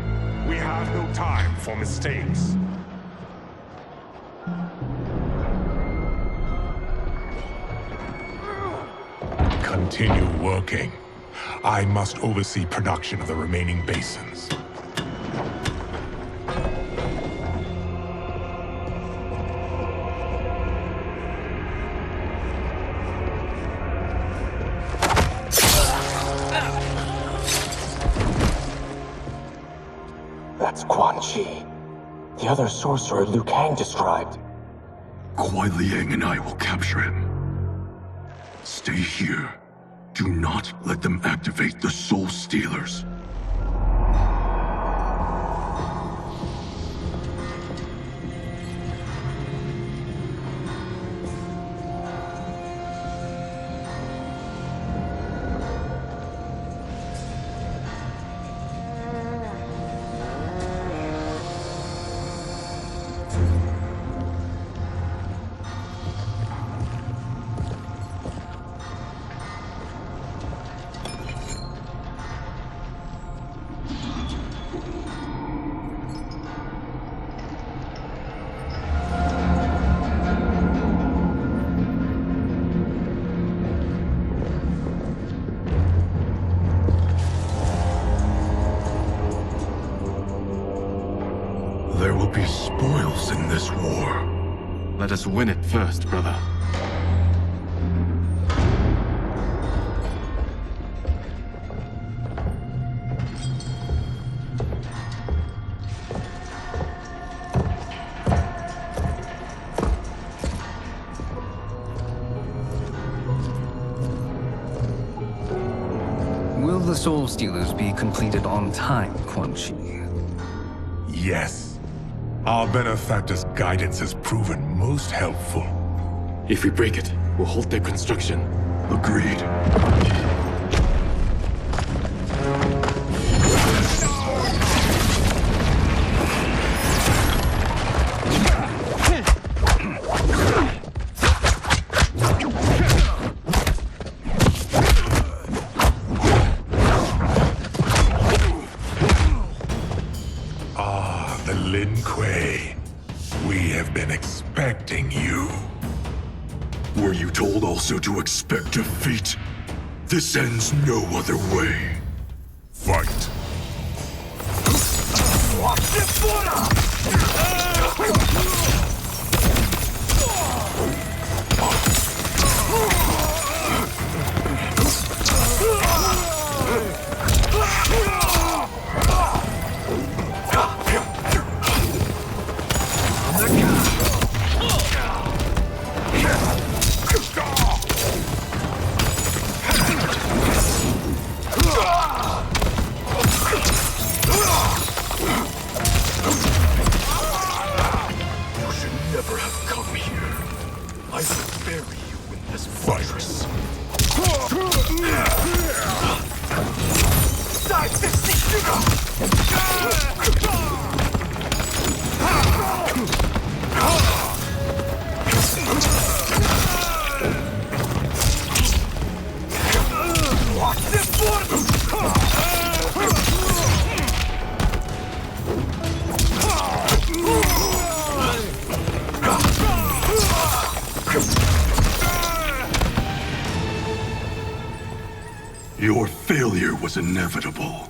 We have no time for mistakes. Continue working. I must oversee production of the remaining basins. That's Quan Chi. The other sorcerer Liu Kang described. Kuai Liang and I will capture him. Stay here. Do not let them activate the Soul Stealers. There will be spoils in this war. Let us win it first, brother. Will the Soul Stealers be completed on time, Quan Chi? Yes. Our benefactor's guidance has proven most helpful. If we break it, we'll halt their construction. Agreed. Lin Kuei, we have been expecting you. Were you told also to expect defeat? This ends no other way. Fight. was inevitable.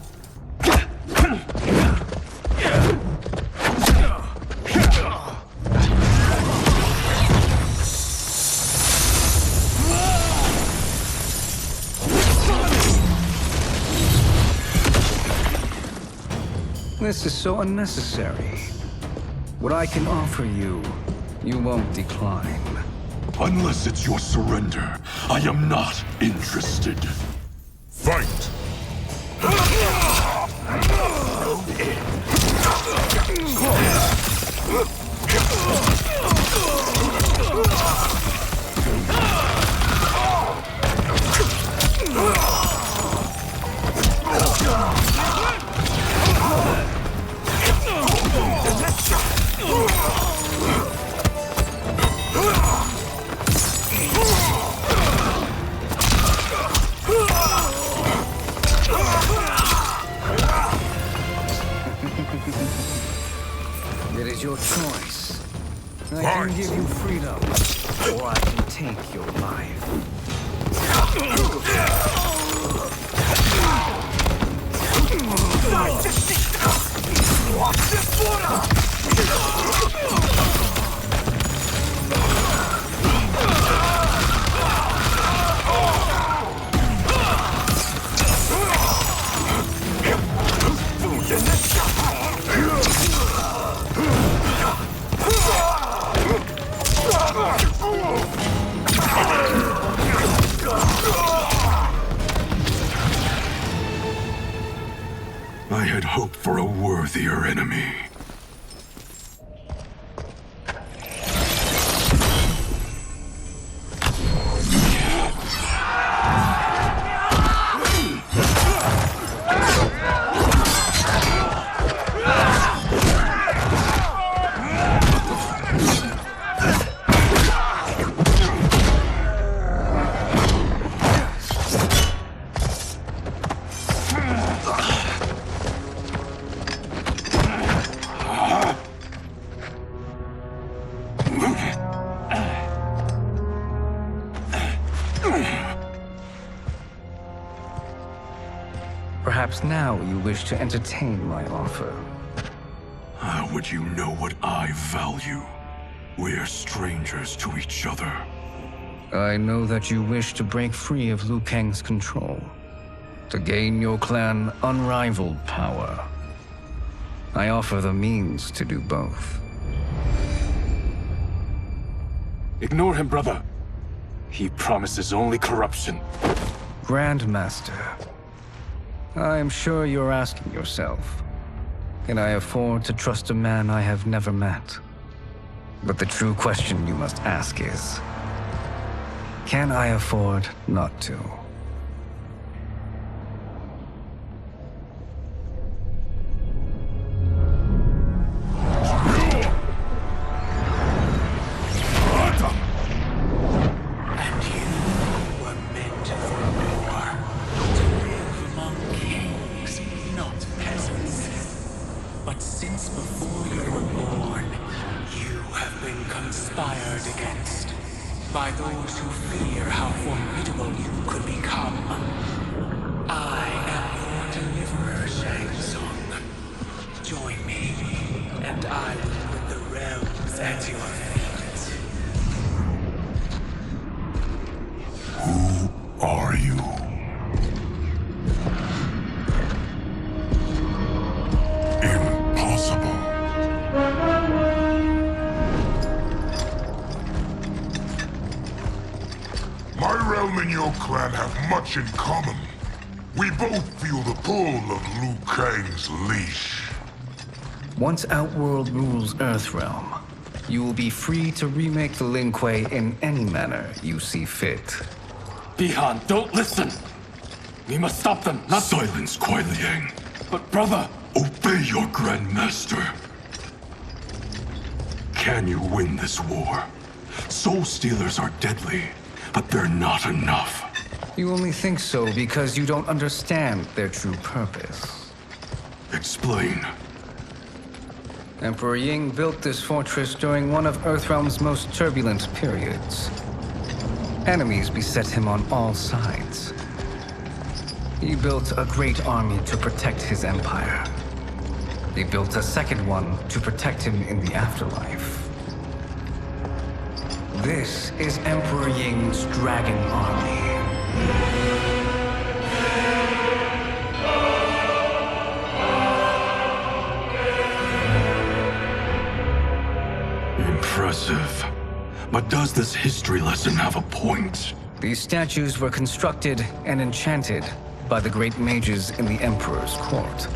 This is so unnecessary. What I can offer you, you won't decline. Unless it's your surrender, I am not interested. Fight! It is your choice. I can give you freedom, or I can take your life. I had hoped for a worthier enemy. Perhaps now you wish to entertain my offer. How would you know what I value? We're strangers to each other. I know that you wish to break free of Liu Kang's control, to gain your clan unrivaled power. I offer the means to do both. Ignore him, brother. He promises only corruption. Grandmaster, I am sure you're asking yourself, can I afford to trust a man I have never met? But the true question you must ask is, can I afford not to? By those who fear how formidable you could become. I am your deliverer, Shang Tsung. Join me, and I will put the realms at your feet. Who are you? Impossible. My realm and your clan have much in common. We both feel the pull of Liu Kang's leash. Once Outworld rules Earthrealm, you will be free to remake the Lin Kuei in any manner you see fit. Bihan, don't listen! We must stop them, not— Silence, Kuai Liang. But brother— Obey your Grandmaster. Can you win this war? Soul Stealers are deadly, but they're not enough. You only think so because you don't understand their true purpose. Explain. Emperor Ying built this fortress during one of Earthrealm's most turbulent periods. Enemies beset him on all sides. He built a great army to protect his empire. He built a second one to protect him in the afterlife. This is Emperor Ying's Dragon Army. Impressive. But does this history lesson have a point? These statues were constructed and enchanted by the great mages in the Emperor's court.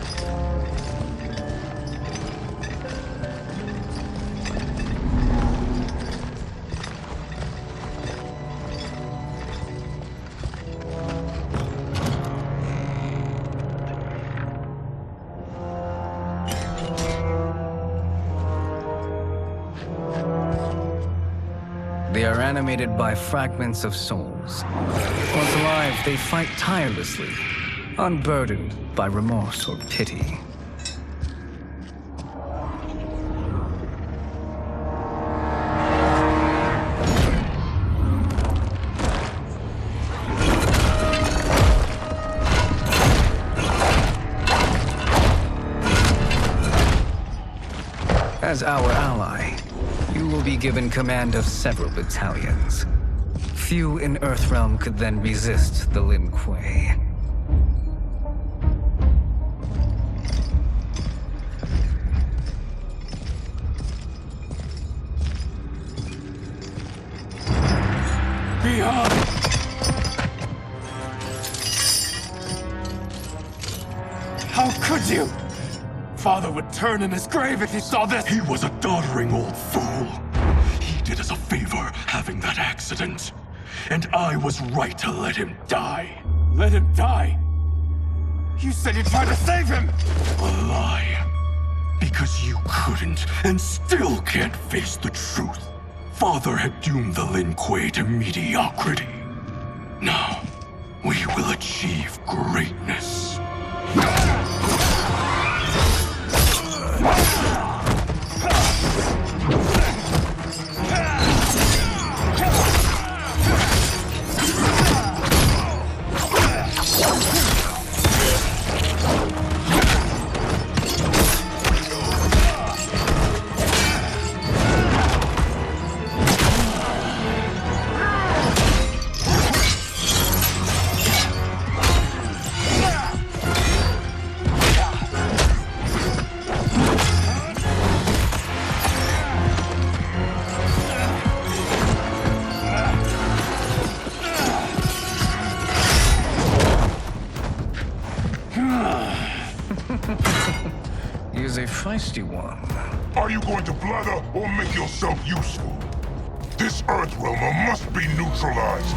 They are animated by fragments of souls. Once alive, they fight tirelessly, unburdened by remorse or pity. As our ally, you will be given command of several battalions. Few in Earthrealm could then resist the Lin Kuei. Beyond! How could you? Father would turn in his grave if he saw this! He was a doddering old fool. He did us a favor having that accident. And I was right to let him die. Let him die? You said you tried to save him! A lie. Because you couldn't and still can't face the truth. Father had doomed the Lin Kuei to mediocrity. Now, we will achieve greatness. He is a feisty one. Are you going to blather or make yourself useful? This Earthrealmer must be neutralized.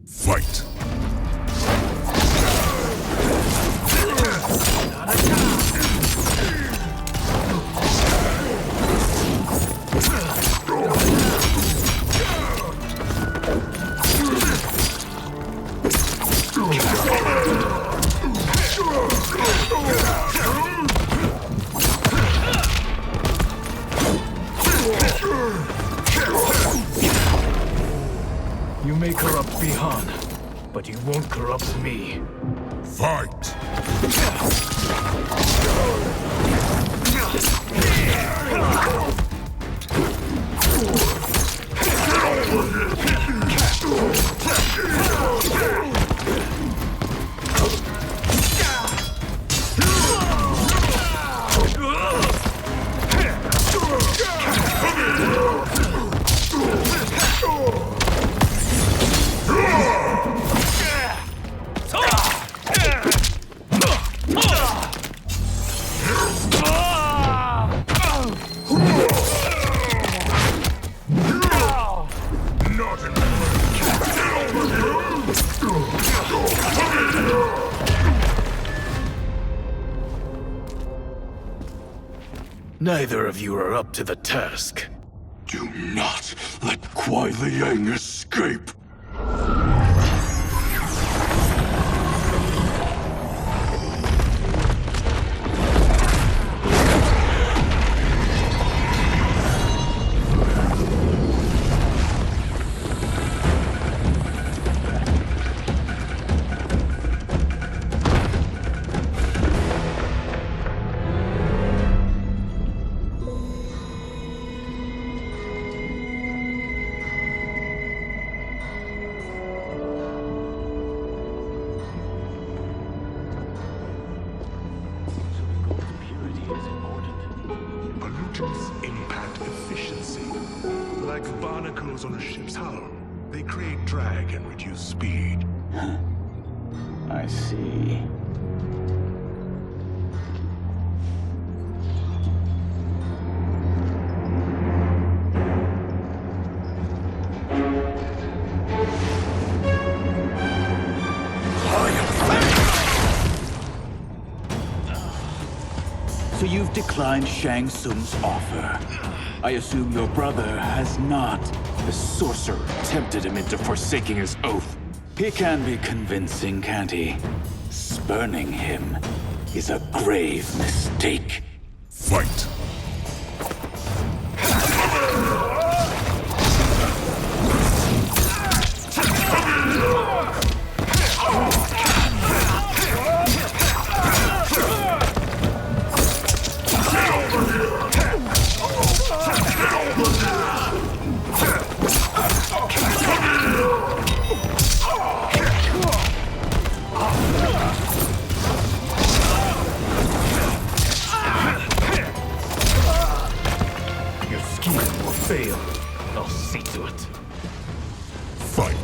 Fight. You may corrupt Bihan, but you won't corrupt me. Fight! Neither of you are up to the task. Do not let Kuai Liang escape. reduce impact efficiency. Like barnacles on a ship's hull, they create drag and reduce speed. I see. So you've declined Shang Tsung's offer. I assume your brother has not. The sorcerer tempted him into forsaking his oath. He can be convincing, can't he? Spurning him is a grave mistake. Fight! Fail. I'll see to it. Fight.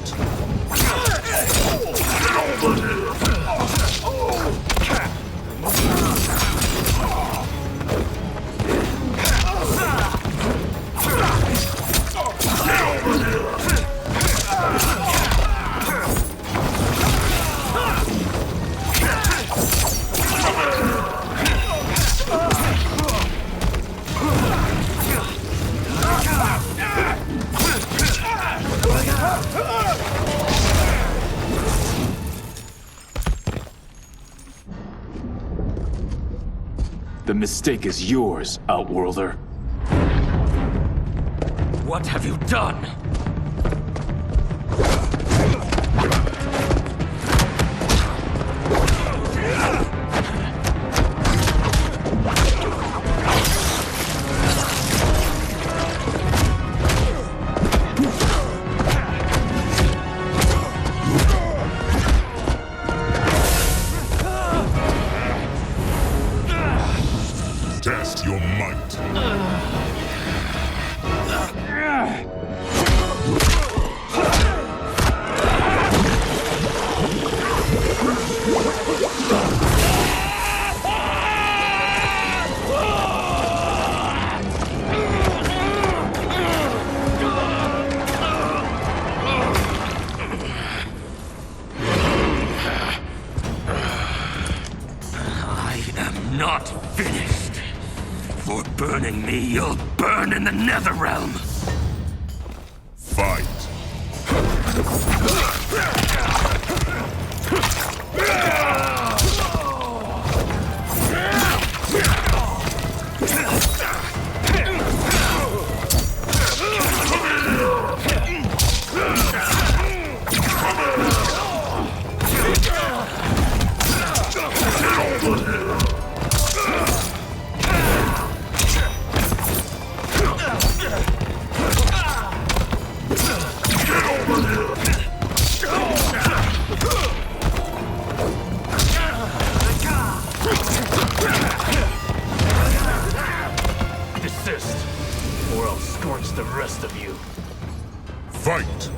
The mistake is yours, Outworlder. What have you done? Test your might. I am not finished. For burning me, you'll burn in the Netherrealm! Fight! Desist, or I'll scorch the rest of you. Fight!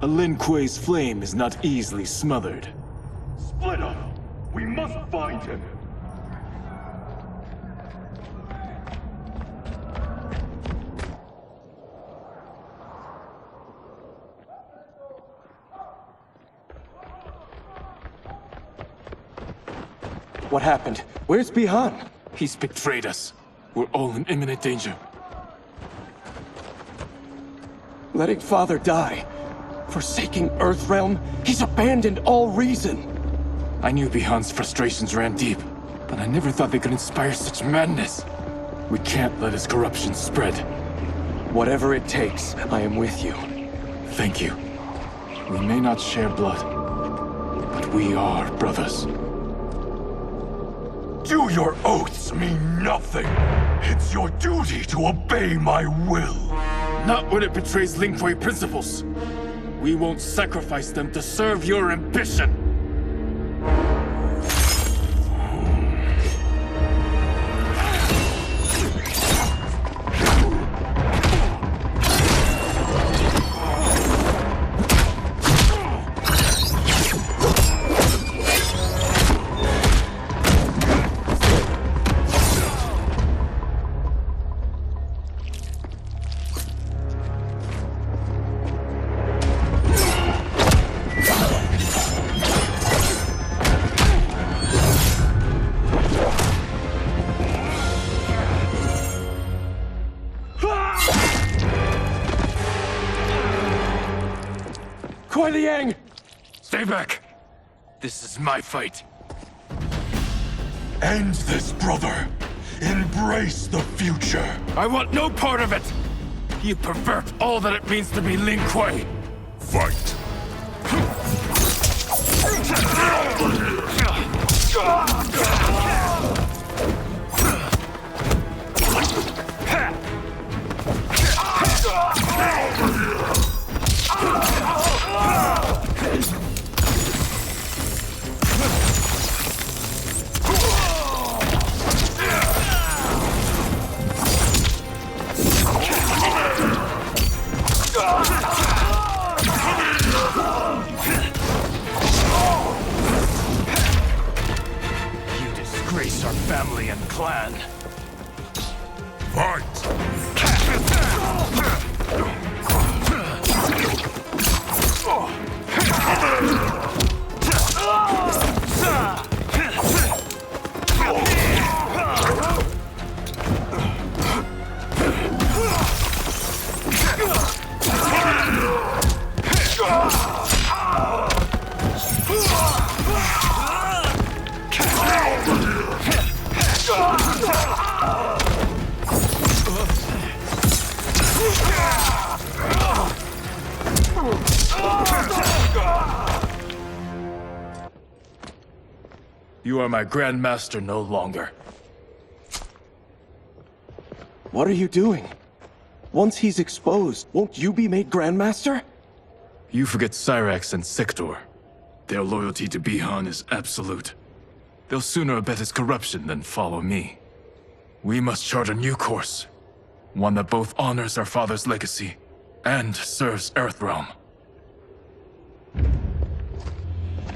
A Lin Kuei's flame is not easily smothered. Split up! We must find him! What happened? Where's Bihan? He's betrayed us. We're all in imminent danger. Letting Father die, forsaking Earthrealm, he's abandoned all reason. I knew Bihan's frustrations ran deep, but I never thought they could inspire such madness. We can't let his corruption spread. Whatever it takes, I am with you. Thank you. We may not share blood, but we are brothers. Do your oaths mean nothing? It's your duty to obey my will. Not when it betrays Lin Kuei principles. We won't sacrifice them to serve your ambition. Kuai Liang! Stay back! This is my fight. End this, brother. Embrace the future. I want no part of it! You pervert all that it means to be Lin Kuei! Fight! You disgrace our family and clan. Fight! You are my Grandmaster no longer. What are you doing? Once he's exposed, won't you be made Grandmaster? You forget Cyrax and Sector. Their loyalty to Bihan is absolute. They'll sooner abet his corruption than follow me. We must chart a new course. One that both honors our father's legacy and serves Earthrealm.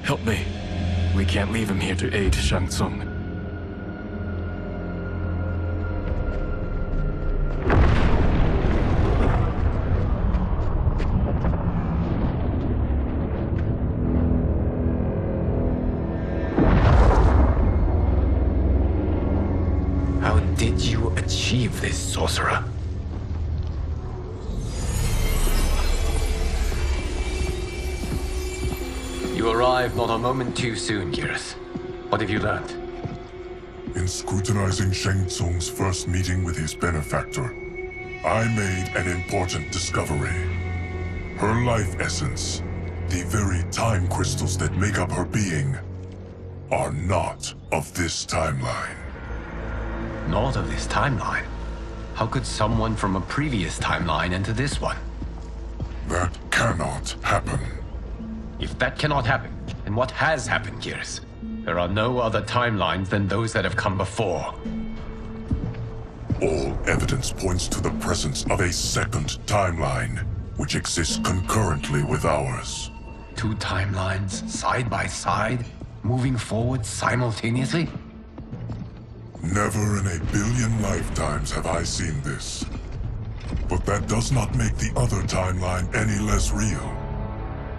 Help me. We can't leave him here to aid Shang Tsung. How did you achieve this, sorcerer? You arrived not a moment too soon, Geras. What have you learned? In scrutinizing Shang Tsung's first meeting with his benefactor, I made an important discovery. Her life essence, the very time crystals that make up her being, are not of this timeline. Not of this timeline? How could someone from a previous timeline enter this one? That cannot happen. If that cannot happen, then what has happened, Geras? There are no other timelines than those that have come before. All evidence points to the presence of a second timeline, which exists concurrently with ours. Two timelines, side by side, moving forward simultaneously? Never in a billion lifetimes have I seen this. But that does not make the other timeline any less real.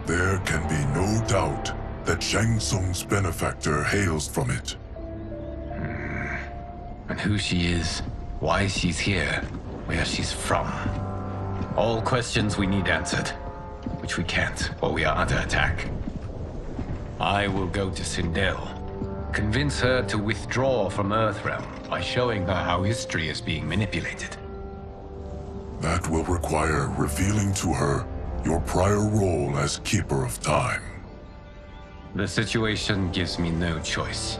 There can be no doubt that Shang Tsung's benefactor hails from it. And who she is, why she's here, where she's from. All questions we need answered, which we can't while we are under attack. I will go to Sindel, convince her to withdraw from Earthrealm by showing her how history is being manipulated. That will require revealing to her your prior role as Keeper of Time. The situation gives me no choice.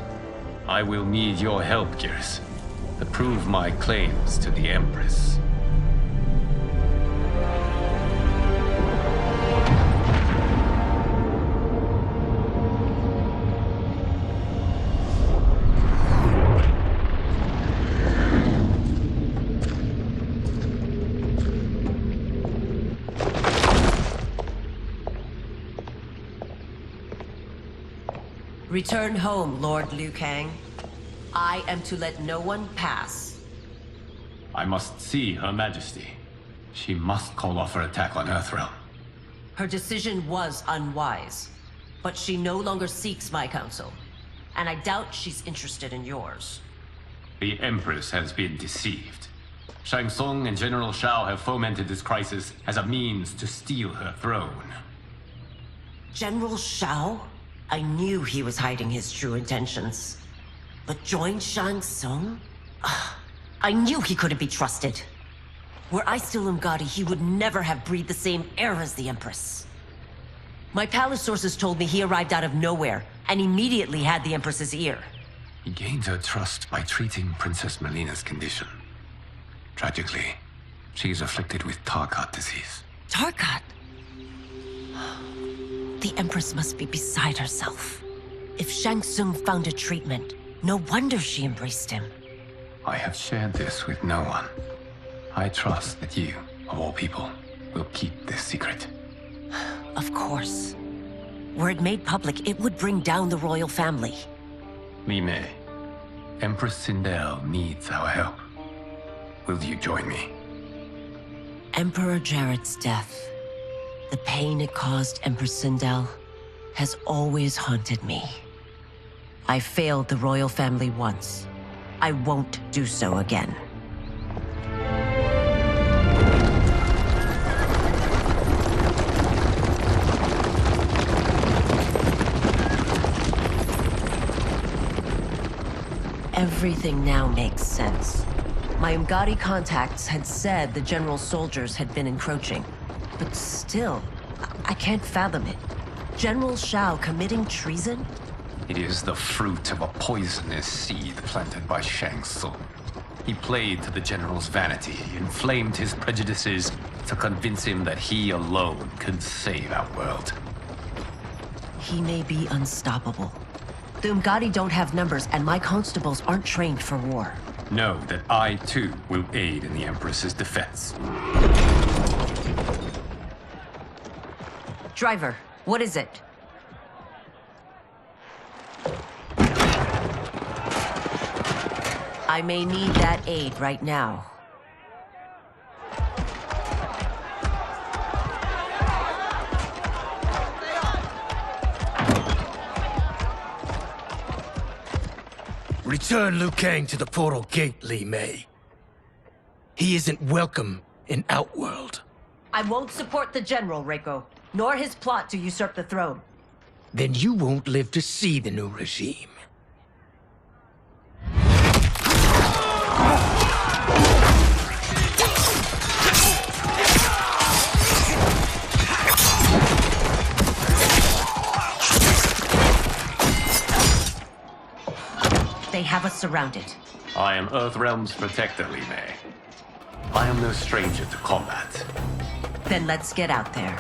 I will need your help, Gears, to prove my claims to the Empress. Return home, Lord Liu Kang. I am to let no one pass. I must see Her Majesty. She must call off her attack on Earthrealm. Her decision was unwise, but she no longer seeks my counsel, and I doubt she's interested in yours. The Empress has been deceived. Shang Tsung and General Shao have fomented this crisis as a means to steal her throne. General Shao? I knew he was hiding his true intentions. But join Shang Tsung? I knew he couldn't be trusted. Were I still Umgadi, he would never have breathed the same air as the Empress. My palace sources told me he arrived out of nowhere, and immediately had the Empress's ear. He gained her trust by treating Princess Melina's condition. Tragically, she is afflicted with Tarkat disease. Tarkat? The Empress must be beside herself. If Shang Tsung found a treatment, no wonder she embraced him. I have shared this with no one. I trust that you, of all people, will keep this secret. Of course. Were it made public, it would bring down the royal family. Li Mei, Empress Sindel needs our help. Will you join me? Emperor Jarrett's death, the pain it caused Empress Sindel, has always haunted me. I failed the royal family once. I won't do so again. Everything now makes sense. My Umgadi contacts had said the general's soldiers had been encroaching. But still, I can't fathom it. General Shao committing treason? It is the fruit of a poisonous seed planted by Shang Tsung. He played to the general's vanity, inflamed his prejudices to convince him that he alone could save our world. He may be unstoppable. The Umgadi don't have numbers, and my constables aren't trained for war. Know that I, too, will aid in the Empress's defense. Driver, what is it? I may need that aid right now. Return Liu Kang to the portal gate, Li Mei. He isn't welcome in Outworld. I won't support the General, Reiko, nor his plot to usurp the throne. Then you won't live to see the new regime. They have us surrounded. I am Earthrealm's protector, Li Mei. I am no stranger to combat. Then let's get out there.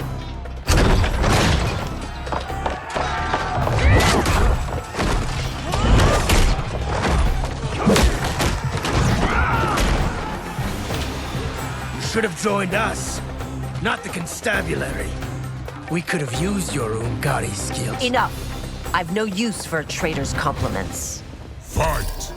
You should have joined us, not the constabulary. We could have used your Umgadi skills. Enough! I've no use for a traitor's compliments. Fight!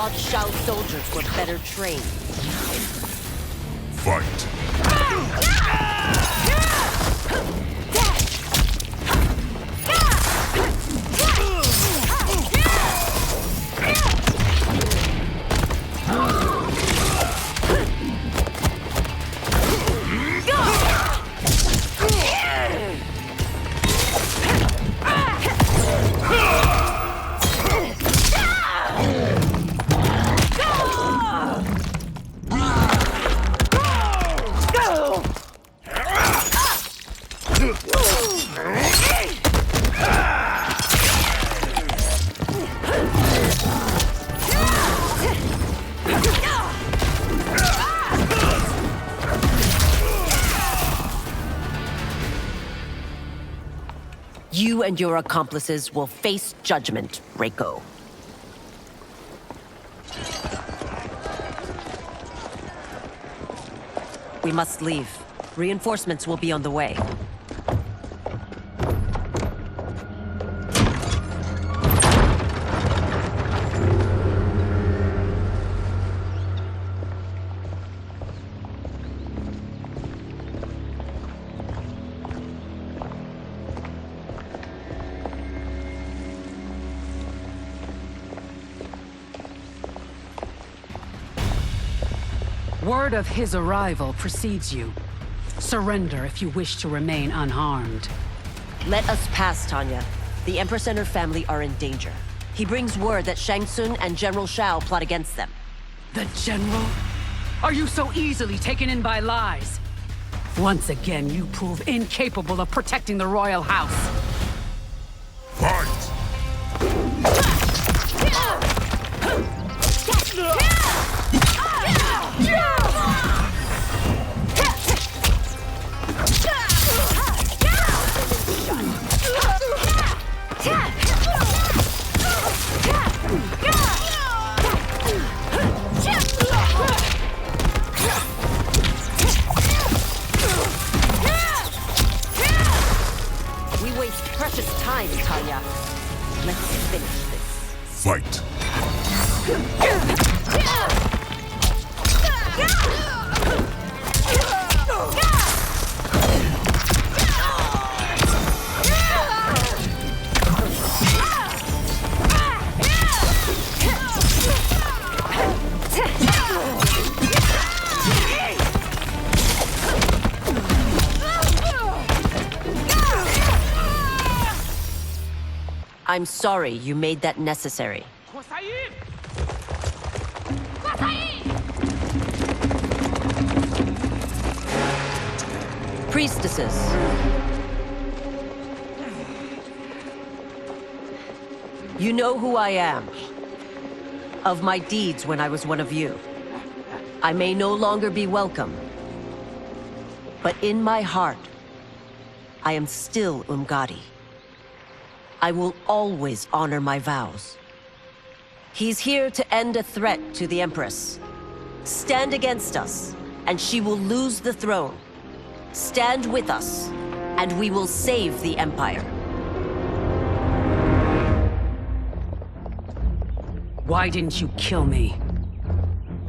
thought Shao soldiers were better trained. Fight. You and your accomplices will face judgment, Reiko. We must leave. Reinforcements will be on the way. Word of his arrival precedes you. Surrender if you wish to remain unharmed. Let us pass, Tanya. The Empress and her family are in danger. He brings word that Shang Tsung and General Shao plot against them. The General? Are you so easily taken in by lies? Once again, you prove incapable of protecting the royal house. Fight! We waste precious time, Tanya. Let's finish this. Fight! I'm sorry you made that necessary. Priestesses. You know who I am. Of my deeds when I was one of you. I may no longer be welcome. But in my heart, I am still Umgadi. I will always honor my vows. He's here to end a threat to the Empress. Stand against us, and she will lose the throne. Stand with us, and we will save the Empire. Why didn't you kill me?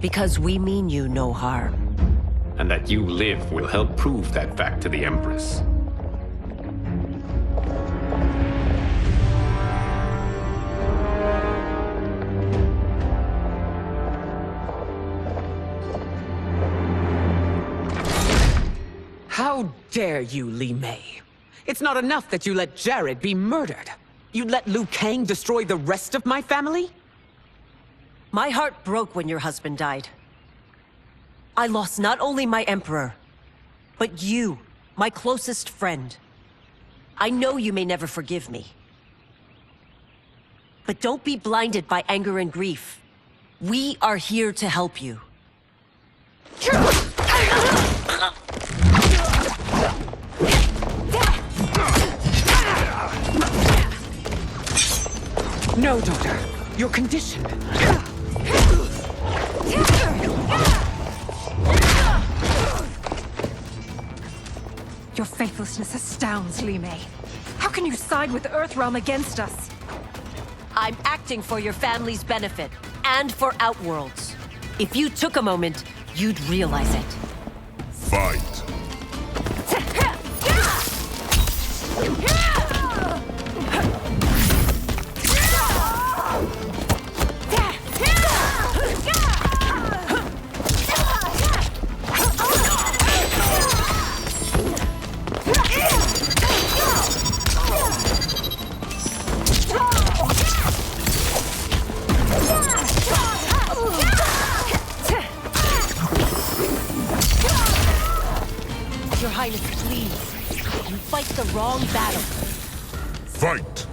Because we mean you no harm. And that you live will help prove that fact to the Empress. How dare you, Li Mei? It's not enough that you let Jared be murdered. You'd let Liu Kang destroy the rest of my family? My heart broke when your husband died. I lost not only my emperor, but you, my closest friend. I know you may never forgive me. But don't be blinded by anger and grief. We are here to help you. No, daughter. Your condition. Your faithlessness astounds, Li Mei. How can you side with Earthrealm against us? I'm acting for your family's benefit and for Outworlds. If you took a moment, you'd realize it. Fight. Your Highness, please. You fight the wrong battle. Fight!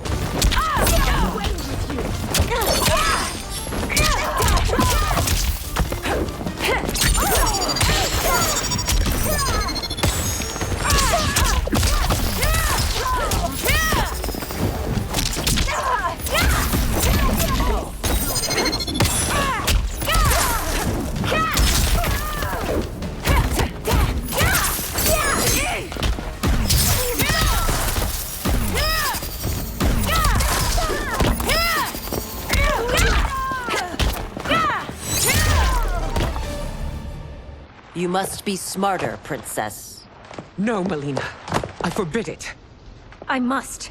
You must be smarter, Princess. No, Melina. I forbid it. I must.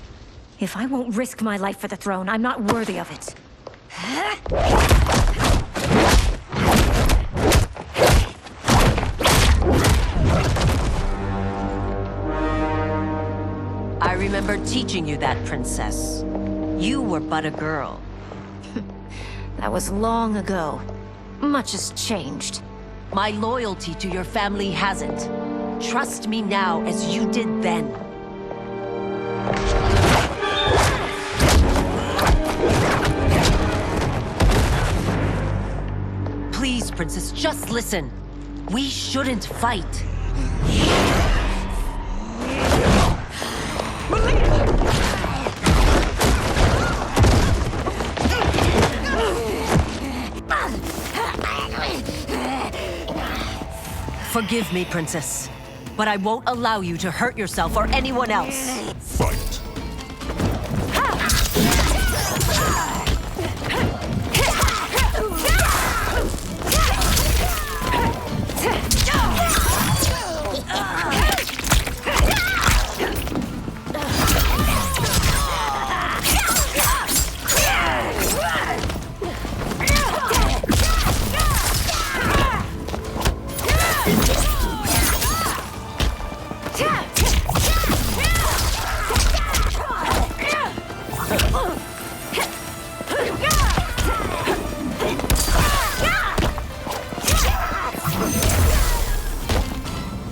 If I won't risk my life for the throne, I'm not worthy of it. I remember teaching you that, Princess. You were but a girl. That was long ago. Much has changed. My loyalty to your family hasn't. Trust me now as you did then. Please, Princess, just listen. We shouldn't fight. Forgive me, Princess, but I won't allow you to hurt yourself or anyone else. Fight.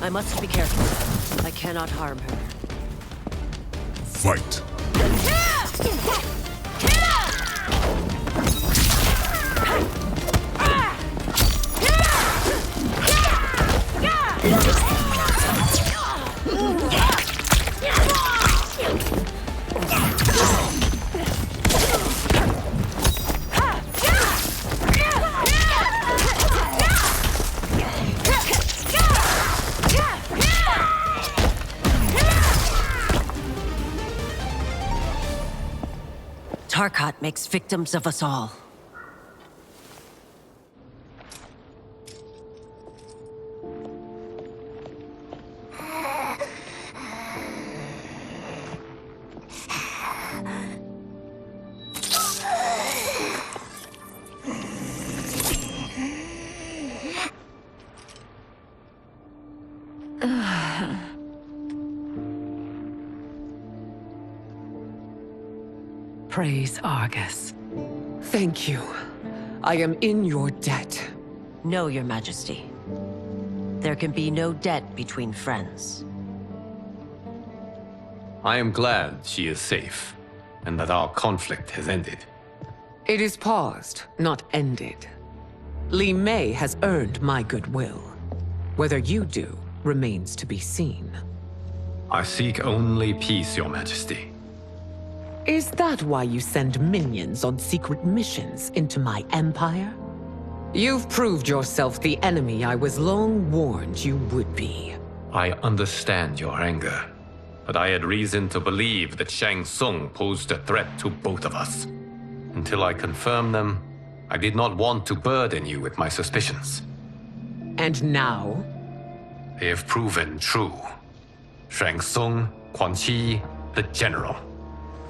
I must be careful. I cannot harm her. Fight. Tarkat makes victims of us all. Praise Argus. Thank you. I am in your debt. No, Your Majesty. There can be no debt between friends. I am glad she is safe, and that our conflict has ended. It is paused, not ended. Li Mei has earned my goodwill. Whether you do remains to be seen. I seek only peace, Your Majesty. Is that why you send minions on secret missions into my empire? You've proved yourself the enemy I was long warned you would be. I understand your anger, but I had reason to believe that Shang Tsung posed a threat to both of us. Until I confirm them, I did not want to burden you with my suspicions. And now? They have proven true. Shang Tsung, Quan Chi, the General.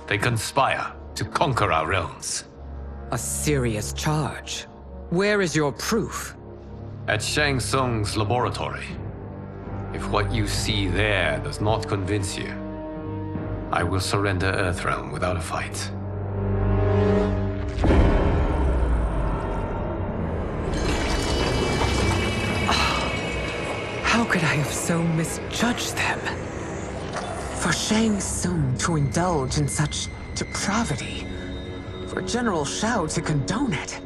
They conspire to conquer our realms. A serious charge. Where is your proof? At Shang Tsung's laboratory. If what you see there does not convince you, I will surrender Earthrealm without a fight. How could I have so misjudged them? For Shang Tsung to indulge in such depravity, for General Shao to condone it,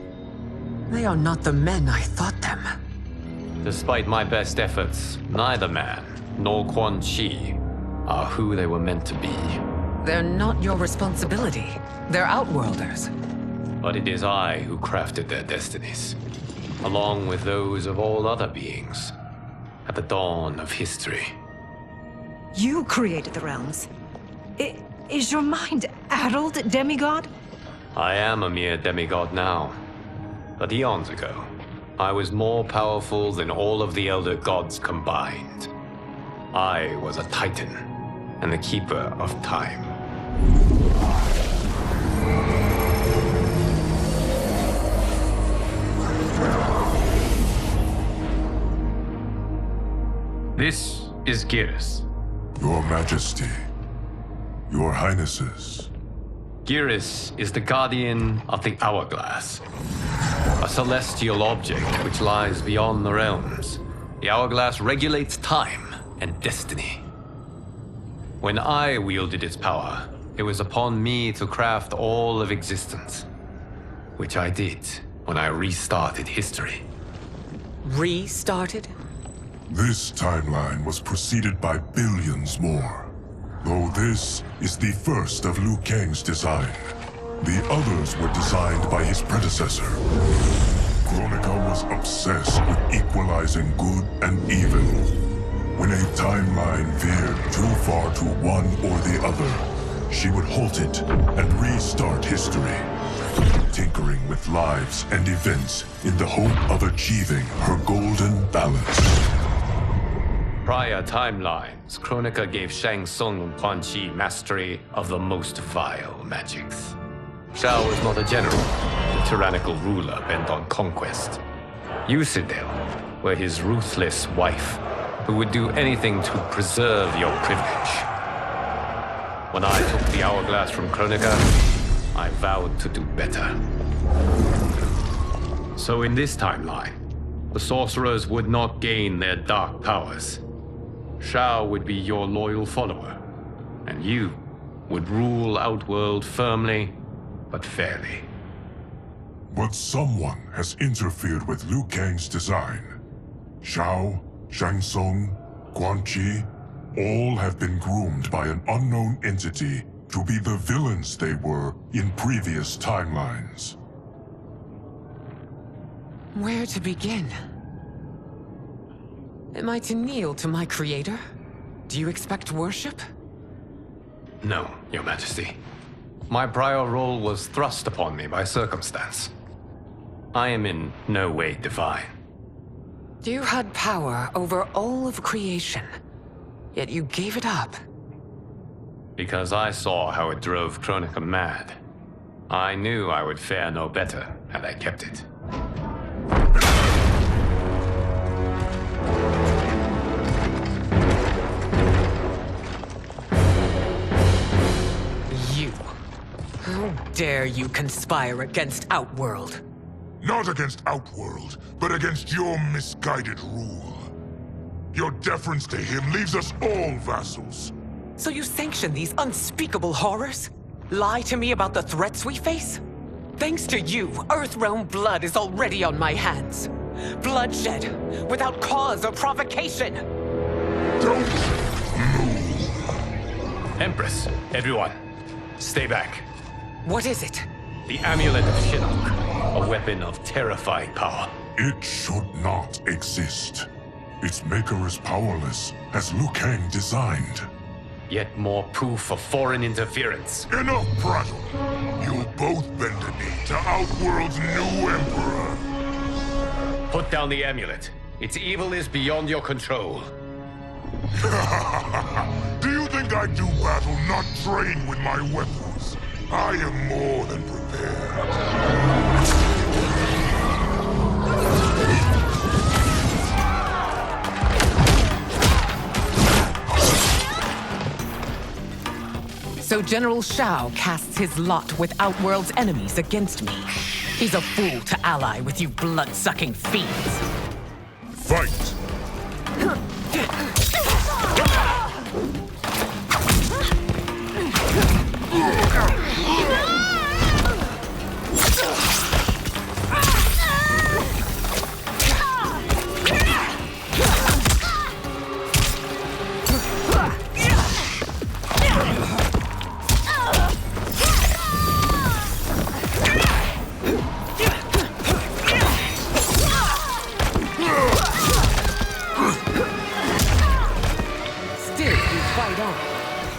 they are not the men I thought them. Despite my best efforts, neither man nor Quan Chi are who they were meant to be. They're not your responsibility. They're Outworlders. But it is I who crafted their destinies, along with those of all other beings, at the dawn of history. You created the realms. Is your mind addled, demigod? I am a mere demigod now. But eons ago, I was more powerful than all of the Elder Gods combined. I was a Titan, and the Keeper of Time. This is Geras. Your Majesty, Your Highnesses. Geras is the guardian of the Hourglass, a celestial object which lies beyond the realms. The Hourglass regulates time and destiny. When I wielded its power, it was upon me to craft all of existence, which I did when I restarted history. Restarted? This timeline was preceded by billions more. Though this is the first of Liu Kang's design. The others were designed by his predecessor. Kronika was obsessed with equalizing good and evil. When a timeline veered too far to one or the other, she would halt it and restart history, tinkering with lives and events in the hope of achieving her golden balance. Prior timelines, Kronika gave Shang Tsung and Quan Chi mastery of the most vile magics. Shao was not a general, a tyrannical ruler bent on conquest. You, Sindel, were his ruthless wife, who would do anything to preserve your privilege. When I took the Hourglass from Kronika, I vowed to do better. So in this timeline, the sorcerers would not gain their dark powers. Shao would be your loyal follower, and you would rule Outworld firmly, but fairly. But someone has interfered with Liu Kang's design. Shao, Shang Tsung, Quan Chi, all have been groomed by an unknown entity to be the villains they were in previous timelines. Where to begin? Am I to kneel to my creator? Do you expect worship? No, Your Majesty. My prior role was thrust upon me by circumstance. I am in no way divine. You had power over all of creation, yet you gave it up. Because I saw how it drove Kronika mad. I knew I would fare no better had I kept it. How dare you conspire against Outworld? Not against Outworld, but against your misguided rule. Your deference to him leaves us all vassals. So you sanction these unspeakable horrors? Lie to me about the threats we face? Thanks to you, Earthrealm blood is already on my hands. Bloodshed, without cause or provocation. Don't move. Empress, everyone, stay back. What is it? The Amulet of Shinnok, a weapon of terrifying power. It should not exist. Its maker is powerless, as Liu Kang designed. Yet more proof of foreign interference. Enough prattle! You'll both bend a knee to Outworld's new emperor. Put down the amulet. Its evil is beyond your control. Do you think I do battle not trained with my weapons? I am more than prepared. So General Shao casts his lot with Outworld's enemies against me. He's a fool to ally with you blood-sucking fiends. Fight!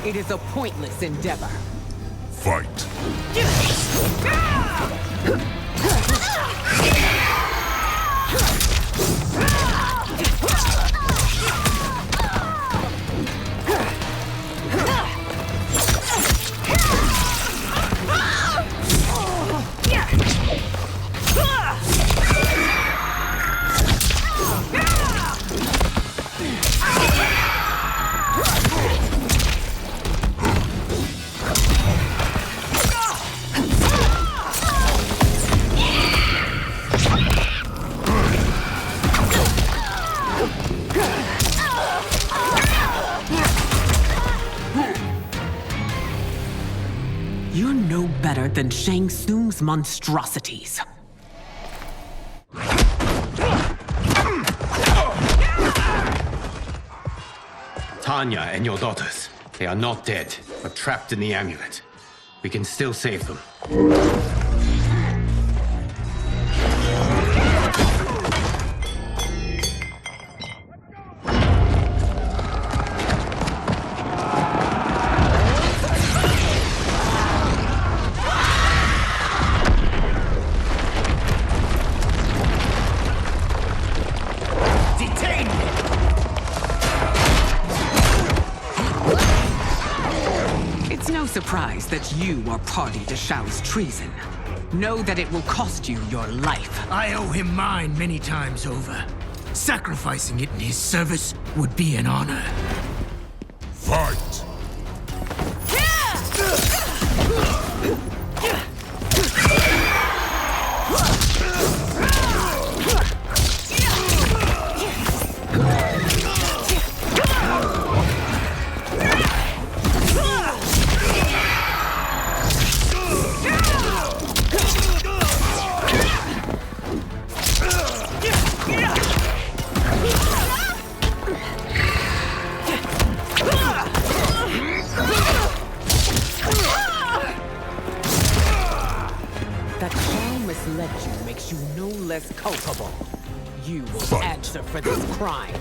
It is a pointless endeavor. Fight. You're no better than Shang Tsung's monstrosities. Tanya and your daughters. They are not dead, but trapped in the amulet. We can still save them. Surprised that you are party to Shao's treason. Know that it will cost you your life. I owe him mine many times over. Sacrificing it in his service would be an honor. Fight! Makes you no less culpable. You will answer for this crime.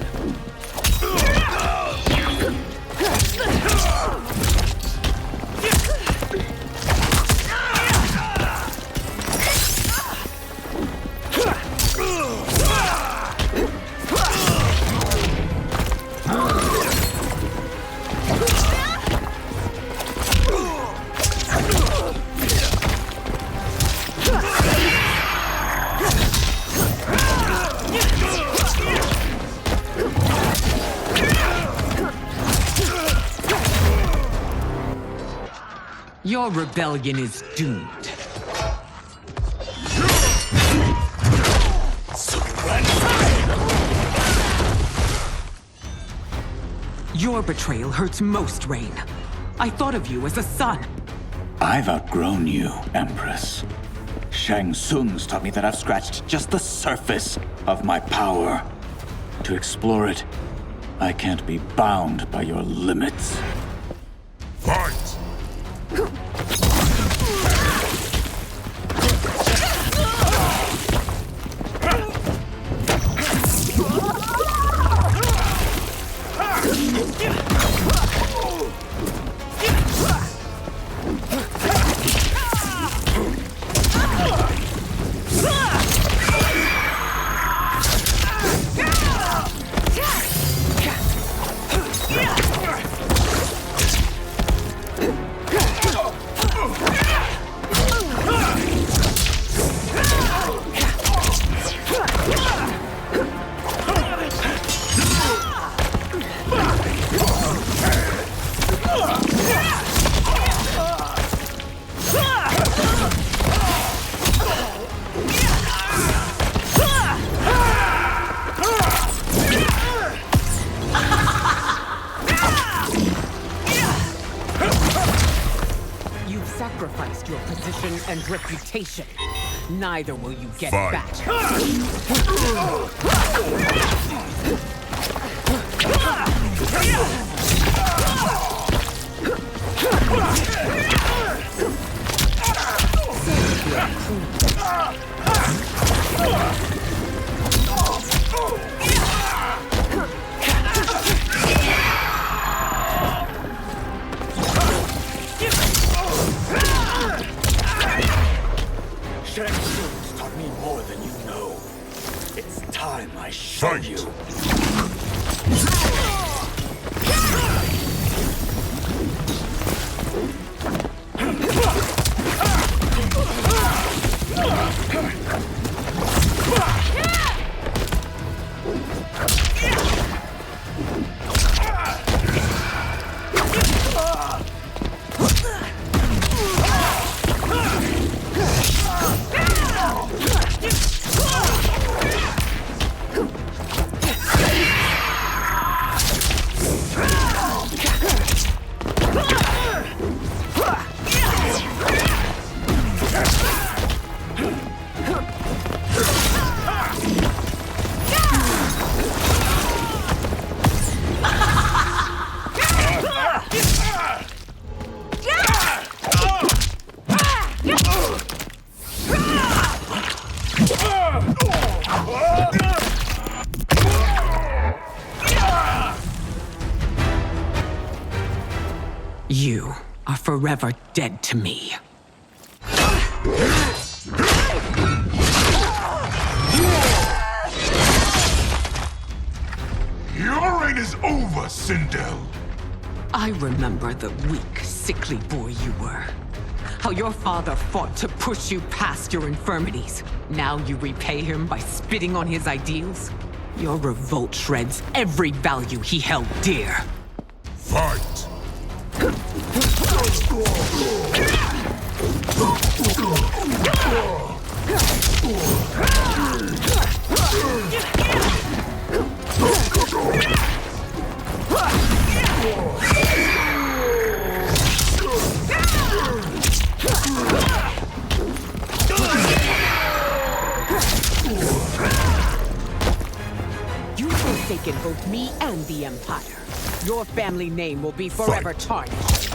Your rebellion is doomed. Your betrayal hurts most, Rain. I thought of you as a son. I've outgrown you, Empress. Shang Tsung's taught me that I've scratched just the surface of my power. To explore it, I can't be bound by your limits. Fight! You've sacrificed your position and reputation. Neither will you get Fight. back. Shang Tsung's taught me more than you know. It's time I show you. You are forever dead to me. Your reign is over, Sindel. I remember the weak, sickly boy you were. How your father fought to push you past your infirmities. Now you repay him by spitting on his ideals? Your revolt shreds every value he held dear. Fight! You've forsaken both me and the Empire. Your family name will be forever tarnished.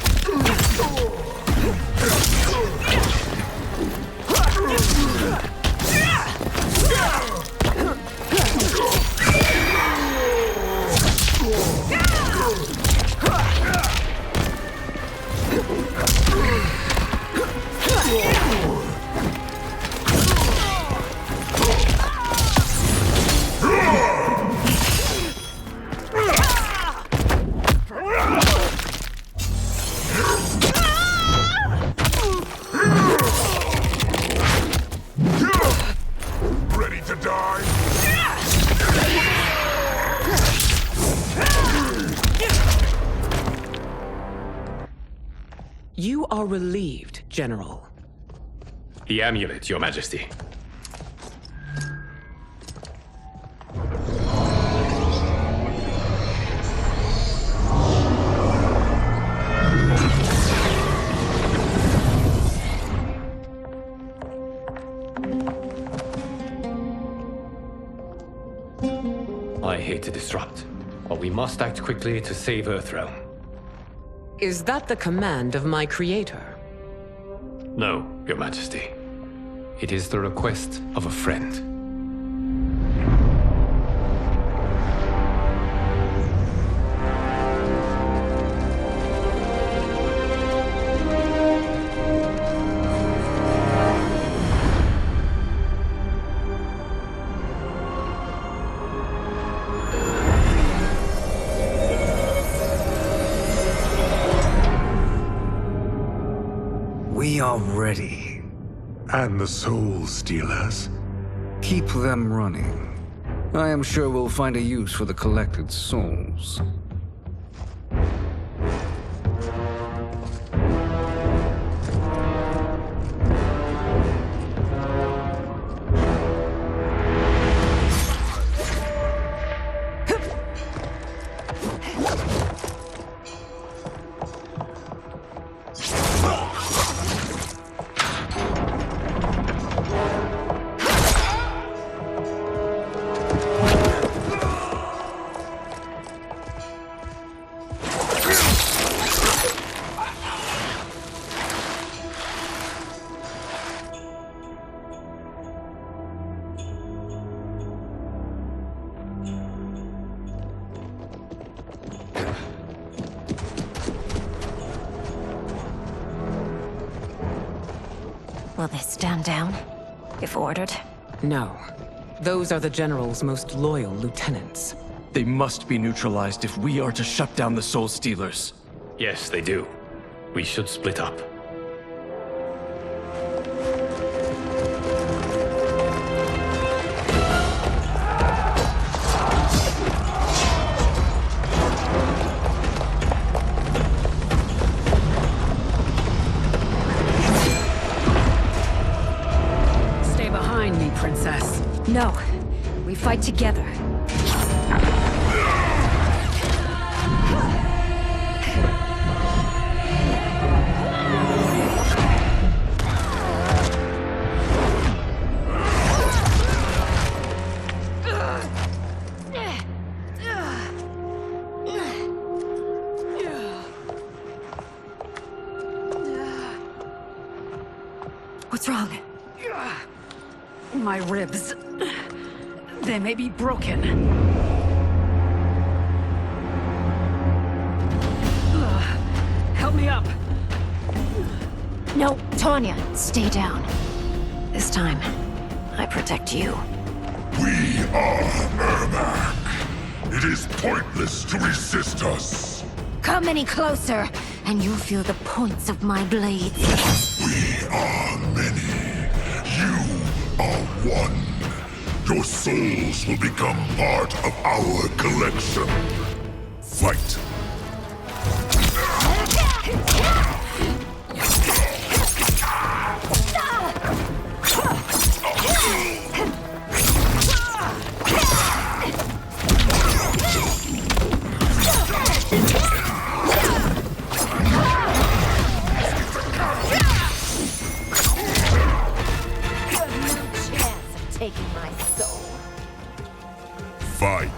Ready to die? You are relieved, General. The amulet, Your Majesty. I hate to disrupt, but we must act quickly to save Earthrealm. Is that the command of my creator? No, Your Majesty. It is the request of a friend. We are ready. And the Soul Stealers? Keep them running. I am sure we'll find a use for the collected souls. Will they stand down, if ordered? No. Those are the General's most loyal lieutenants. They must be neutralized if we are to shut down the Soul Stealers. Yes, they do. We should split up. Stay behind me, Princess. No. We fight together. What's wrong? My ribs. They may be broken. Help me up. No, Tanya, stay down. This time, I protect you. We are Ermac. It is pointless to resist us. Come any closer, and you'll feel the points of my blades. We are many. You are one. Your souls will become part of our collection. Fight. Taking my soul. Fight.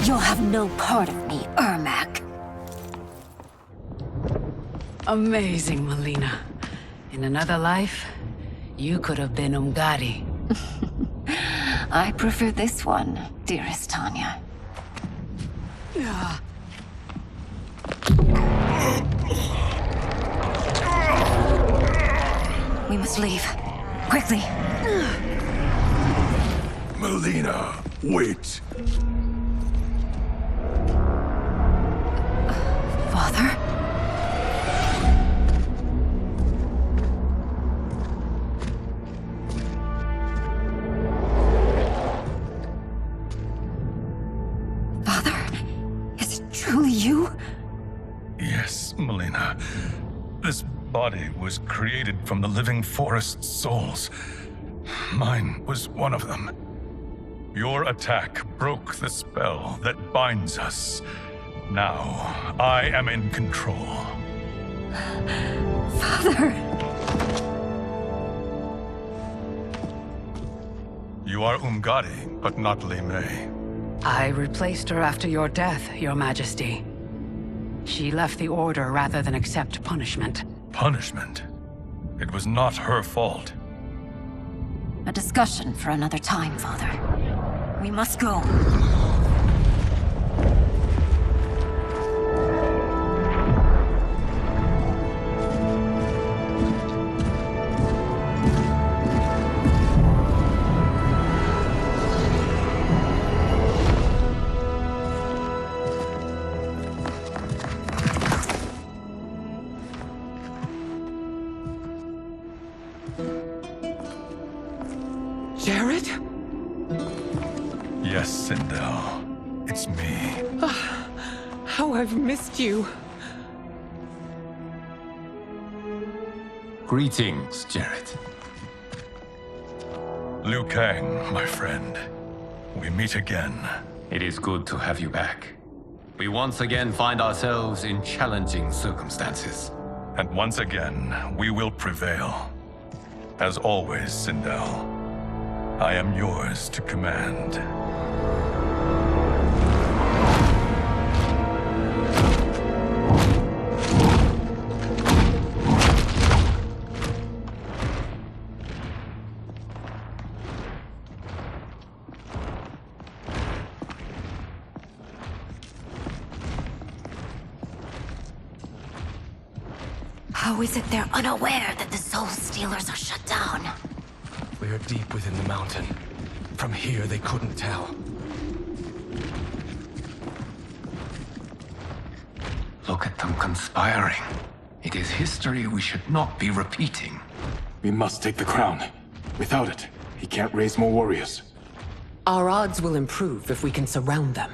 You'll have no part of me, Ermac. Amazing, Melina. In another life, you could have been Umgadi. I prefer this one, dearest Tanya. We must leave. Quickly. Melina, wait. Father? Father? Is it truly you? Yes, Melina. This body was created from the living forest's souls. Mine was one of them. Your attack broke the spell that binds us. Now, I am in control. Father! You are Umgadi, but not Li Mei. I replaced her after your death, Your Majesty. She left the Order rather than accept punishment. Punishment? It was not her fault. A discussion for another time, Father. We must go. Jared? Yes, Sindel. It's me. How I've missed you. Greetings, Jared. Liu Kang, my friend. We meet again. It is good to have you back. We once again find ourselves in challenging circumstances. And once again, we will prevail. As always, Sindel, I am yours to command. How is it they're unaware that the Soul Stealers are shut down? We are deep within the mountain. From here, they couldn't tell. Look at them conspiring. It is history we should not be repeating. We must take the crown. Without it, he can't raise more warriors. Our odds will improve if we can surround them.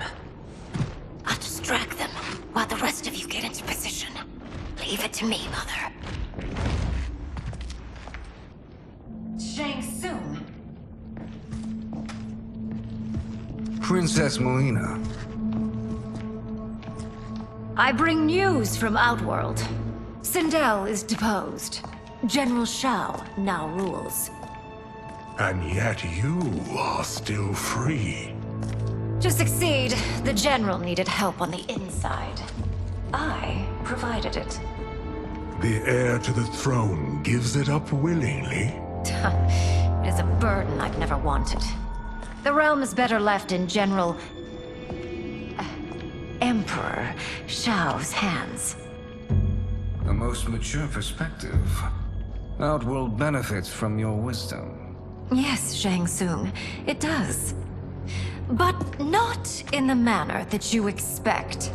I'll distract them while the rest of you get into position. Leave it to me, Mother. Shang Tsung. Princess Melina. I bring news from Outworld. Sindel is deposed. General Shao now rules. And yet you are still free. To succeed, the General needed help on the inside. I provided it. The heir to the throne gives it up willingly. It is a burden I've never wanted. The realm is better left in General... Emperor Shao's hands. A most mature perspective. Outworld benefits from your wisdom. Yes, Shang Tsung, it does. But not in the manner that you expect.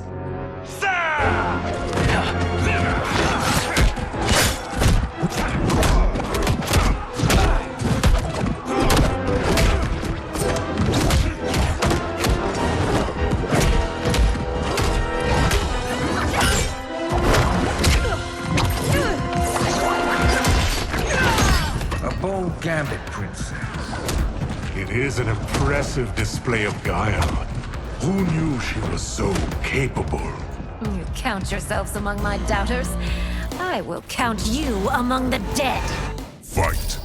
A bold gambit, Princess. It is an impressive display of guile. Who knew she was so capable? You count yourselves among my doubters. I will count you among the dead. Fight!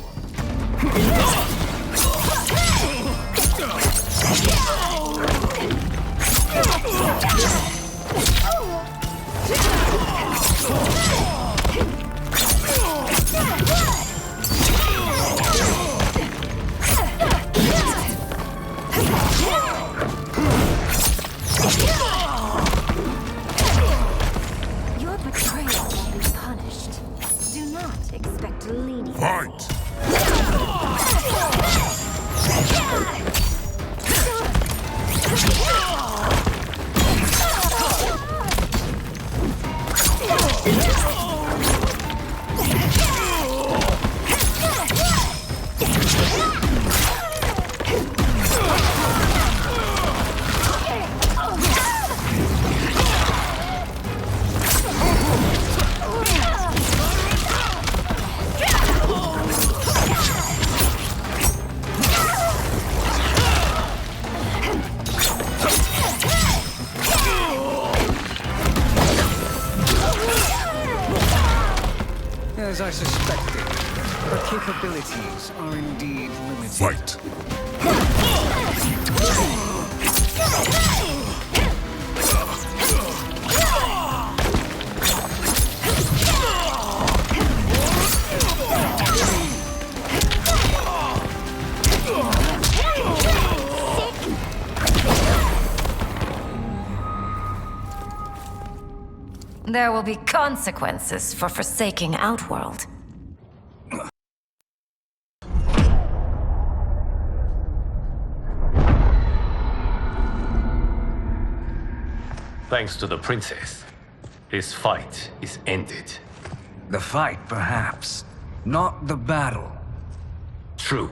Your betrayal will be punished. Do not expect leniency. Fight! As I suspected, her capabilities are indeed limited. Fight! There will be consequences for forsaking Outworld. Thanks to the princess, this fight is ended. The fight, perhaps. Not the battle. True.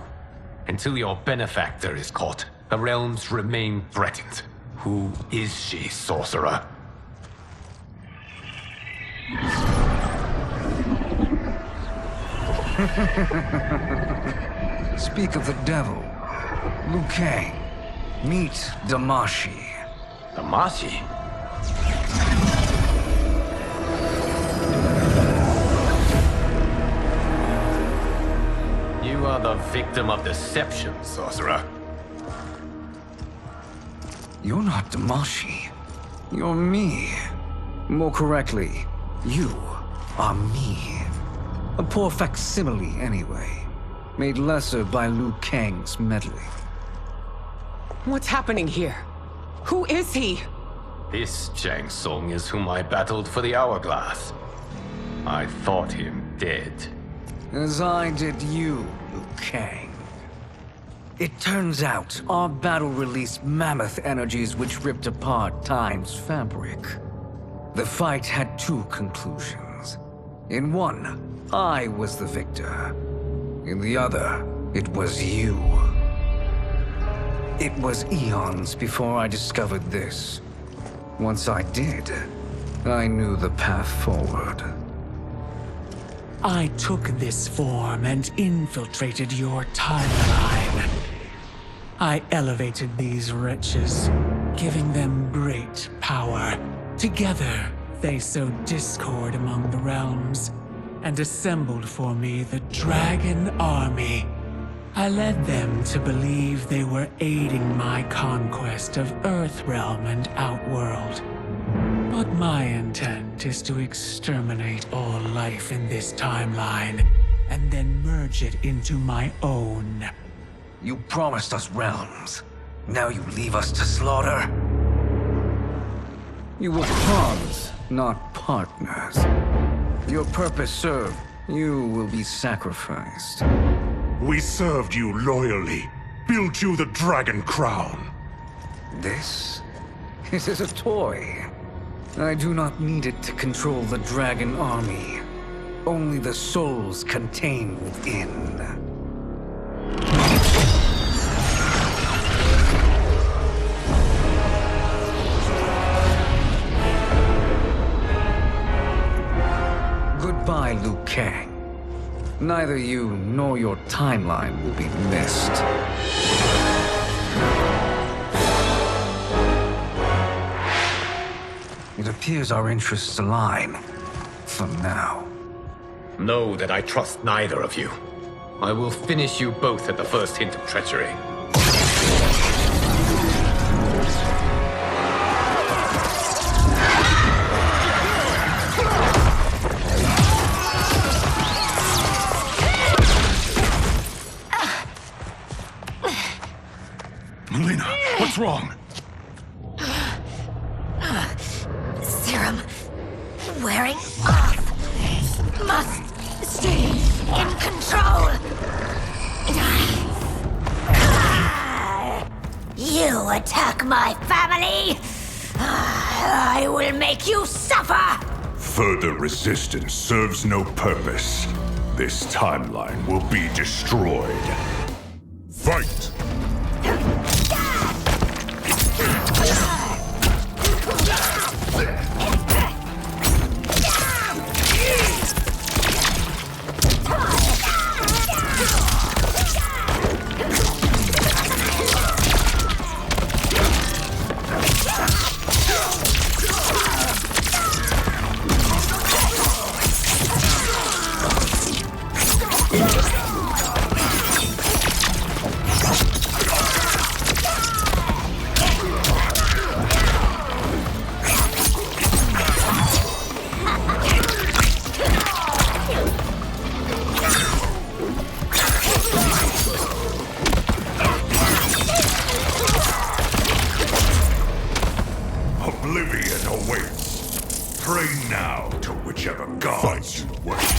Until your benefactor is caught, the realms remain threatened. Who is she, sorcerer? Speak of the devil. Liu Kang. Meet Damashi. Damashi? another victim of deception, sorcerer. You're not Damashi. You're me. More correctly, you are me. A poor facsimile, anyway. Made lesser by Liu Kang's meddling. What's happening here? Who is he? This Shang Tsung is whom I battled for the Hourglass. I thought him dead. As I did you, Liu Kang. It turns out our battle released mammoth energies which ripped apart time's fabric. The fight had two conclusions. In one, I was the victor. In the other, it was you. It was eons before I discovered this. Once I did, I knew the path forward. I took this form and infiltrated your timeline. I elevated these wretches, giving them great power. Together, they sowed discord among the realms and assembled for me the Dragon Army. I led them to believe they were aiding my conquest of Earthrealm and Outworld. But my intent is to exterminate all life in this timeline, and then merge it into my own. You promised us realms. Now you leave us to slaughter? You were pawns, not partners. Your purpose served. You will be sacrificed. We served you loyally, built you the Dragon Crown. This is a toy. I do not need it to control the Dragon Army. Only the souls contained within. Goodbye, Liu Kang. Neither you nor your timeline will be missed. It appears our interests align. For now. Know that I trust neither of you. I will finish you both at the first hint of treachery. Melina, what's wrong? Serum wearing off. Must stay in control. You attack my family. I will make you suffer. Further resistance serves no purpose. This timeline will be destroyed. Fight! Oblivion awaits. Pray now to whichever gods you worship.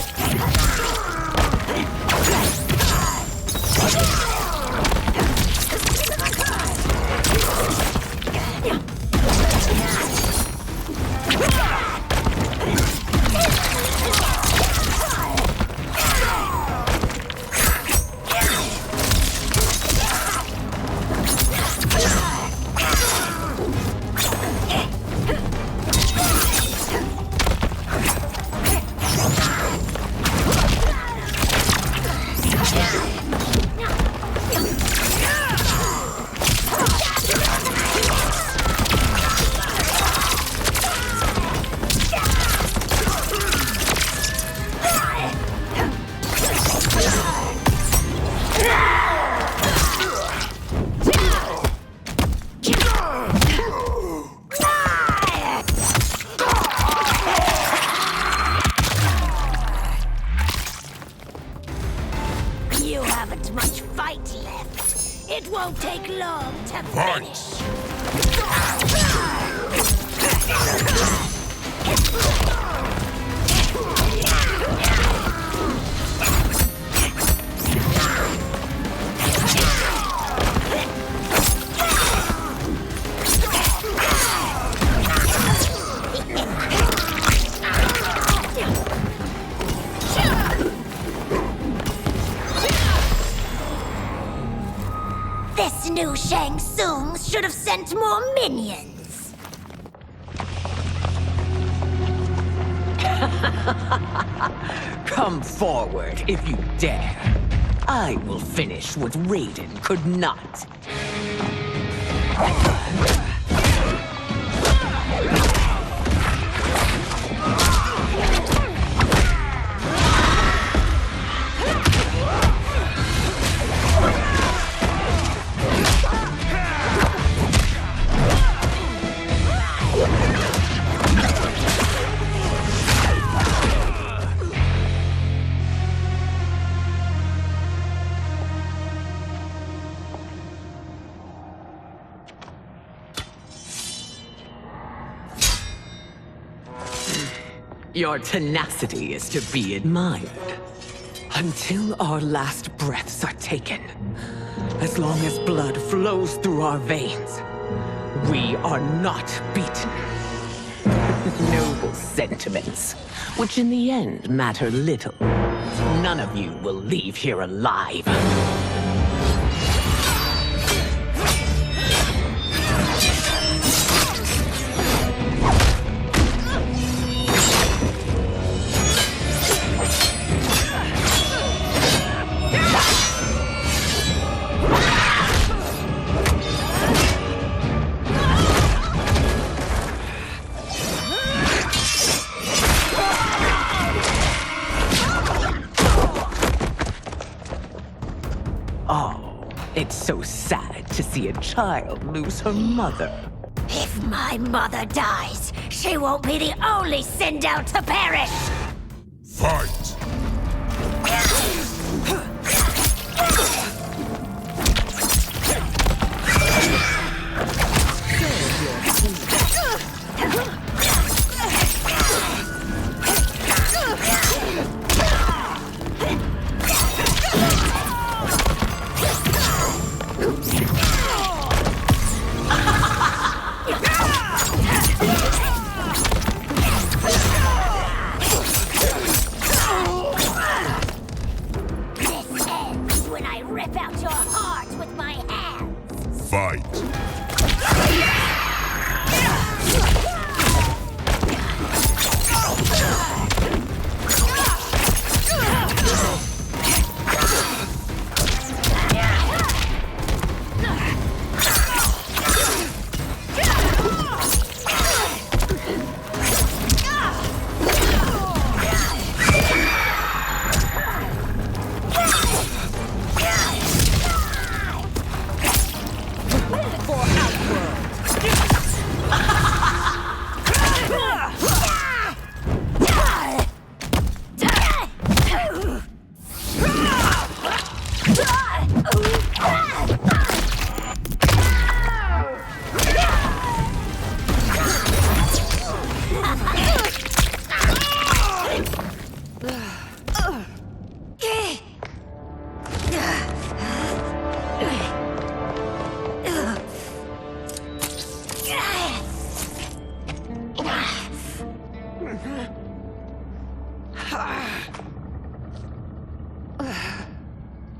much fight left. It won't take long to finish. This new Shang Tsung should have sent more minions. Come forward if you dare. I will finish what Raiden could not. Your tenacity is to be admired. Until our last breaths are taken, as long as blood flows through our veins, we are not beaten. Noble sentiments, which in the end matter little. None of you will leave here alive. It's so sad to see a child lose her mother. If my mother dies, she won't be the only Sindel to perish! Fight!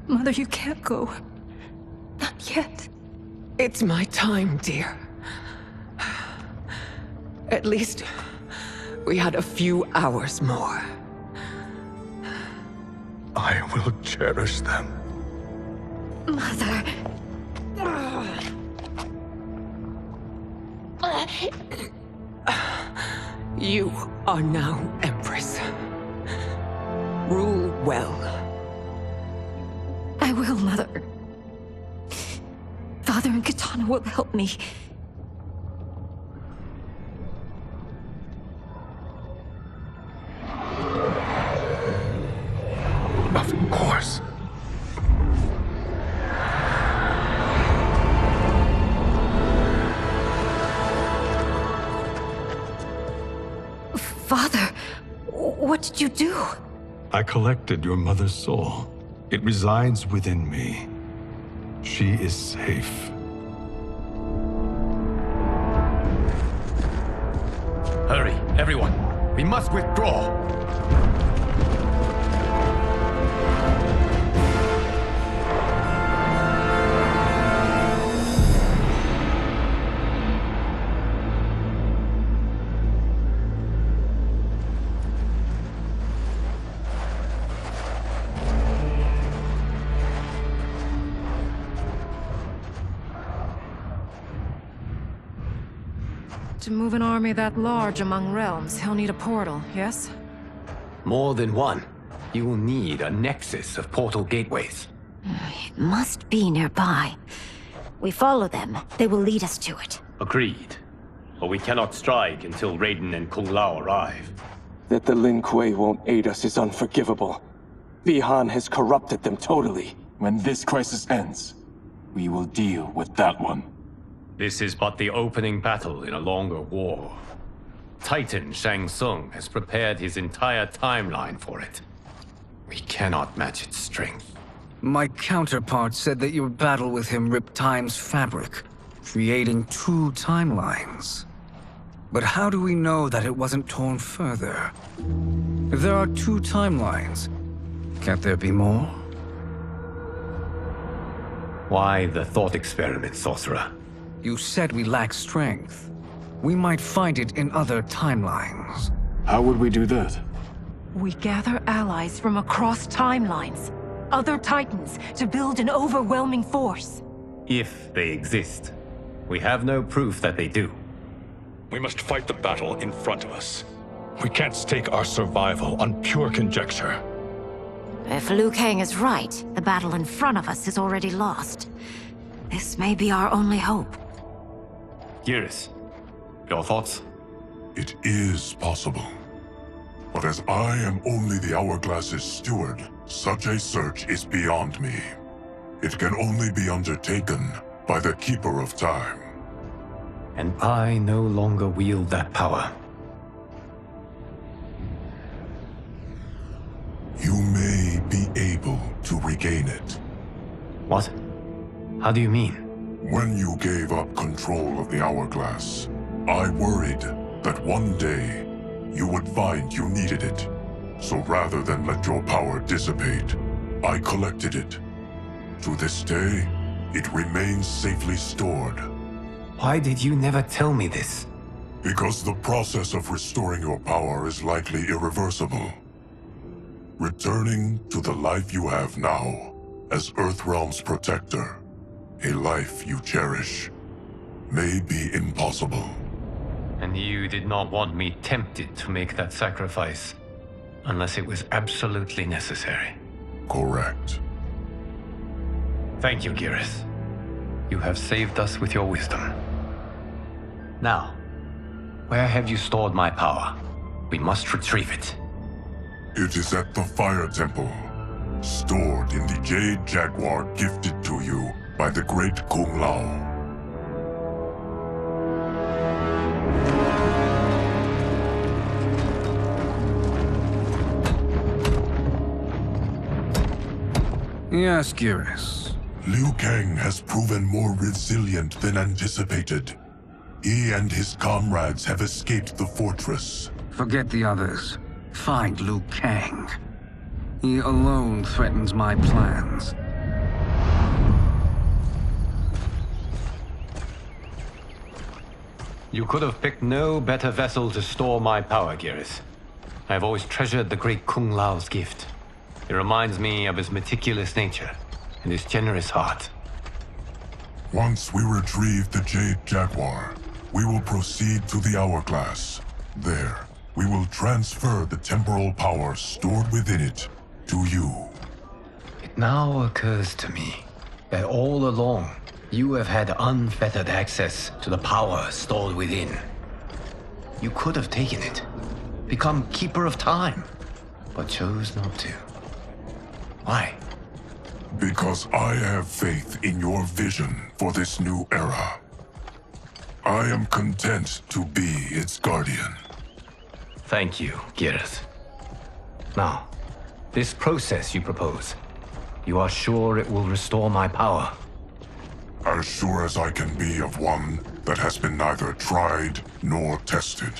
Mother, you can't go. Not yet. It's my time, dear. At least, we had a few hours more. I will cherish them. Mother... You are now Empress. Rule well. I will, Mother. Father and Katana will help me. Of course. did you do? I collected your mother's soul. It resides within me. She is safe. Hurry, everyone. We must withdraw. To move an army that large among realms, he'll need a portal, yes? More than one. You will need a nexus of portal gateways. It must be nearby. We follow them. They will lead us to it. Agreed. But we cannot strike until Raiden and Kung Lao arrive. That the Lin Kuei won't aid us is unforgivable. Bi-Han has corrupted them totally. When this crisis ends, we will deal with that one. This is but the opening battle in a longer war. Titan Shang Tsung has prepared his entire timeline for it. We cannot match its strength. My counterpart said that your battle with him ripped time's fabric, creating 2 timelines. But how do we know that it wasn't torn further? If there are 2 timelines, can't there be more? Why the thought experiment, Sorcerer? You said we lack strength. We might find it in other timelines. How would we do that? We gather allies from across timelines, other titans, to build an overwhelming force. If they exist. We have no proof that they do. We must fight the battle in front of us. We can't stake our survival on pure conjecture. If Liu Kang is right, the battle in front of us is already lost. This may be our only hope. Geras, your thoughts? It is possible. But as I am only the Hourglass's steward, such a search is beyond me. It can only be undertaken by the Keeper of Time. And I no longer wield that power. You may be able to regain it. What? How do you mean? When you gave up control of the Hourglass, I worried that one day you would find you needed it. So rather than let your power dissipate, I collected it. To this day, it remains safely stored. Why did you never tell me this? Because the process of restoring your power is likely irreversible. Returning to the life you have now, as Earthrealm's protector, a life you cherish, may be impossible. And you did not want me tempted to make that sacrifice, unless it was absolutely necessary. Correct. Thank you, Geras. You have saved us with your wisdom. Now, where have you stored my power? We must retrieve it. It is at the Fire Temple, stored in the Jade Jaguar gifted to you by the great Kung Lao. Yes, Geras. Liu Kang has proven more resilient than anticipated. He and his comrades have escaped the fortress. Forget the others. Find Liu Kang. He alone threatens my plans. You could have picked no better vessel to store my power, Geras. I have always treasured the great Kung Lao's gift. It reminds me of his meticulous nature and his generous heart. Once we retrieve the Jade Jaguar, we will proceed to the Hourglass. There, we will transfer the temporal power stored within it to you. It now occurs to me that all along, you have had unfettered access to the power stored within. You could have taken it, become Keeper of Time, but chose not to. Why? Because I have faith in your vision for this new era. I am content to be its guardian. Thank you, Geras. Now, this process you propose, you are sure it will restore my power? As sure as I can be of one that has been neither tried nor tested.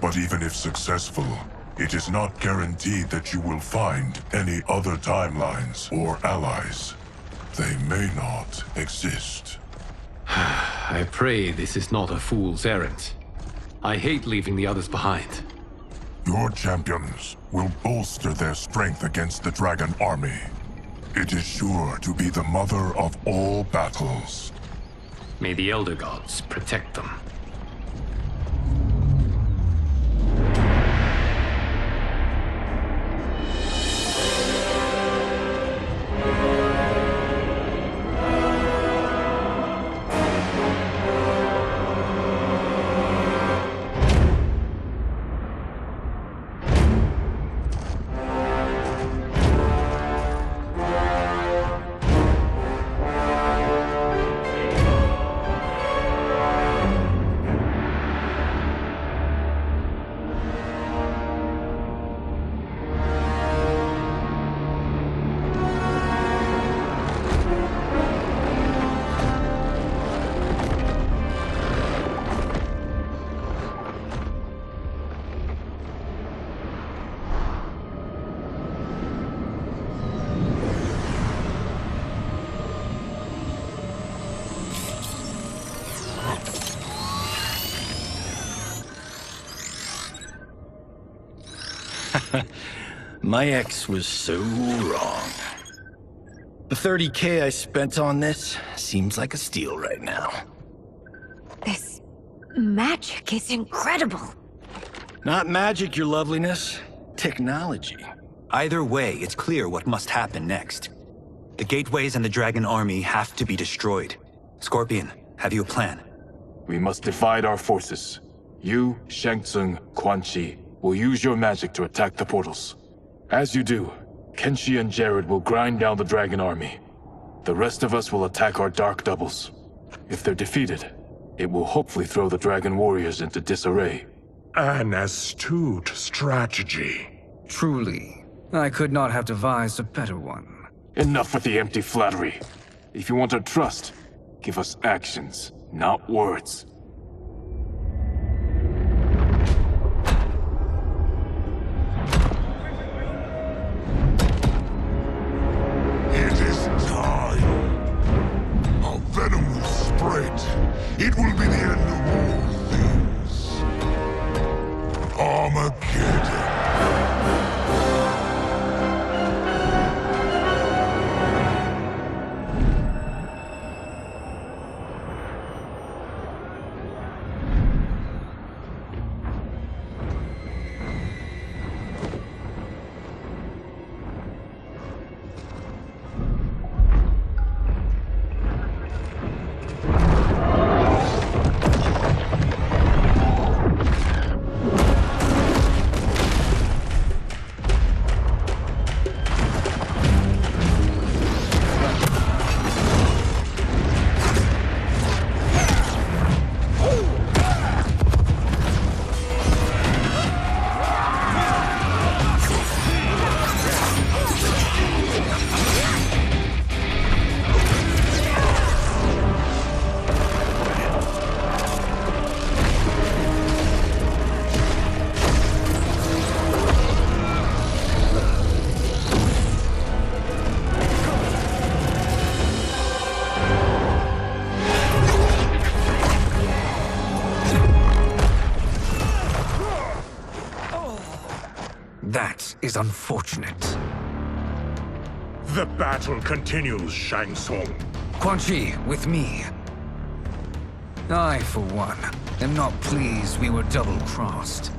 But even if successful, it is not guaranteed that you will find any other timelines or allies. They may not exist. I pray this is not a fool's errand. I hate leaving the others behind. Your champions will bolster their strength against the Dragon Army. It is sure to be the mother of all battles. May the Elder Gods protect them. My ex was so wrong. The 30K I spent on this seems like a steal right now. This magic is incredible. Not magic, your loveliness. Technology. Either way, it's clear what must happen next. The gateways and the Dragon Army have to be destroyed. Scorpion, have you a plan? We must divide our forces. You, Shang Tsung, Quan Chi, will use your magic to attack the portals. As you do, Kenshi and Jared will grind down the Dragon Army. The rest of us will attack our dark doubles. If they're defeated, it will hopefully throw the Dragon Warriors into disarray. An astute strategy. Truly, I could not have devised a better one. Enough with the empty flattery. If you want our trust, give us actions, not words. Venom will spread. It will be the end of all things. Armageddon. That is unfortunate. The battle continues, Shang Tsung. Quan Chi, with me. I, for one, am not pleased we were double-crossed.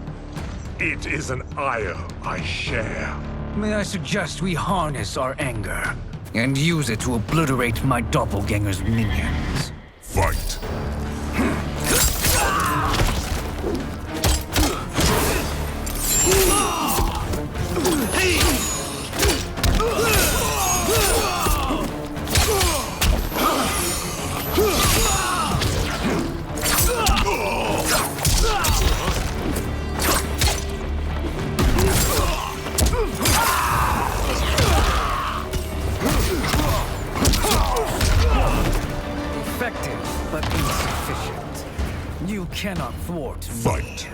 It is an ire I share. May I suggest we harness our anger and use it to obliterate my doppelganger's minions? Fight. cannot thwart me. Fight.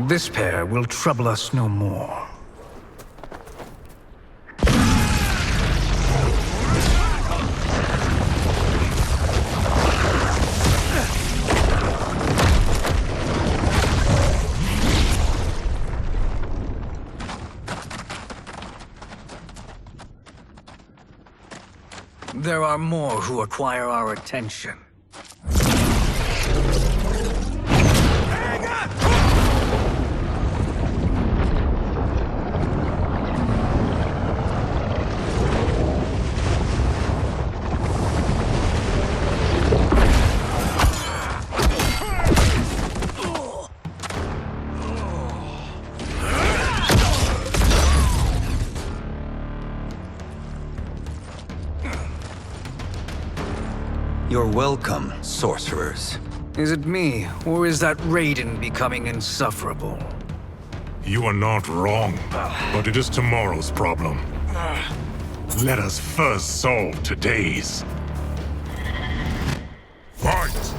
This pair will trouble us no more. There are more who acquire our attention. You're welcome, sorcerers. Is it me, or is that Raiden becoming insufferable? You are not wrong, but it is tomorrow's problem. Let us first solve today's. Fight!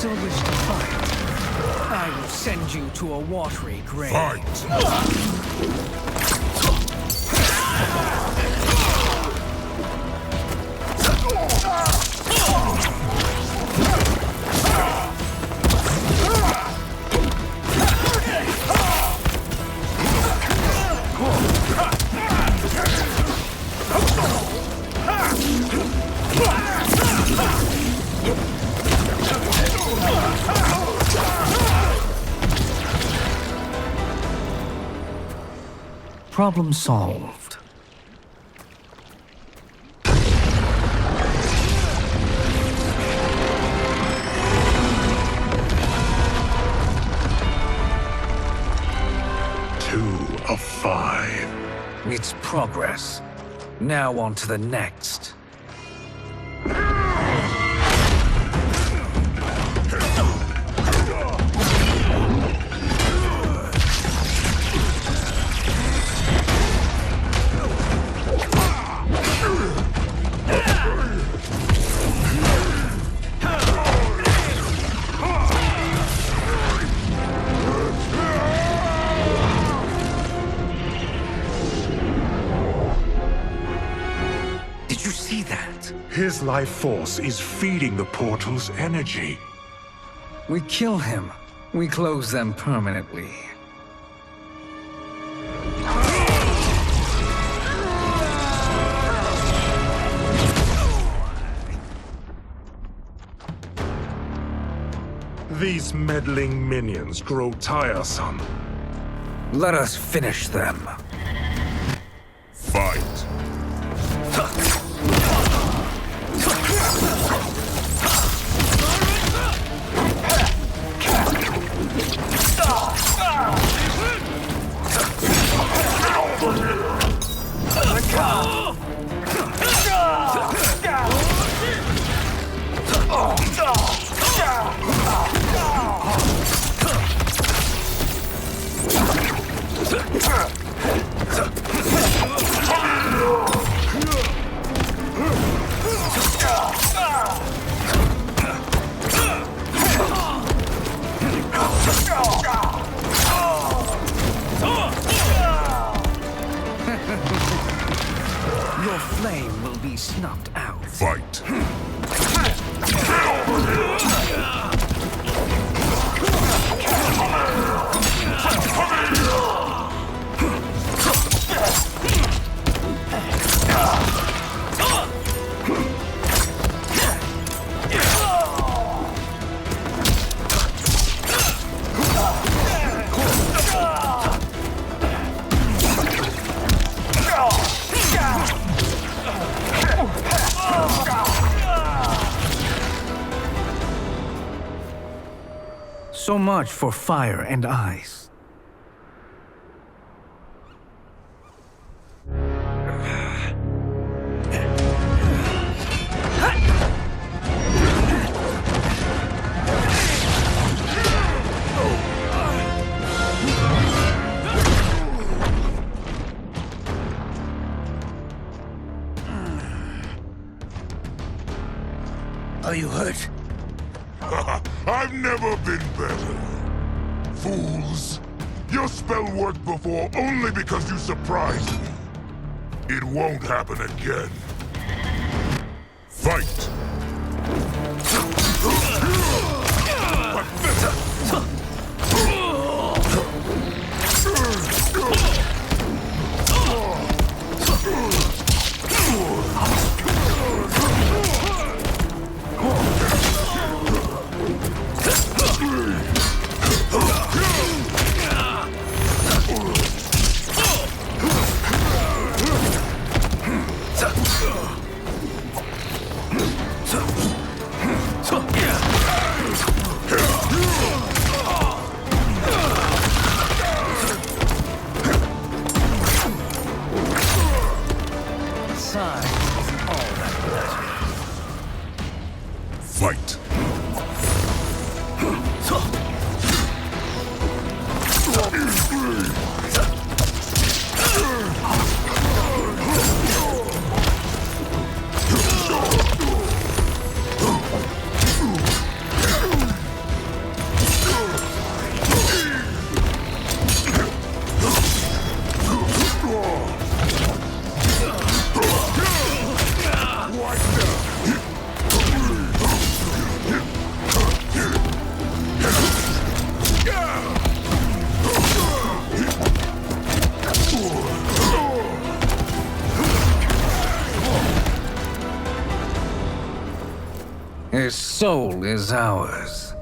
Still wish to fight? I will send you to a watery grave. Problem solved. Two of 5. It's progress. Now on to the next. Did you see that? His life force is feeding the portal's energy. We kill him. We close them permanently. These meddling minions grow tiresome. Let us finish them. Fight! flame will be snuffed out. Fight. So much for fire and ice. Are you hurt? I've never been better. Fools! Your spell worked before only because you surprised me. It won't happen again. Fight! Fight! His soul is ours.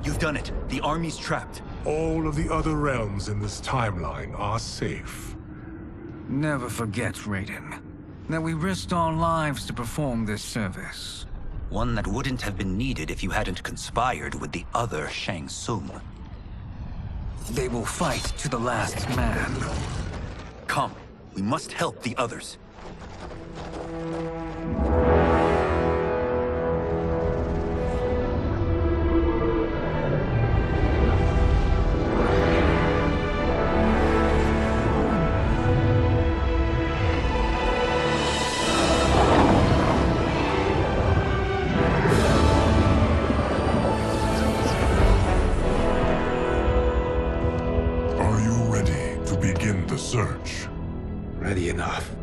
You've done it. The army's trapped. All of the other realms in this timeline are safe. Never forget, Raiden, that we risked our lives to perform this service. One that wouldn't have been needed if you hadn't conspired with the other Shang Tsung. They will fight to the last man. Come, we must help the others. Search. Ready enough.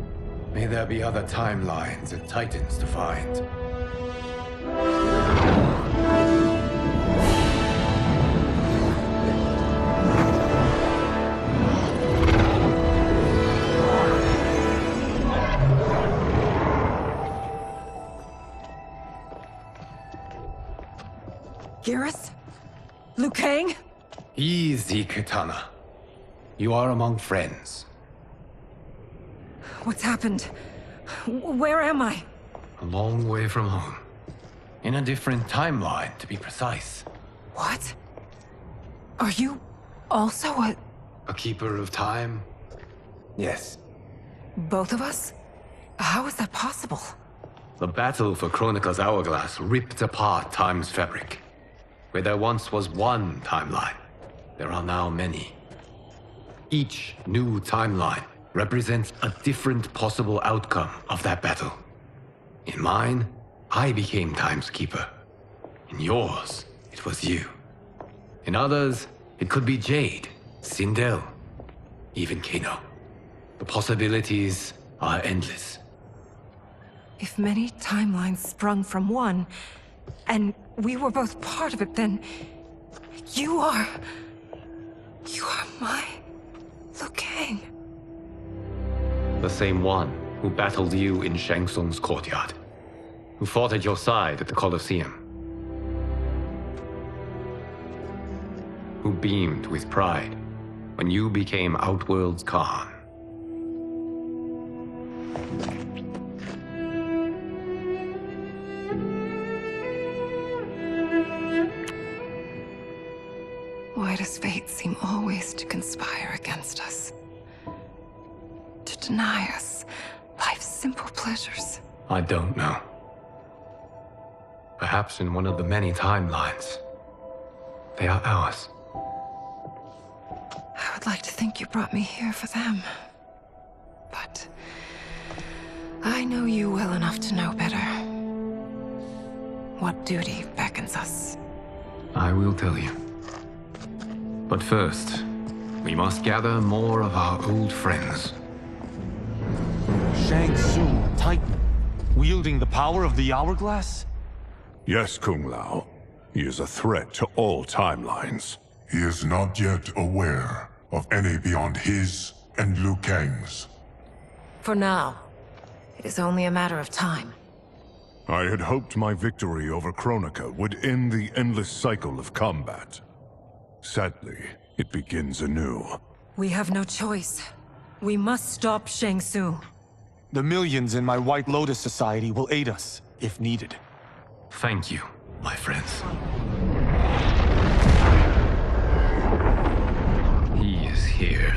May there be other timelines and titans to find. Garrus? Liu Kang? Easy, Katana. You are among friends. What's happened? Where am I? A long way from home. In a different timeline, to be precise. What? Are you also A keeper of time? Yes. both of us? How is that possible? The battle for Chronica's Hourglass ripped apart time's fabric. Where there once was one timeline, there are now many. Each new timeline represents a different possible outcome of that battle. In mine, I became Time's Keeper. In yours, it was you. In others, it could be Jade, Sindel, even Kano. The possibilities are endless. If many timelines sprung from one, and we were both part of it, then you are my Liu Kang. The same one who battled you in Shang Tsung's courtyard, who fought at your side at the Colosseum, who beamed with pride when you became Outworld's Khan. Why does fate seem always to conspire against us? To deny us life's simple pleasures? I don't know. Perhaps in one of the many timelines, they are ours. I would like to think you brought me here for them. But I know you well enough to know better. What duty beckons us? I will tell you. But first, we must gather more of our old friends. Shang Tsung, Titan, wielding the power of the Hourglass? Yes, Kung Lao. He is a threat to all timelines. He is not yet aware of any beyond his and Liu Kang's. For now, it is only a matter of time. I had hoped my victory over Chronica would end the endless cycle of combat. Sadly, it begins anew. We have no choice. We must stop Shang Tsung. The millions in my White Lotus Society will aid us, if needed. Thank you, my friends. He is here.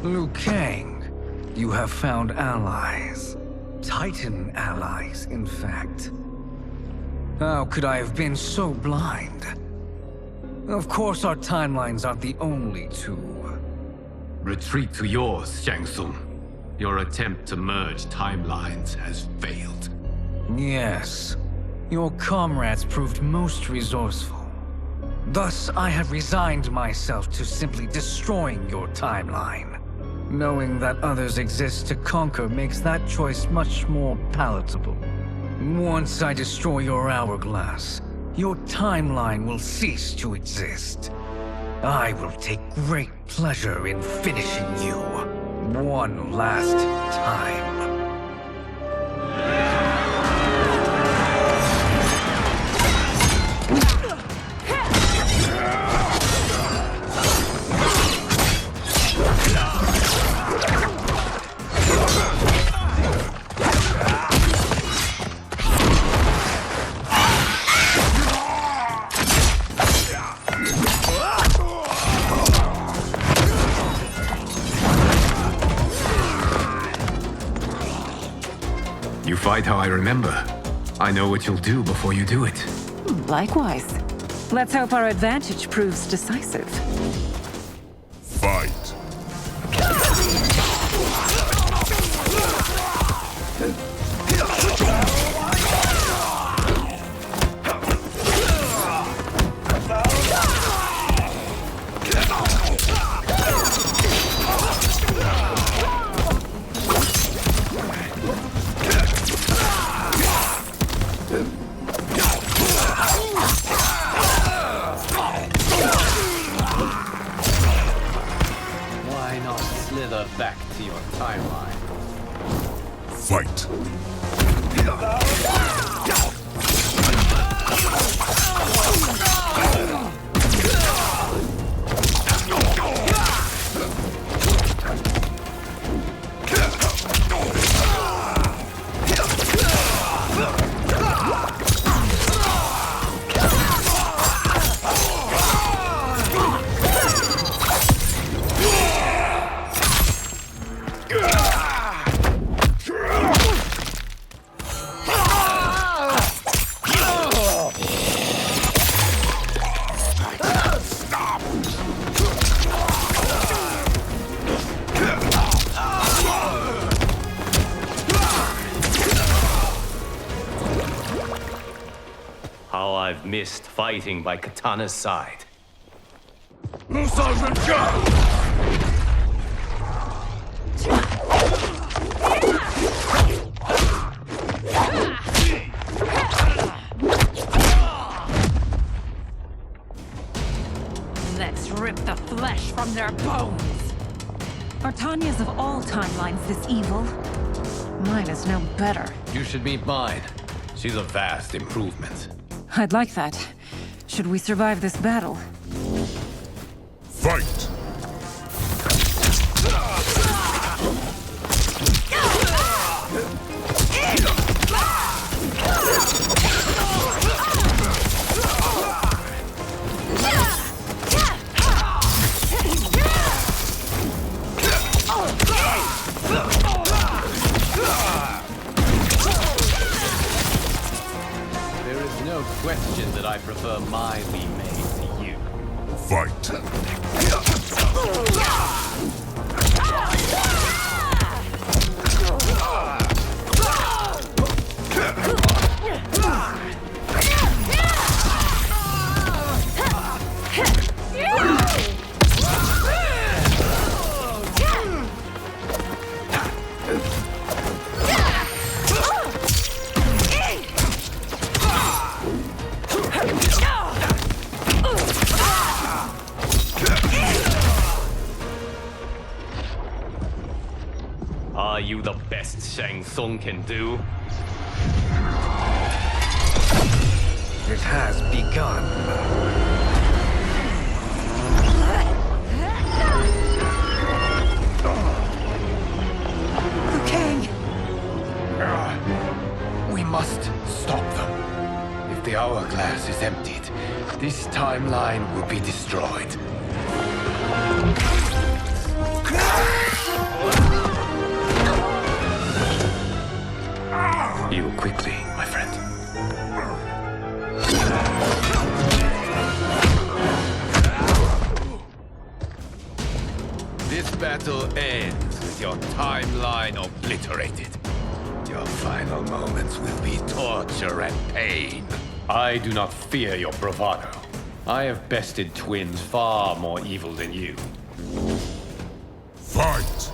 Liu Kang, you have found allies. Titan allies, in fact. How could I have been so blind? Of course our timelines aren't the only two. Retreat to yours, Shang Tsung. Your attempt to merge timelines has failed. Yes. Your comrades proved most resourceful. Thus, I have resigned myself to simply destroying your timeline. Knowing that others exist to conquer makes that choice much more palatable. Once I destroy your hourglass, your timeline will cease to exist. I will take great pleasure in finishing you one last time. You fight how I remember. I know what you'll do before you do it. Likewise. Let's hope our advantage proves decisive. Fight. Why not slither back to your timeline? Fight. How I've missed fighting by Katana's side. Let's rip the flesh from their bones. Are Tanya's of all timelines this evil? Mine is no better. You should meet mine. She's a vast improvement. I'd like that. Should we survive this battle? Fight! There is no question that I prefer my Li Mei to you. Fight! Are you the best Shang Tsung can do? It has begun. Liu Kang! We must stop them. If the hourglass is emptied, this timeline will be destroyed. Heal quickly, my friend. This battle ends with your timeline obliterated. Your final moments will be torture and pain. I do not fear your bravado. I have bested twins far more evil than you. Fight!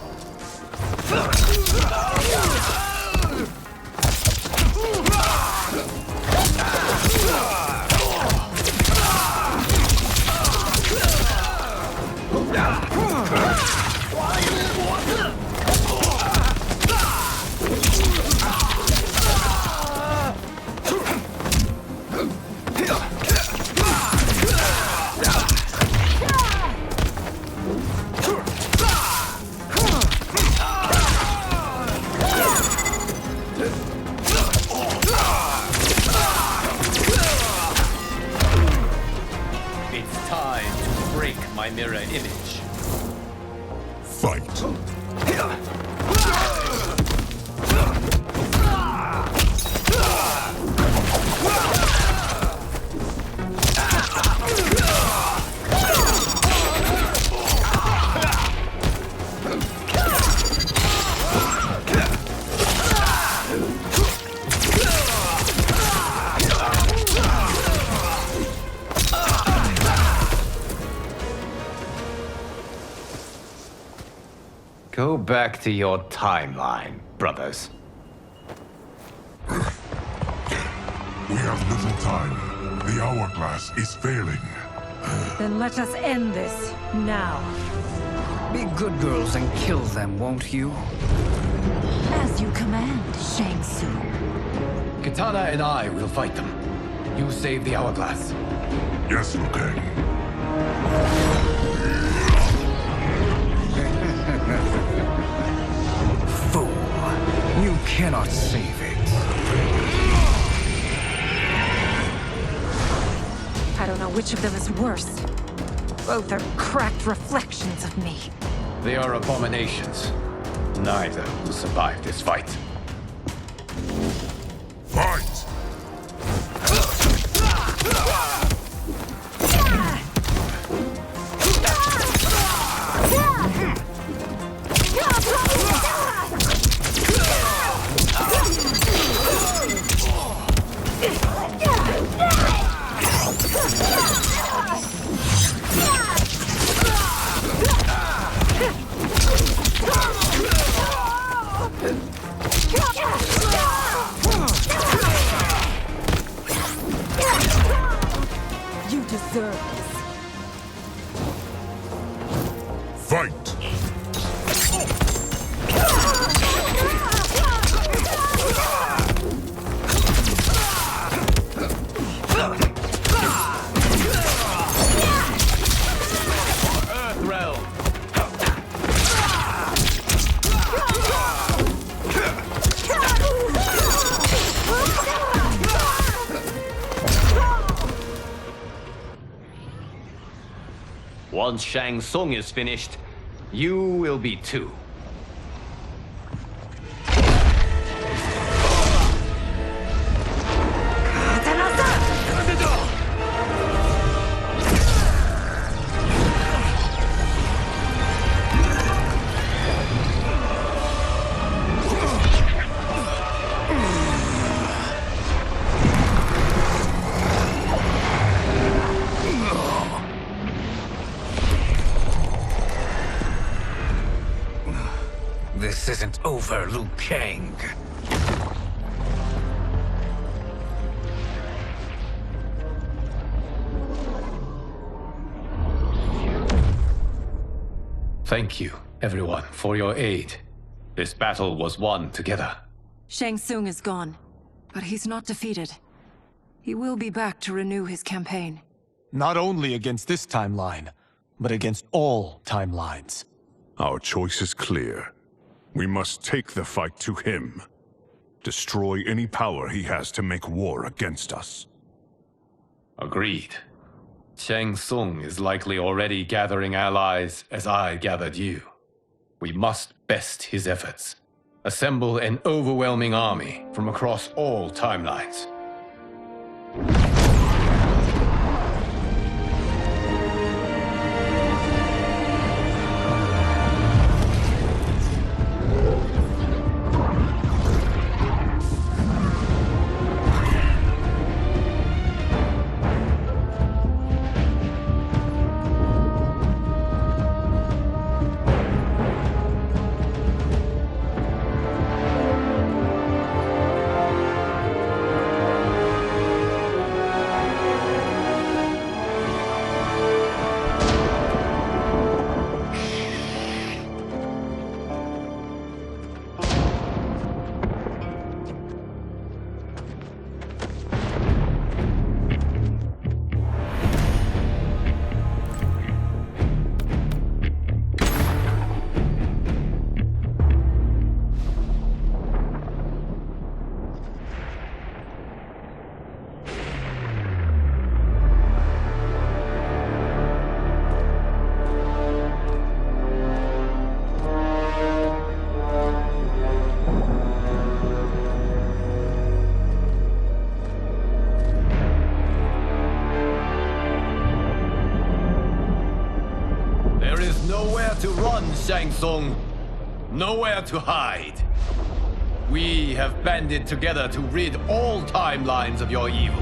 It's time to break my mirror image. Fight! Go back to your timeline, brothers. We have little time. The hourglass is failing. Then let us end this, now. Be good girls and kill them, won't you? As you command, Shang Tsung. Katana and I will fight them. You saved the hourglass. Yes, Liu Kang. Fool. You cannot save it. I don't know which of them is worse. Both are cracked reflections of me. They are abominations. Neither will survive this fight. Fight! You deserve this. Fight! Earth Realm! Once Shang Tsung is finished, you will be too. This isn't over, Liu Kang. Thank you, everyone, for your aid. This battle was won together. Shang Tsung is gone, but he's not defeated. He will be back to renew his campaign. Not only against this timeline, but against all timelines. Our choice is clear. We must take the fight to him. Destroy any power he has to make war against us. Agreed. Shang Tsung is likely already gathering allies as I gathered you. We must best his efforts. Assemble an overwhelming army from across all timelines. To run, Shang Tsung. Nowhere to hide. We have banded together to rid all timelines of your evil.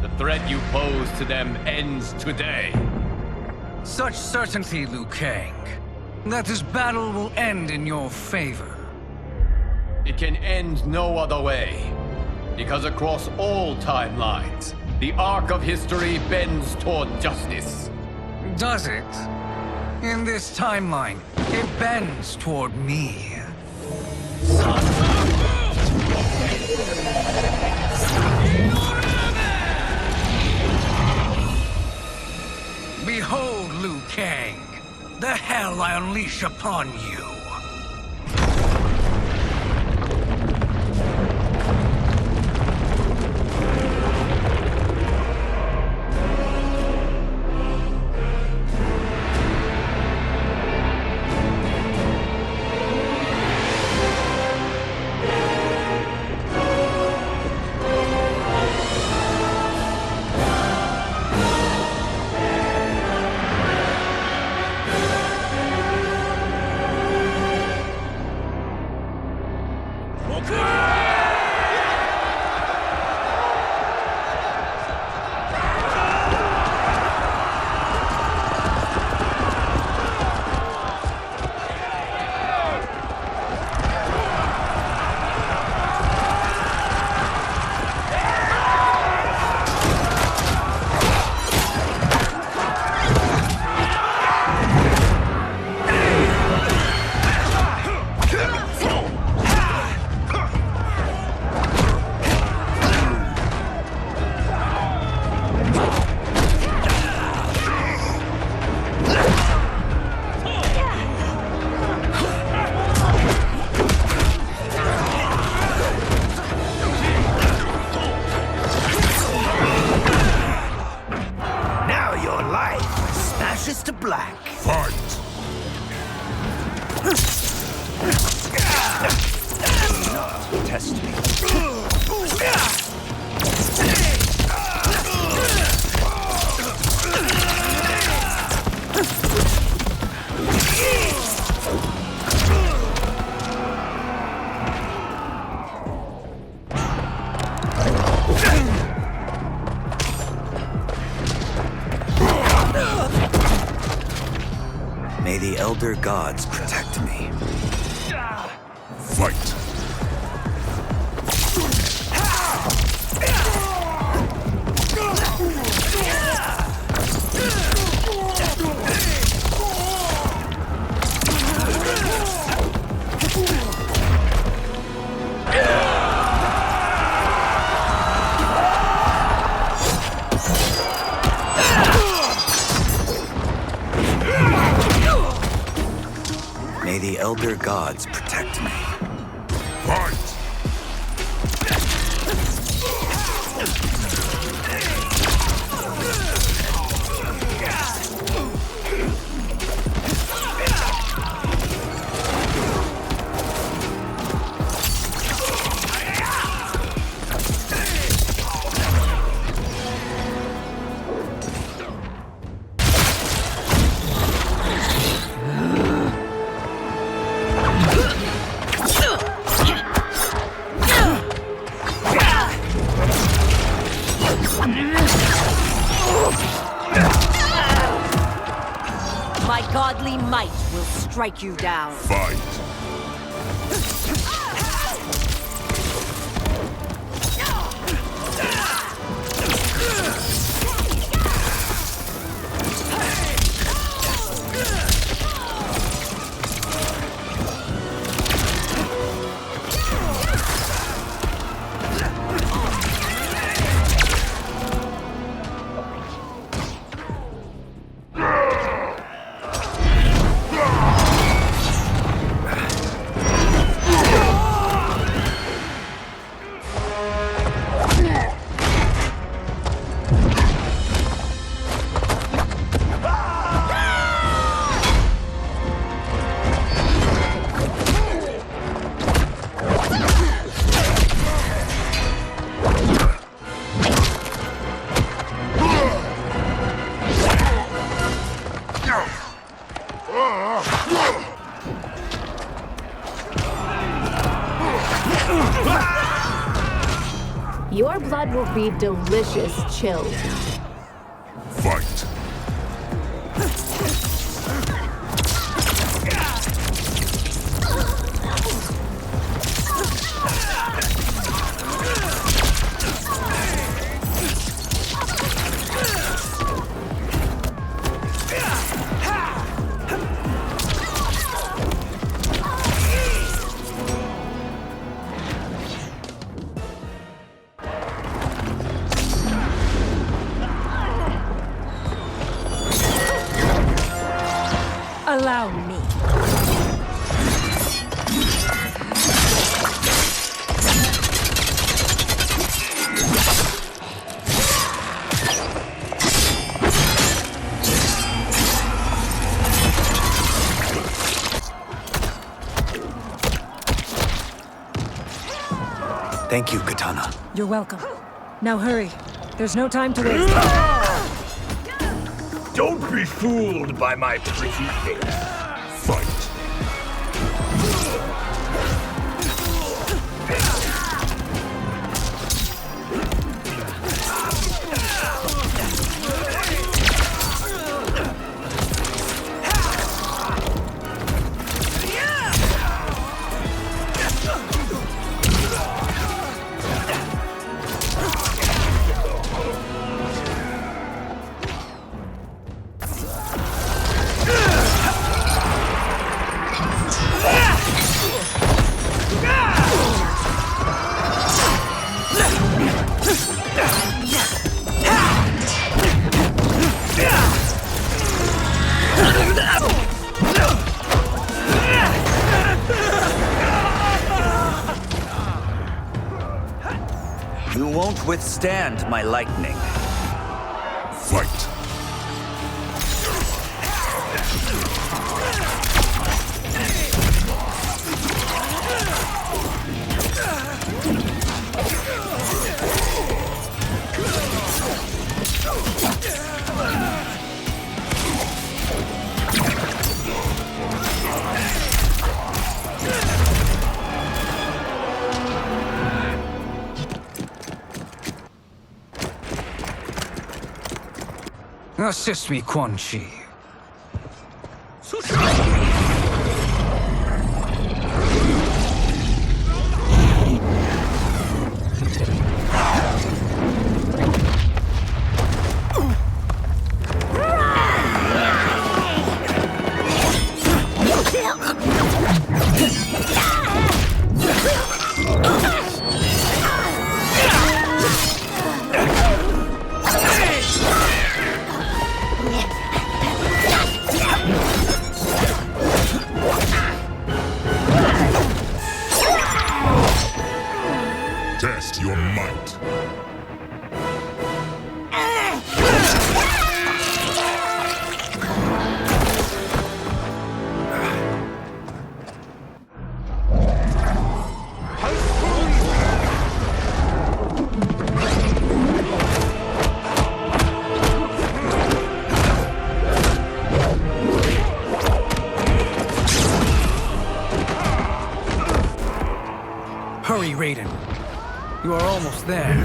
The threat you pose to them ends today. Such certainty, Liu Kang, that this battle will end in your favor. It can end no other way. Because across all timelines, the arc of history bends toward justice. Does it? In this timeline, it bends toward me. Behold, Liu Kang, the hell I unleash upon you. To black. Fight! Test me. May the Elder Gods protect me. Fight! May the Elder Gods protect me. Fight! My godly might will strike you down. Fight! Your blood will be delicious chilled. Fight! Allow me. Thank you, Katana. You're welcome. Now hurry. There's no time to waste. Don't be fooled by my pretty face. Fight. You won't withstand my lightning. Fight. Assist me, Quan Chi. Test your might. Hurry, Raiden. You are almost there.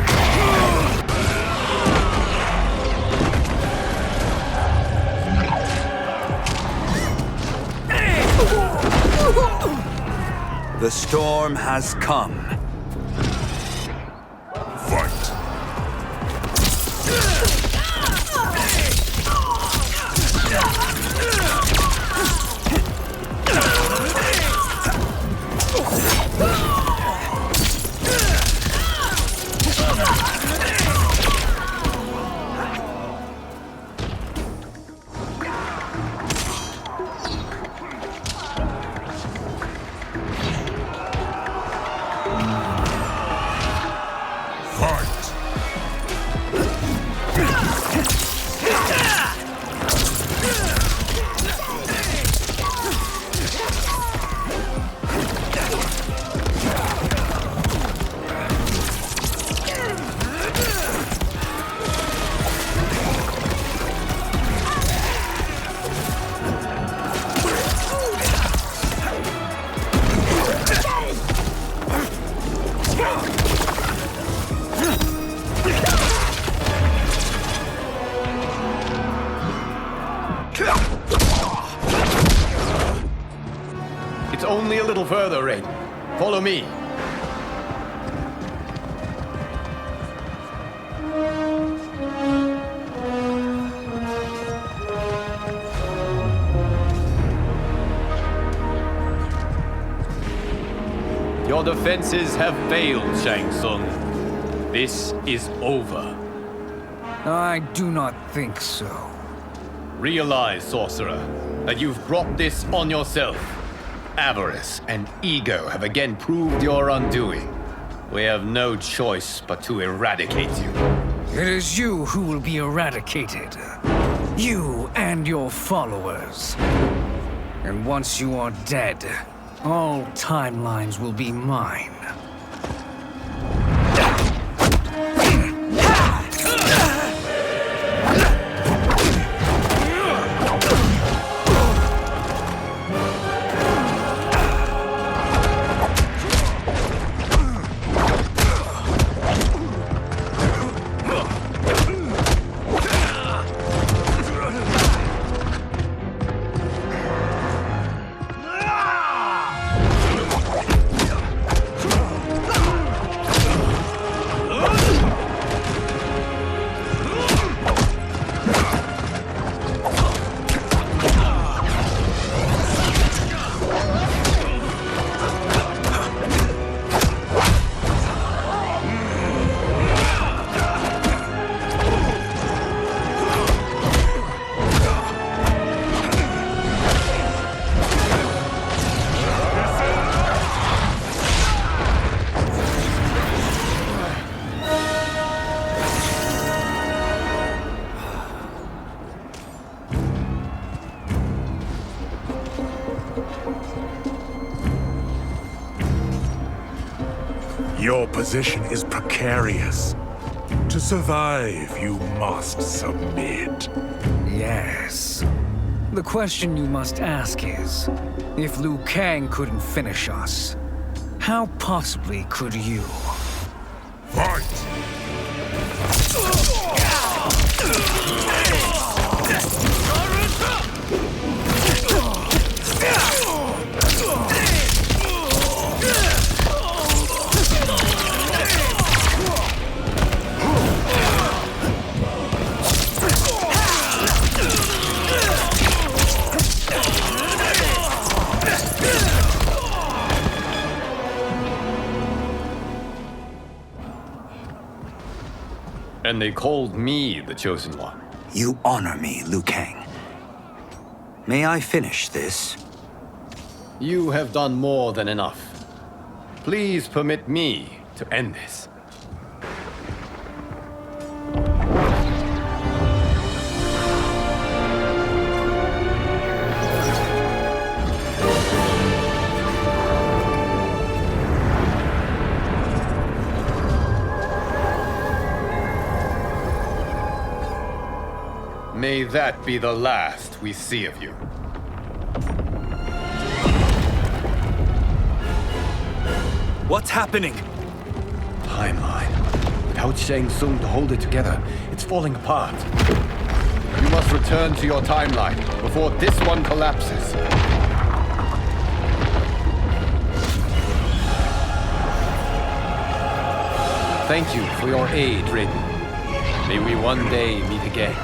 The storm has come. Fight. It's only a little further, Raiden. Follow me. Your defenses have failed, Shang Tsung. This is over. I do not think so. Realize, sorcerer, that you've brought this on yourself. Avarice and ego have again proved your undoing. We have no choice but to eradicate you. It is you who will be eradicated. You and your followers. And once you are dead, all timelines will be mine. Your position is precarious. To survive, you must submit. Yes. The question you must ask is, if Liu Kang couldn't finish us, how possibly could you? Fight! And they called me the Chosen One. You honor me, Liu Kang. May I finish this? You have done more than enough. Please permit me to end this. May that be the last we see of you. What's happening? Timeline. Without Shang Tsung to hold it together, it's falling apart. You must return to your timeline before this one collapses. Thank you for your aid, Raiden. May we one day meet again.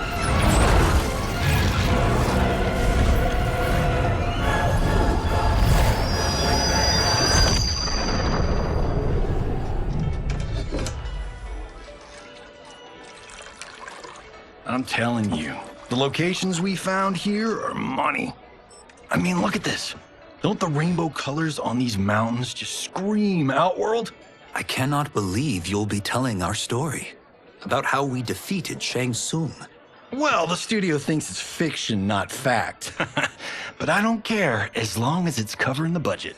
I'm telling you, the locations we found here are money. I mean, look at this. Don't the rainbow colors on these mountains just scream Outworld? I cannot believe you'll be telling our story about how we defeated Shang Tsung. Well, the studio thinks it's fiction, not fact. But I don't care, as long as it's covering the budget.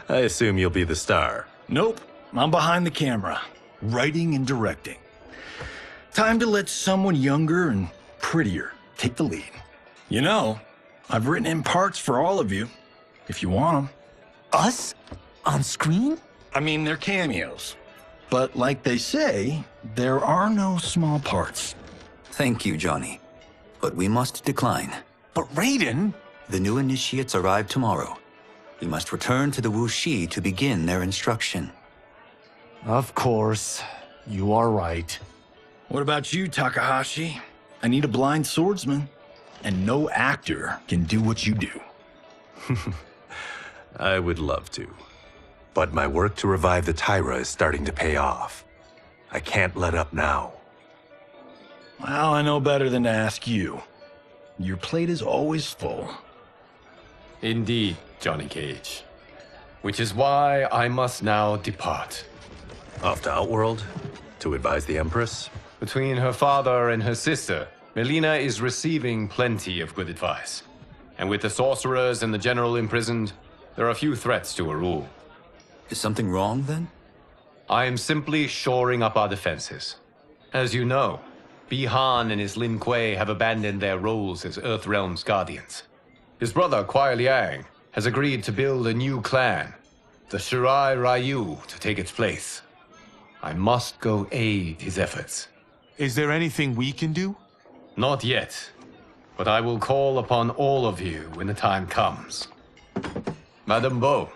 I assume you'll be the star. Nope, I'm behind the camera, writing and directing. Time to let someone younger and prettier take the lead. You know, I've written in parts for all of you, if you want them. Us? On screen? I mean, they're cameos. But like they say, there are no small parts. Thank you, Johnny. But we must decline. But Raiden? The new initiates arrive tomorrow. We must return to the Wuxi to begin their instruction. Of course. You are right. What about you, Takahashi? I need a blind swordsman, and no actor can do what you do. I would love to. But my work to revive the Tyra is starting to pay off. I can't let up now. Well, I know better than to ask you. Your plate is always full. Indeed, Johnny Cage. Which is why I must now depart. Off to Outworld? To advise the Empress? Between her father and her sister, Melina is receiving plenty of good advice. And with the sorcerers and the general imprisoned, there are few threats to her rule. Is something wrong, then? I am simply shoring up our defenses. As you know, Bi-Han and his Lin Kuei have abandoned their roles as Earthrealm's guardians. His brother, Kuai Liang, has agreed to build a new clan, the Shirai Ryu, to take its place. I must go aid his efforts. Is there anything we can do? Not yet, but I will call upon all of you when the time comes. Madame Bo,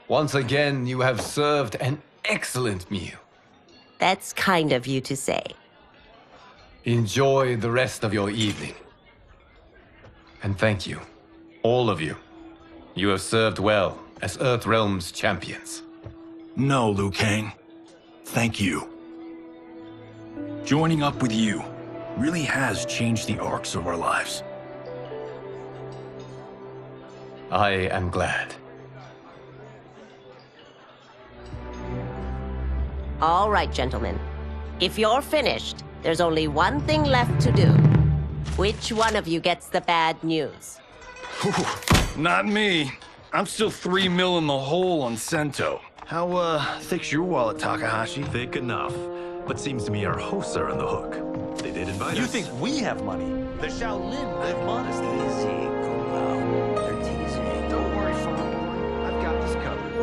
once again you have served an excellent meal. That's kind of you to say. Enjoy the rest of your evening. And thank you, all of you. You have served well as Earthrealm's champions. No, Liu Kang. Thank you. Joining up with you really has changed the arcs of our lives. I am glad. All right, gentlemen. If you're finished, there's only one thing left to do. Which one of you gets the bad news? Not me. I'm still 3 mil in the hole on Sento. How, thick's your wallet, Takahashi? Thick enough. But seems to me our hosts are on the hook. They did invite us. You think we have money? The Shaolin live modestly. Easy, Kung They're teasing. Don't worry, farm boy. I've got this covered.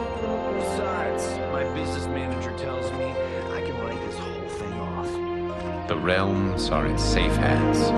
Besides, my business manager tells me I can write this whole thing off. The realms are in safe hands.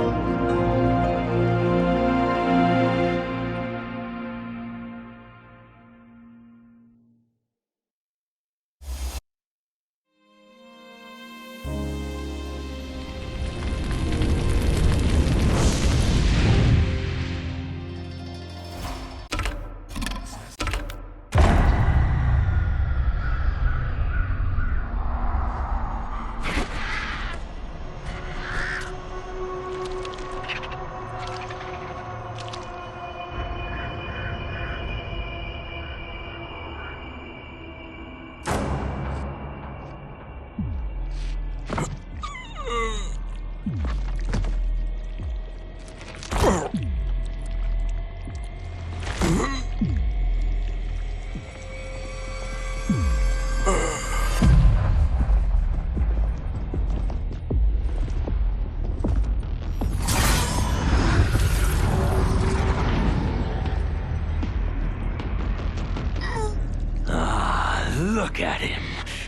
Look at him,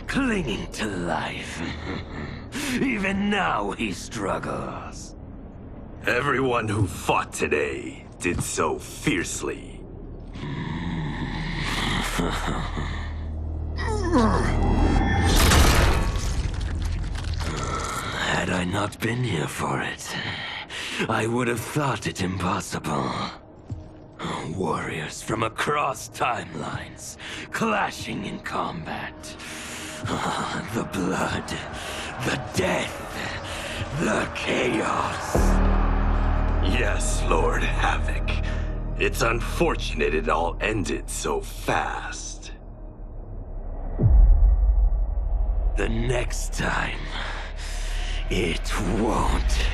clinging to life. Even now he struggles. Everyone who fought today did so fiercely. Had I not been here for it, I would have thought it impossible. Warriors from across timelines, clashing in combat. The blood, the death, the chaos. Yes, Lord Havoc. It's unfortunate it all ended so fast. The next time, it won't.